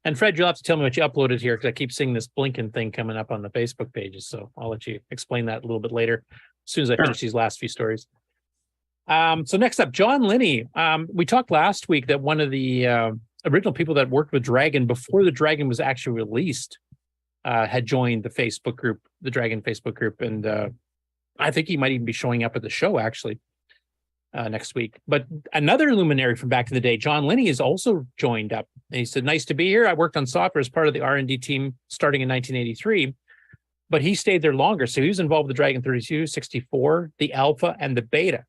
And Fred, you'll have to tell me what you uploaded here, because I keep seeing this blinking thing coming up on the Facebook pages. So I'll let you explain that a little bit later, as soon as I finish these last few stories. So next up, John Linney. We talked last week that one of the original people that worked with Dragon before the Dragon was actually released had joined the Facebook group, the Dragon Facebook group. And I think he might even be showing up at the show, actually. Next week. But another luminary from back in the day, John Linney, is also joined up. And he said, nice to be here. I worked on software as part of the R&D team starting in 1983, but he stayed there longer. So he was involved with the Dragon 32, 64, the Alpha, and the Beta.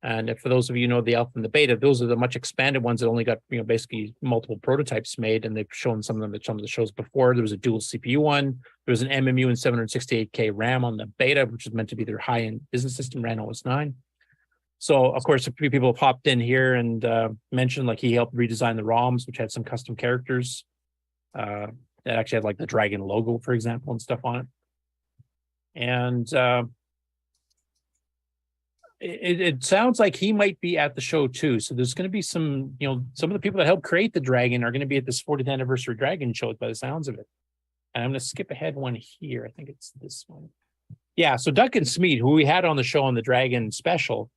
And for those of you who know the Alpha and the Beta, those are the much expanded ones that only got, basically multiple prototypes made, and they've shown some of them at some of the shows before. There was a dual CPU one. There was an MMU and 768K RAM on the Beta, which is meant to be their high-end business system, ran OS 9. So, of course, a few people have hopped in here and mentioned, like, he helped redesign the ROMs, which had some custom characters that actually had, like, the Dragon logo, for example, and stuff on it. And it sounds like he might be at the show, too. So there's going to be some, some of the people that helped create the Dragon are going to be at this 40th anniversary Dragon show by the sounds of it. And I'm going to skip ahead one here. I think it's this one. Yeah, so Duncan Smead, who we had on the show on the Dragon special,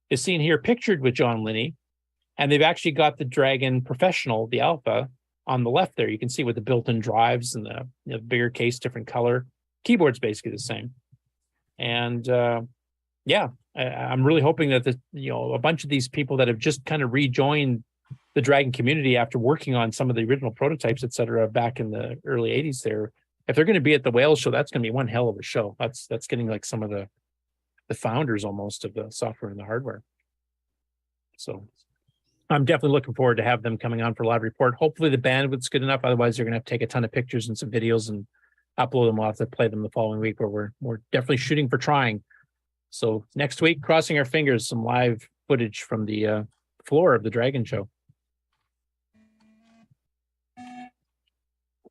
is seen here pictured with John Linney, and they've actually got the Dragon Professional, the Alpha, on the left there. You can see with the built-in drives and the bigger case, different color. Keyboard's basically the same. And yeah, I'm really hoping that a bunch of these people that have just kind of rejoined the Dragon community after working on some of the original prototypes, et cetera, back in the early 80s there, if they're going to be at the Whale show, that's going to be one hell of a show. That's getting like some of the founders almost of the software and the hardware. So I'm definitely looking forward to have them coming on for a live report. Hopefully the bandwidth's good enough. Otherwise, they're going to have to take a ton of pictures and some videos and upload them. We'll have to play them the following week, where we're definitely shooting for trying. So next week, crossing our fingers, some live footage from the floor of the Dragon show.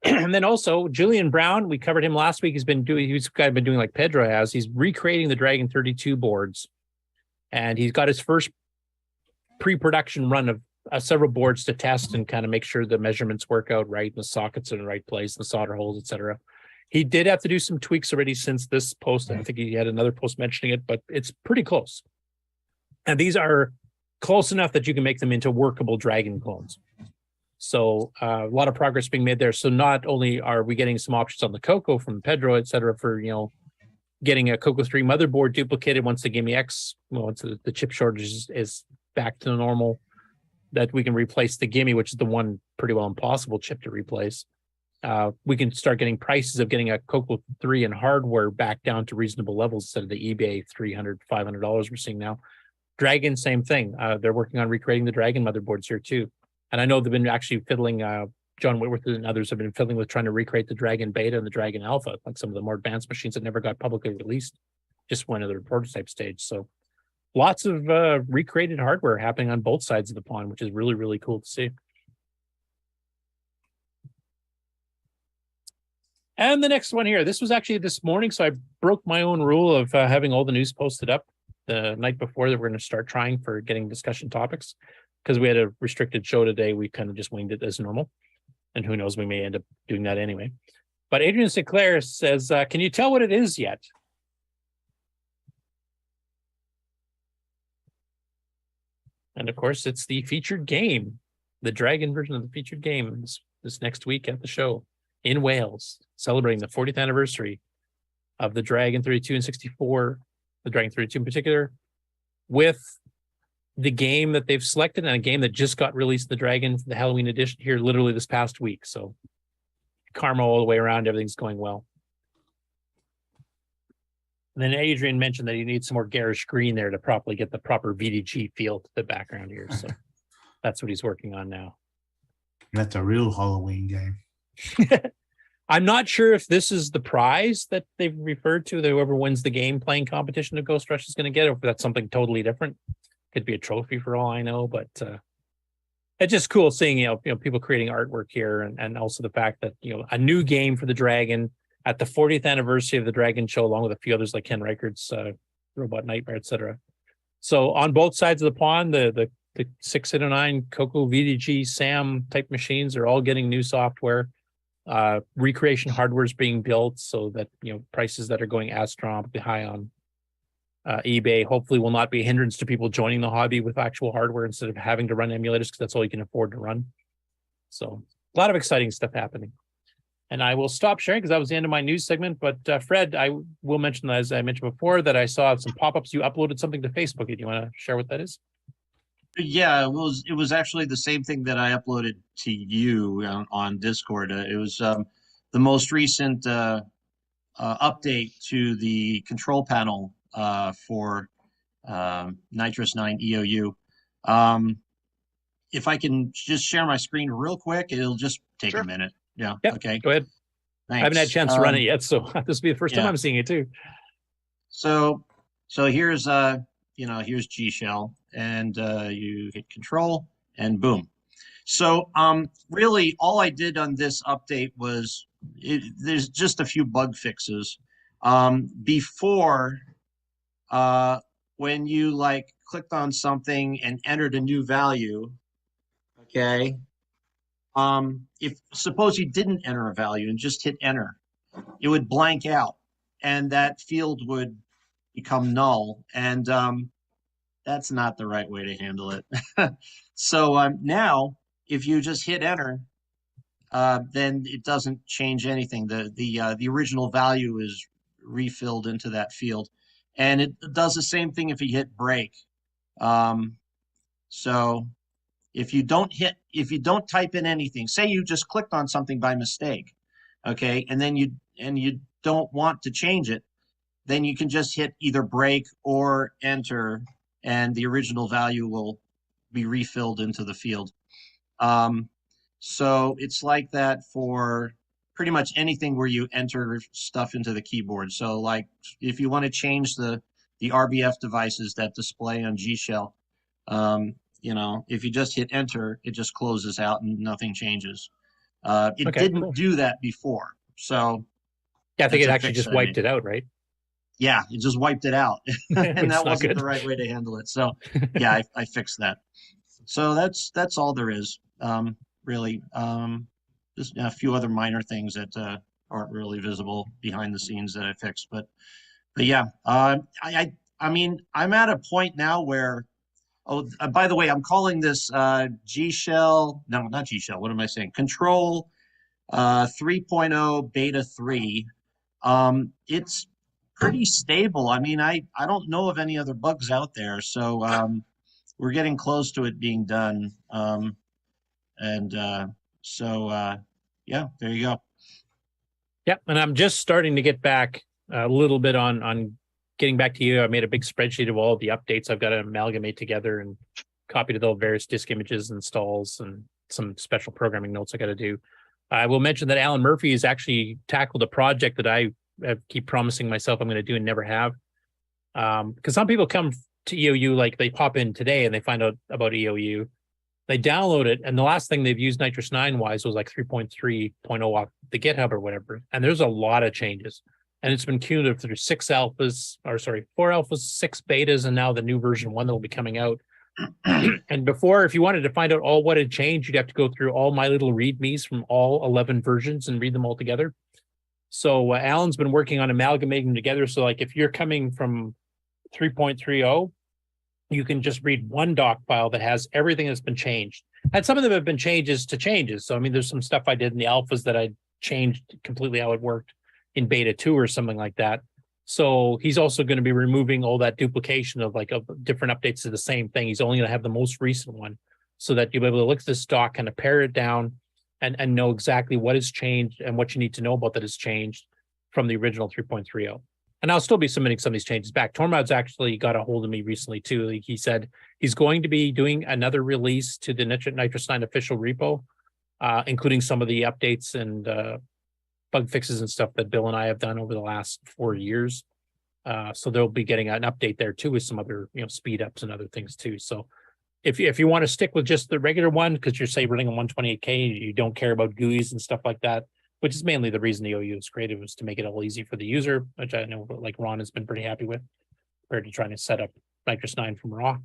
And then also Julian Brown, we covered him last week. He's kind of been doing like Pedro has. He's recreating the Dragon 32 boards, and he's got his first pre-production run of several boards to test and kind of make sure the measurements work out right and the sockets are in the right place, the solder holes, etc. He did have to do some tweaks already since this post. I think he had another post mentioning it, but it's pretty close. And these are close enough that you can make them into workable Dragon clones. So a lot of progress being made there. So not only are we getting some options on the CoCo from Pedro, et cetera, for, getting a CoCo 3 motherboard duplicated once the Gimme X, once the chip shortage is back to normal, that we can replace the Gimme, which is the one pretty well impossible chip to replace. We can start getting prices of getting a CoCo 3 and hardware back down to reasonable levels instead of the eBay $300, $500 we're seeing now. Dragon, same thing. They're working on recreating the Dragon motherboards here too. And I know they've been actually fiddling, John Whitworth and others have been fiddling with trying to recreate the Dragon Beta and the Dragon Alpha, like some of the more advanced machines that never got publicly released, just went to the prototype stage. So lots of recreated hardware happening on both sides of the pond, which is really, really cool to see. And the next one here, this was actually this morning, so I broke my own rule of having all the news posted up the night before that we're going to start trying for getting discussion topics. Because we had a restricted show today, we kind of just winged it as normal. And who knows, we may end up doing that anyway. But Adrian Sinclair says, can you tell what it is yet? And of course, it's the featured game, the Dragon version of the featured game this next week at the show in Wales, celebrating the 40th anniversary of the Dragon 32 and 64, the Dragon 32 in particular, with the game that they've selected and a game that just got released, the Dragon, the Halloween edition here, literally this past week. So karma all the way around, everything's going well. And then Adrian mentioned that you need some more garish green there to properly get the proper VDG feel to the background here. So that's what he's working on now. That's a real Halloween game. I'm not sure if this is the prize that they've referred to, that whoever wins the game playing competition of Ghost Rush is going to get, or if that's something totally different. Could be a trophy for all I know, but it's just cool seeing, you know, people creating artwork here, and also the fact that, you know, a new game for the Dragon at the 40th anniversary of the Dragon show, along with a few others like Ken Reichert's Robot Nightmare, etc. So on both sides of the pond, the 609 CoCo VDG SAM type machines are all getting new software. Recreation hardware is being built so that, you know, prices that are going astronomically high on eBay hopefully will not be a hindrance to people joining the hobby with actual hardware instead of having to run emulators, because that's all you can afford to run. So a lot of exciting stuff happening. And I will stop sharing because that was the end of my news segment. But Fred, I will mention, as I mentioned before, that I saw some pop-ups. You uploaded something to Facebook. Do you want to share what that is? Yeah, it was actually the same thing that I uploaded to you on Discord. It was the most recent update to the control panel for Nitrous 9 EOU. If I can just share my screen real quick, it'll just take a minute. Yeah. Yep, okay. Go ahead. Thanks. I haven't had a chance to run it yet, so this will be the first time I'm seeing it too. So here's here's G Shell, and you hit control and boom. So really all I did on this update was there's just a few bug fixes. Before when you like clicked on something and entered a new value, okay, if suppose you didn't enter a value and just hit enter, it would blank out and that field would become null, and that's not the right way to handle it. So now if you just hit enter, then it doesn't change anything. The original value is refilled into that field, and it does the same thing if you hit break. So if you don't type in anything, say you just clicked on something by mistake, okay, and then you don't want to change it, then you can just hit either break or enter, and the original value will be refilled into the field. So it's like that for pretty much anything where you enter stuff into the keyboard. So like if you want to change the RBF devices that display on G Shell, if you just hit enter, it just closes out and nothing changes. It didn't do that before. So yeah, I think it actually just wiped it out, right? Yeah, it just wiped it out. And that wasn't the right way to handle it. So yeah, I fixed that. So that's all there is. Really, just a few other minor things that aren't really visible behind the scenes that I fixed. But yeah, I mean, I'm at a point now where, by the way, I'm calling this G Shell. No, not G Shell. What am I saying? Control 3.0 beta 3. It's pretty stable. I mean, I don't know of any other bugs out there. So we're getting close to it being done. Yeah, there you go. Yep, and I'm just starting to get back a little bit on getting back to you. I made a big spreadsheet of all the updates I've got to amalgamate together and copy to the various disk images, installs, and some special programming notes I got to do. I will mention that Alan Murphy has actually tackled a project that I keep promising myself I'm going to do and never have. Because some people come to EOU, like they pop in today and they find out about EOU. They download it, and the last thing they've used Nitrous 9 wise was like 3.3.0 off the GitHub or whatever. And there's a lot of changes. And it's been cumulative through 4 alphas, 6 betas, and now the new version 1 that will be coming out. And before, if you wanted to find out all what had changed, you'd have to go through all my little readmes from all 11 versions and read them all together. So Alan's been working on amalgamating them together. So like if you're coming from 3.30, you can just read one doc file that has everything that's been changed. And some of them have been changes to changes. So, I mean, there's some stuff I did in the alphas that I changed completely how it worked in beta 2 or something like that. So he's also going to be removing all that duplication of different updates to the same thing. He's only going to have the most recent one so that you'll be able to look at this doc, kind of pare it down and know exactly what has changed and what you need to know about that has changed from the original 3.30. And I'll still be submitting some of these changes back. Tormod's actually got a hold of me recently too. He said he's going to be doing another release to the Nitrous 9 official repo, including some of the updates and bug fixes and stuff that Bill and I have done over the last 4 years. So they'll be getting an update there too with some other, speed ups and other things too. So if you want to stick with just the regular one, because you're say running on 128K, you don't care about GUIs and stuff like that, which is mainly the reason the OU was created, was to make it all easy for the user, which I know like Ron has been pretty happy with, compared to trying to set up Nitrous 9 from raw.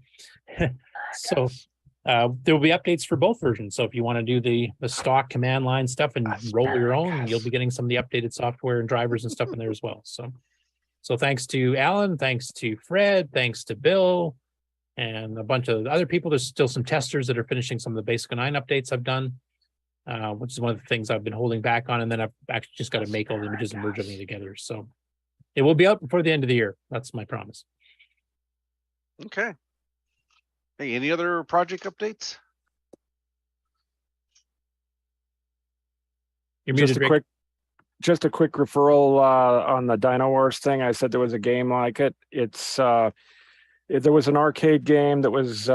So there will be updates for both versions. So if you want to do the stock command line stuff and roll your own, you'll be getting some of the updated software and drivers and stuff in there as well. So thanks to Alan, thanks to Fred, thanks to Bill, and a bunch of other people. There's still some testers that are finishing some of the Basic 9 updates I've done, which is one of the things I've been holding back on. And then I've actually just got to make all the images and merge everything together. So it will be out before the end of the year. That's my promise. Okay. Hey, any other project updates? You're Just muted, a Rick. quick referral on the Dino Wars thing. I said there was a game like it. It's there was an arcade game that was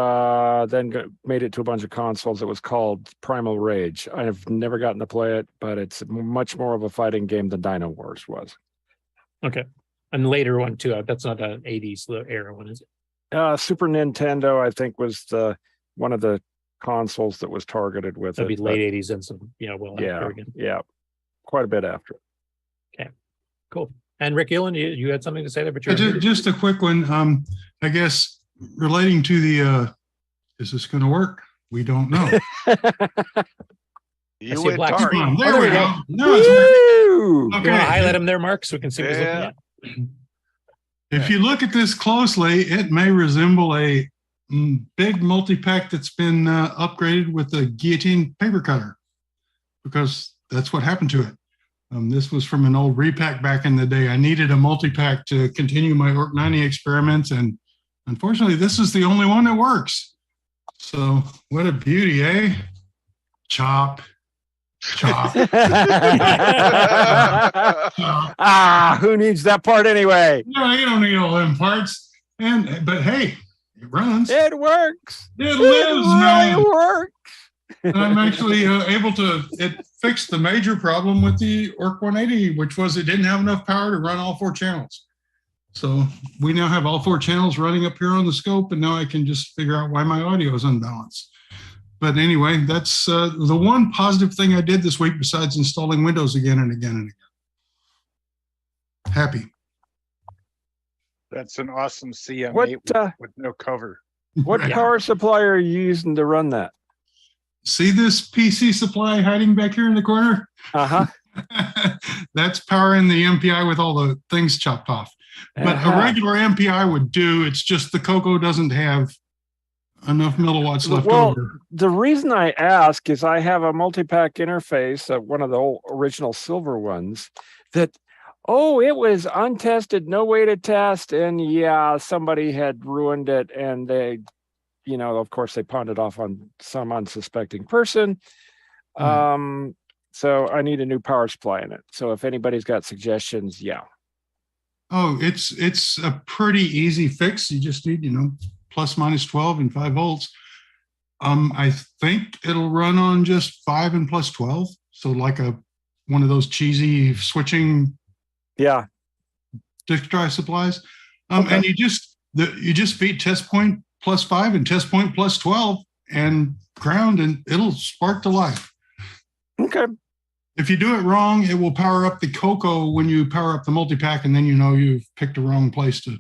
made it to a bunch of consoles. It was called Primal Rage. I've never gotten to play it, but it's much more of a fighting game than Dino Wars was. Okay. And later one too. That's not an 80s era one, is it? Super Nintendo, I think, was one of the consoles that was targeted with That'd it. be late 80s and some, after again. Yeah, quite a bit after. Okay, cool. And Rick Gillen, you had something to say there, but Just a quick one. I guess relating to the, is this going to work? We don't know. I see a black Come screen. on, there we go. No, You want to okay. highlight them there, Mark, so we can see what's looking at? If you look at this closely, it may resemble a big multi-pack that's been upgraded with a guillotine paper cutter, because that's what happened to it. This was from an old repack back in the day. I needed a multi-pack to continue my Orc 90 experiments, and unfortunately, this is the only one that works. So what a beauty, eh? Chop. Who needs that part anyway? No, you don't need all them parts. But hey, it runs. It works. It lives, man. It works. And I'm actually able to. It fixed the major problem with the Orc 180, which was it didn't have enough power to run all 4 channels. So we now have all 4 channels running up here on the scope, and now I can just figure out why my audio is unbalanced. But anyway, that's the one positive thing I did this week besides installing Windows again and again and again. Happy. That's an awesome CM8 with no cover. What power supply are you using to run that? See this PC supply hiding back here in the corner? Uh-huh. That's powering the MPI with all the things chopped off. But a regular MPI would do. It's just the CoCo doesn't have enough milliwatts left over. The reason I ask is I have a multi-pack interface, one of the old original silver ones, that, it was untested, no way to test, and somebody had ruined it, and they, of course, they pawned it off on some unsuspecting person. So I need a new power supply in it. So if anybody's got suggestions, Oh, it's a pretty easy fix. You just need, plus minus 12 and 5 volts. I think it'll run on just 5 and plus 12. So like one of those cheesy switching disk drive supplies. And you just feed test point plus 5 and test point plus 12 and ground, and it'll spark to life. Okay. If you do it wrong, it will power up the CoCo when you power up the multi-pack, and then you've picked the wrong place to.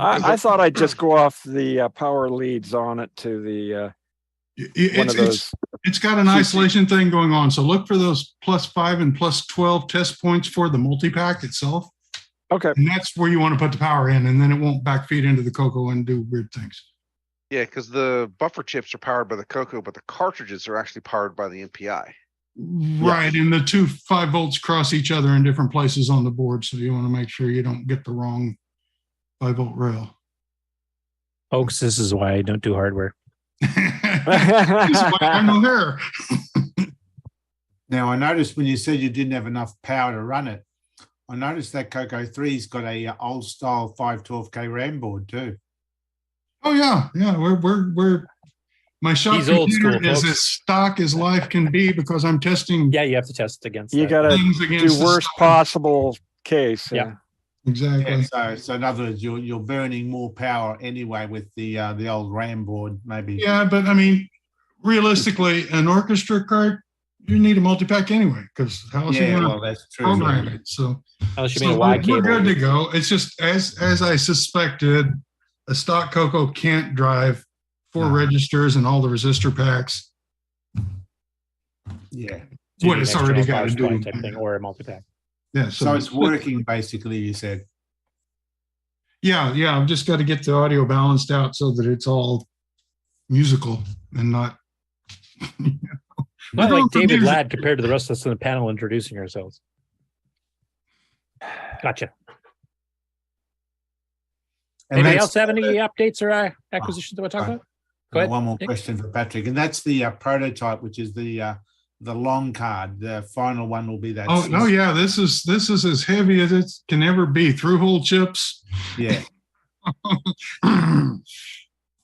I thought I'd just go off the power leads on it to the one of those. It's got an isolation thing going on, so look for those plus 5 and plus 12 test points for the multi-pack itself. Okay, and that's where you want to put the power in, and then it won't backfeed into the CoCo and do weird things. Yeah, because the buffer chips are powered by the CoCo, but the cartridges are actually powered by the MPI. Right, and the 2 5 volts cross each other in different places on the board, so you want to make sure you don't get the wrong 5-volt rail. Folks, this is why I don't do hardware. This is why I have no hair. Now, I noticed when you said you didn't have enough power to run it, I noticed that CoCo 3's got a old style 512K RAM board too. Oh yeah, yeah. We're my shop He's old computer school, is folks. as stock as life can be because I'm testing. Yeah, you have to test against. You that. got to Things do against the worst stuff. possible case. Yeah. Exactly. Yeah, so in other words, you're burning more power anyway with the old RAM board, maybe. Yeah, but I mean, realistically, an orchestra card, you need a multi-pack anyway, because how else are you Yeah, gonna well, that's true. program Yeah. it? So, Unless you so mean a Y we're cable. good to go. It's just as I suspected, a stock CoCo can't drive 4 registers and all the resistor packs. Yeah. So you What need it's an already external got to power supply do. type thing, or a multi-pack. Yeah, So it's working basically, you said. Yeah, I've just got to get the audio balanced out so that it's all musical and not. Not like David Ladd compared to the rest of us in the panel introducing ourselves. Gotcha. And Anybody that's- else have any updates or acquisitions that we're talking about? Go ahead. One more Nick. question for Patrick, and that's the prototype, which is the long card. The final one will be that. Oh no, yeah, this is as heavy as it can ever be. Through hole chips. Yeah.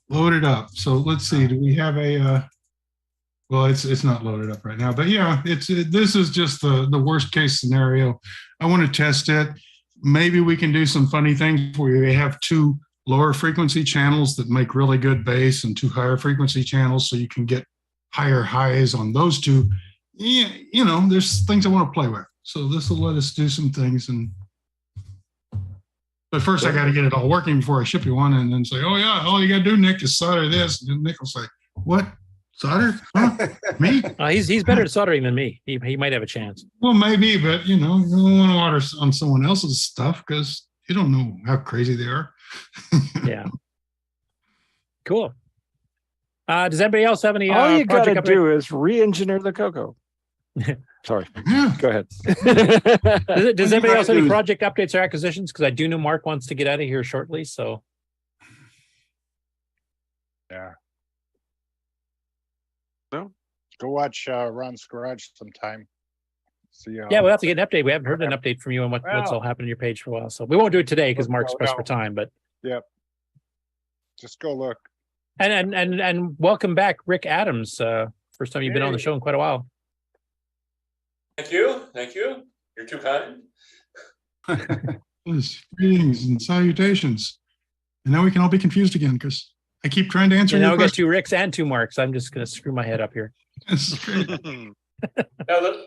Loaded up. So let's see. Do we have a? Well, it's not loaded up right now, but yeah, this is just the worst case scenario. I want to test it. Maybe we can do some funny things where we have 2 lower frequency channels that make really good bass and 2 higher frequency channels, so you can get higher highs on those 2. Yeah, you know, there's things I want to play with. So this will let us do some things. But first, I got to get it all working before I ship you one, and then say, "Oh yeah, all you got to do, Nick, is solder this." And then Nick will say, "What? Solder? Huh? Me?" He's better at soldering than me. He might have a chance. Well, maybe, but you know, you don't want to water on someone else's stuff because you don't know how crazy they are. Yeah. Cool. Does anybody else have any? All you got to project do is re-engineer the CoCo. Sorry. Go ahead. Does anybody else have any project updates or acquisitions? Because I do know Mark wants to get out of here shortly. So. Yeah. No, go watch Ron's Garage sometime. See. Yeah, we'll have to get an update. We haven't heard an update from you on what's all happened on your page for a while. So we won't do it today because Mark's pressed for time. But yep. Just go look. And welcome back, Rick Adams. First time you've been on the show in quite a while. Thank you. Thank you. You're too kind. Greetings and salutations. And now we can all be confused again because I keep trying to answer. And now your we got question. 2 Ricks and 2 Marks. I'm just going to screw my head up here. This is great. Now,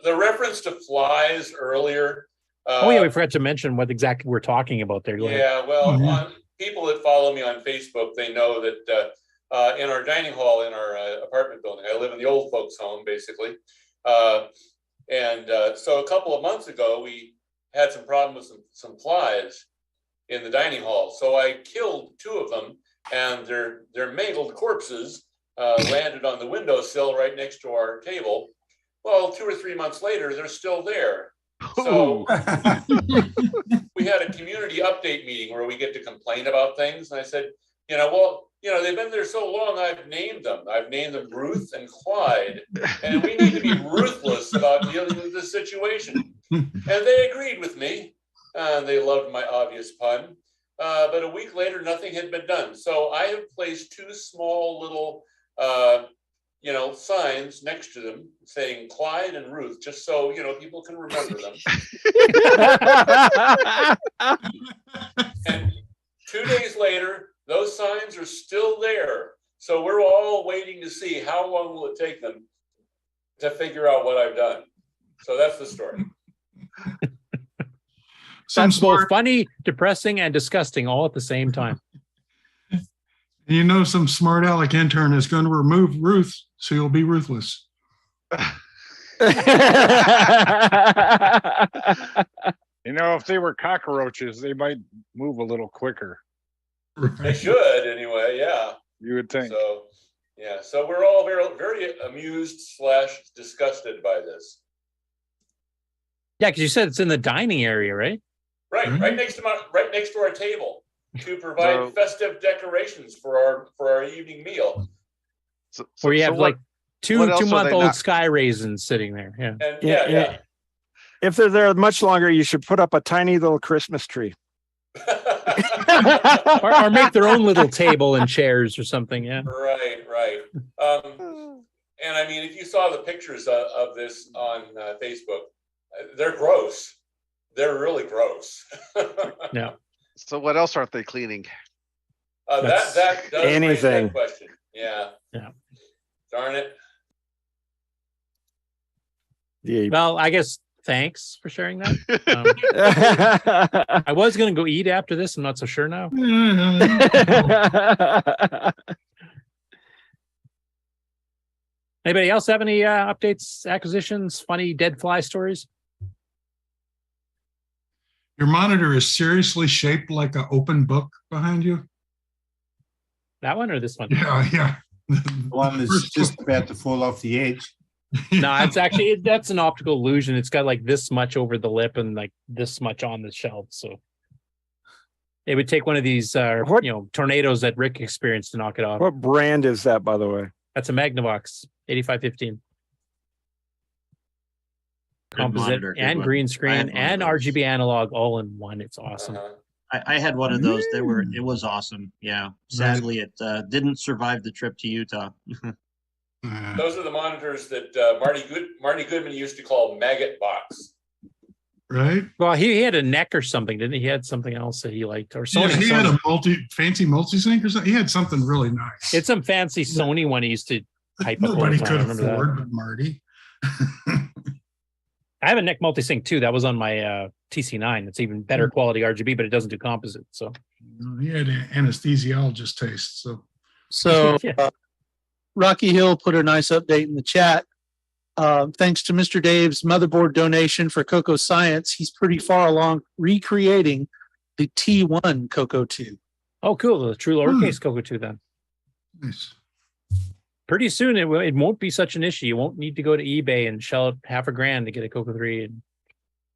the reference to flies earlier. Oh yeah, we forgot to mention what exactly we're talking about there. Go ahead. Yeah, well, on people that follow me on Facebook, they know that in our dining hall in our apartment building, I live in the old folks' home, basically. So a couple of months ago, we had some problems with some flies in the dining hall. So I killed 2 of them, and their mangled corpses landed on the windowsill right next to our table. Well, 2 or 3 months later, they're still there. So we had a community update meeting where we get to complain about things. And I said, they've been there so long, I've named them. I've named them Ruth and Clyde. And we need to be ruthless about dealing with this situation. And they agreed with me. They loved my obvious pun. But a week later, nothing had been done. So I have placed 2 small little signs next to them saying Clyde and Ruth, just so, people can remember them. And 2 days later, those signs are still there. So we're all waiting to see how long will it take them to figure out what I've done. So that's the story. That's both funny, depressing, and disgusting all at the same time. You know, some smart aleck intern is going to remove Ruth, so you'll be ruthless. If they were cockroaches, they might move a little quicker. They should anyway, yeah. You would think. So, yeah. So we're all very, very amused / disgusted by this. Yeah, because you said it's in the dining area, right? Right, right next to our table to provide festive decorations for our evening meal. Where you have like Two else are they 2-month-old not- sky raisins sitting there. Yeah. And Yeah. If they're there much longer, you should put up a tiny little Christmas tree. or make their own little table and chairs or something. Yeah. Right. And I mean, if you saw the pictures of this on Facebook, they're gross. They're really gross. Yeah. So what else aren't they cleaning? That does raise anything. that question. Yeah. Darn it. Yeah. Well, I guess thanks for sharing that. I was going to go eat after this. I'm not so sure now. Anybody else have any updates, acquisitions, funny dead fly stories? Your monitor is seriously shaped like an open book behind you. That one or this one? Yeah. The one that's just about to fall off the edge. No, it's actually that's an optical illusion. It's got like this much over the lip and like this much on the shelf. So it would take one of these tornadoes that Rick experienced to knock it off. What brand is that, by the way? That's a Magnavox 8515. Composite monitor, good and one. green I screen had one and of those. RGB analog all in one. It's awesome. I had one of those. It was awesome. Yeah. Sadly, it didn't survive the trip to Utah. Those are the monitors that Marty Goodman used to call maggot box. Right. Well, he had a neck or something, didn't he? He had something else that he liked, or Sony. Yeah, he had a fancy multi-sync or something. He had something really nice. It's some fancy Sony one he used to hype up. Nobody all the time. could I remember afford that. but Marty. I have a neck multi-sync too. That was on my TC9. It's even better quality RGB, but it doesn't do composite. So He had an anesthesiologist taste. So Yeah. Rocky Hill put a nice update in the chat. Thanks to Mr. Dave's motherboard donation for CoCo Science, he's pretty far along recreating the T1 CoCo 2. Oh, cool. The true lowercase CoCo 2 then. Nice. Pretty soon it won't be such an issue. You won't need to go to eBay and shell out $1,000 to get a CoCo 3 and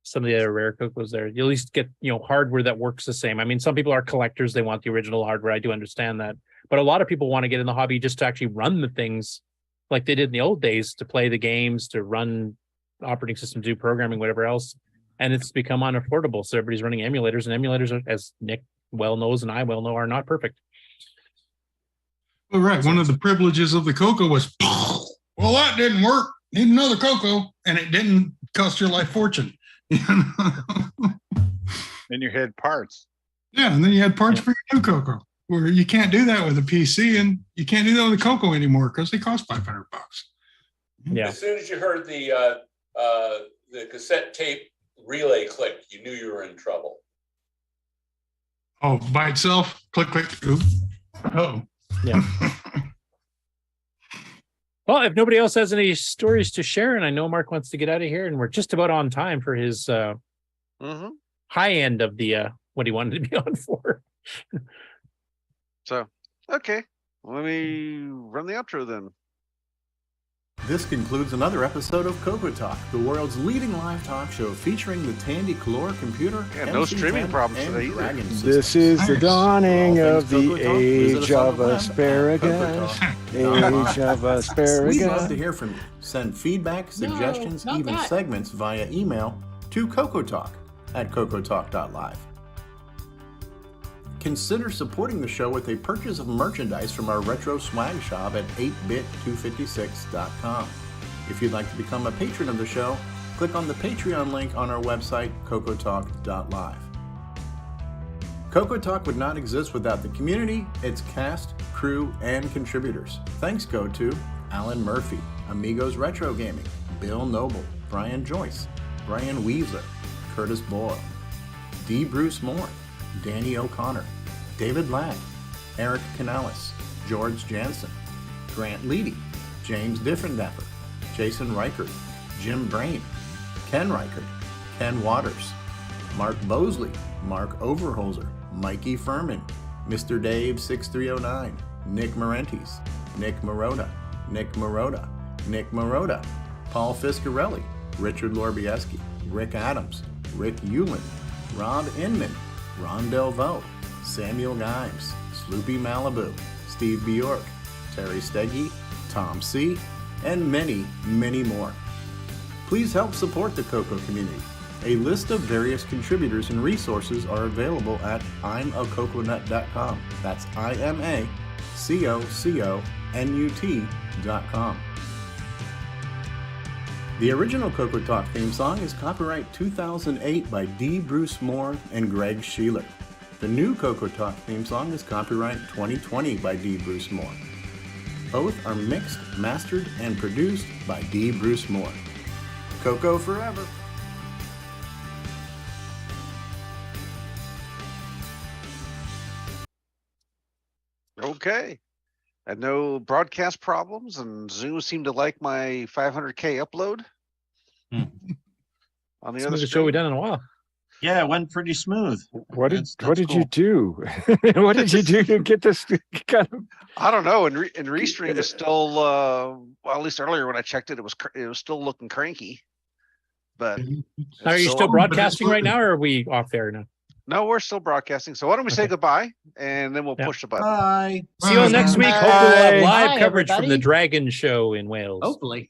some of the other rare CoCos there. You at least get hardware that works the same. I mean, some people are collectors, they want the original hardware. I do understand that. But a lot of people want to get in the hobby just to actually run the things like they did in the old days, to play the games, to run operating systems, do programming, whatever else. And it's become unaffordable. So everybody's running emulators, and emulators, as Nick well knows and I well know, are not perfect. Well, right. One of the privileges of the CoCo was, well, that didn't work. Need another CoCo, and it didn't cost your life fortune. Then you had parts. Yeah, and then you had parts for your new CoCo, where you can't do that with a PC, and you can't do that with a CoCo anymore because they cost $500. Yeah. As soon as you heard the cassette tape relay click, you knew you were in trouble. Oh, by itself, click. Ooh. Oh. Yeah. Well, if nobody else has any stories to share, and I know Mark wants to get out of here, and we're just about on time for his high end of the what he wanted to be on for. So, okay. Let me run the outro then. This concludes another episode of CoCoTALK, the world's leading live talk show featuring the Tandy Color computer. Yeah, no streaming MC10 problems and today either. Dragon This Systems. is the dawning For all of things the CoCoTalk, visit age us on of the web at asparagus. CoCoTalk.live. Age of asparagus. We'd love to hear from you. Send feedback, suggestions, not even that. segments via email to CoCoTalk at CoCoTalk.live. Consider supporting the show with a purchase of merchandise from our retro swag shop at 8bit256.com. If you'd like to become a patron of the show, click on the Patreon link on our website, CoCoTalk.live. CoCoTalk would not exist without the community, its cast, crew, and contributors. Thanks go to Alan Murphy, Amigos Retro Gaming, Bill Noble, Brian Joyce, Brian Weaver, Curtis Boyle, D. Bruce Moore, Danny O'Connor, David Ladd, Eric Canales, George Jansen, Grant Leedy, James Diffendapper, Jason Reichert, Jim Brain, Ken Reichert, Ken Waters, Mark Bosley, Mark Overholzer, Mikey Furman, Mr. Dave 6309, Nick Marentes, Nick Marotta, Nick Marotta, Nick Marotta, Paul Fiscarelli, Richard Lorbieski, Rick Adams, Rick Euland, Rob Inman, Ron Delvaux, Samuel Gimes, Sloopy Malibu, Steve Bjork, Terry Steggy, Tom C., and many, many more. Please help support the CoCo community. A list of various contributors and resources are available at imacoconut.com. That's IMACOCONUT.com. The original CoCoTALK theme song is copyright 2008 by D. Bruce Moore and Greg Sheeler. The new CoCoTALK theme song is copyright 2020 by D. Bruce Moore. Both are mixed, mastered, and produced by D. Bruce Moore. CoCo forever! Okay. And no broadcast problems, and Zoom seemed to like my 500K upload. On the other Smoothest show we've done in a while. Yeah, it went pretty smooth. What did you do? What did you do to get this kind of? I don't know. And Restream is still, well, at least earlier when I checked it, it was still looking cranky. But Are you still broadcasting right now, or are we off there now? No, we're still broadcasting. So why don't we say goodbye, and then we'll push the button. Bye. See you all next week. Hopefully we'll have live Bye, coverage from everybody. the Dragon Show in Wales. Hopefully.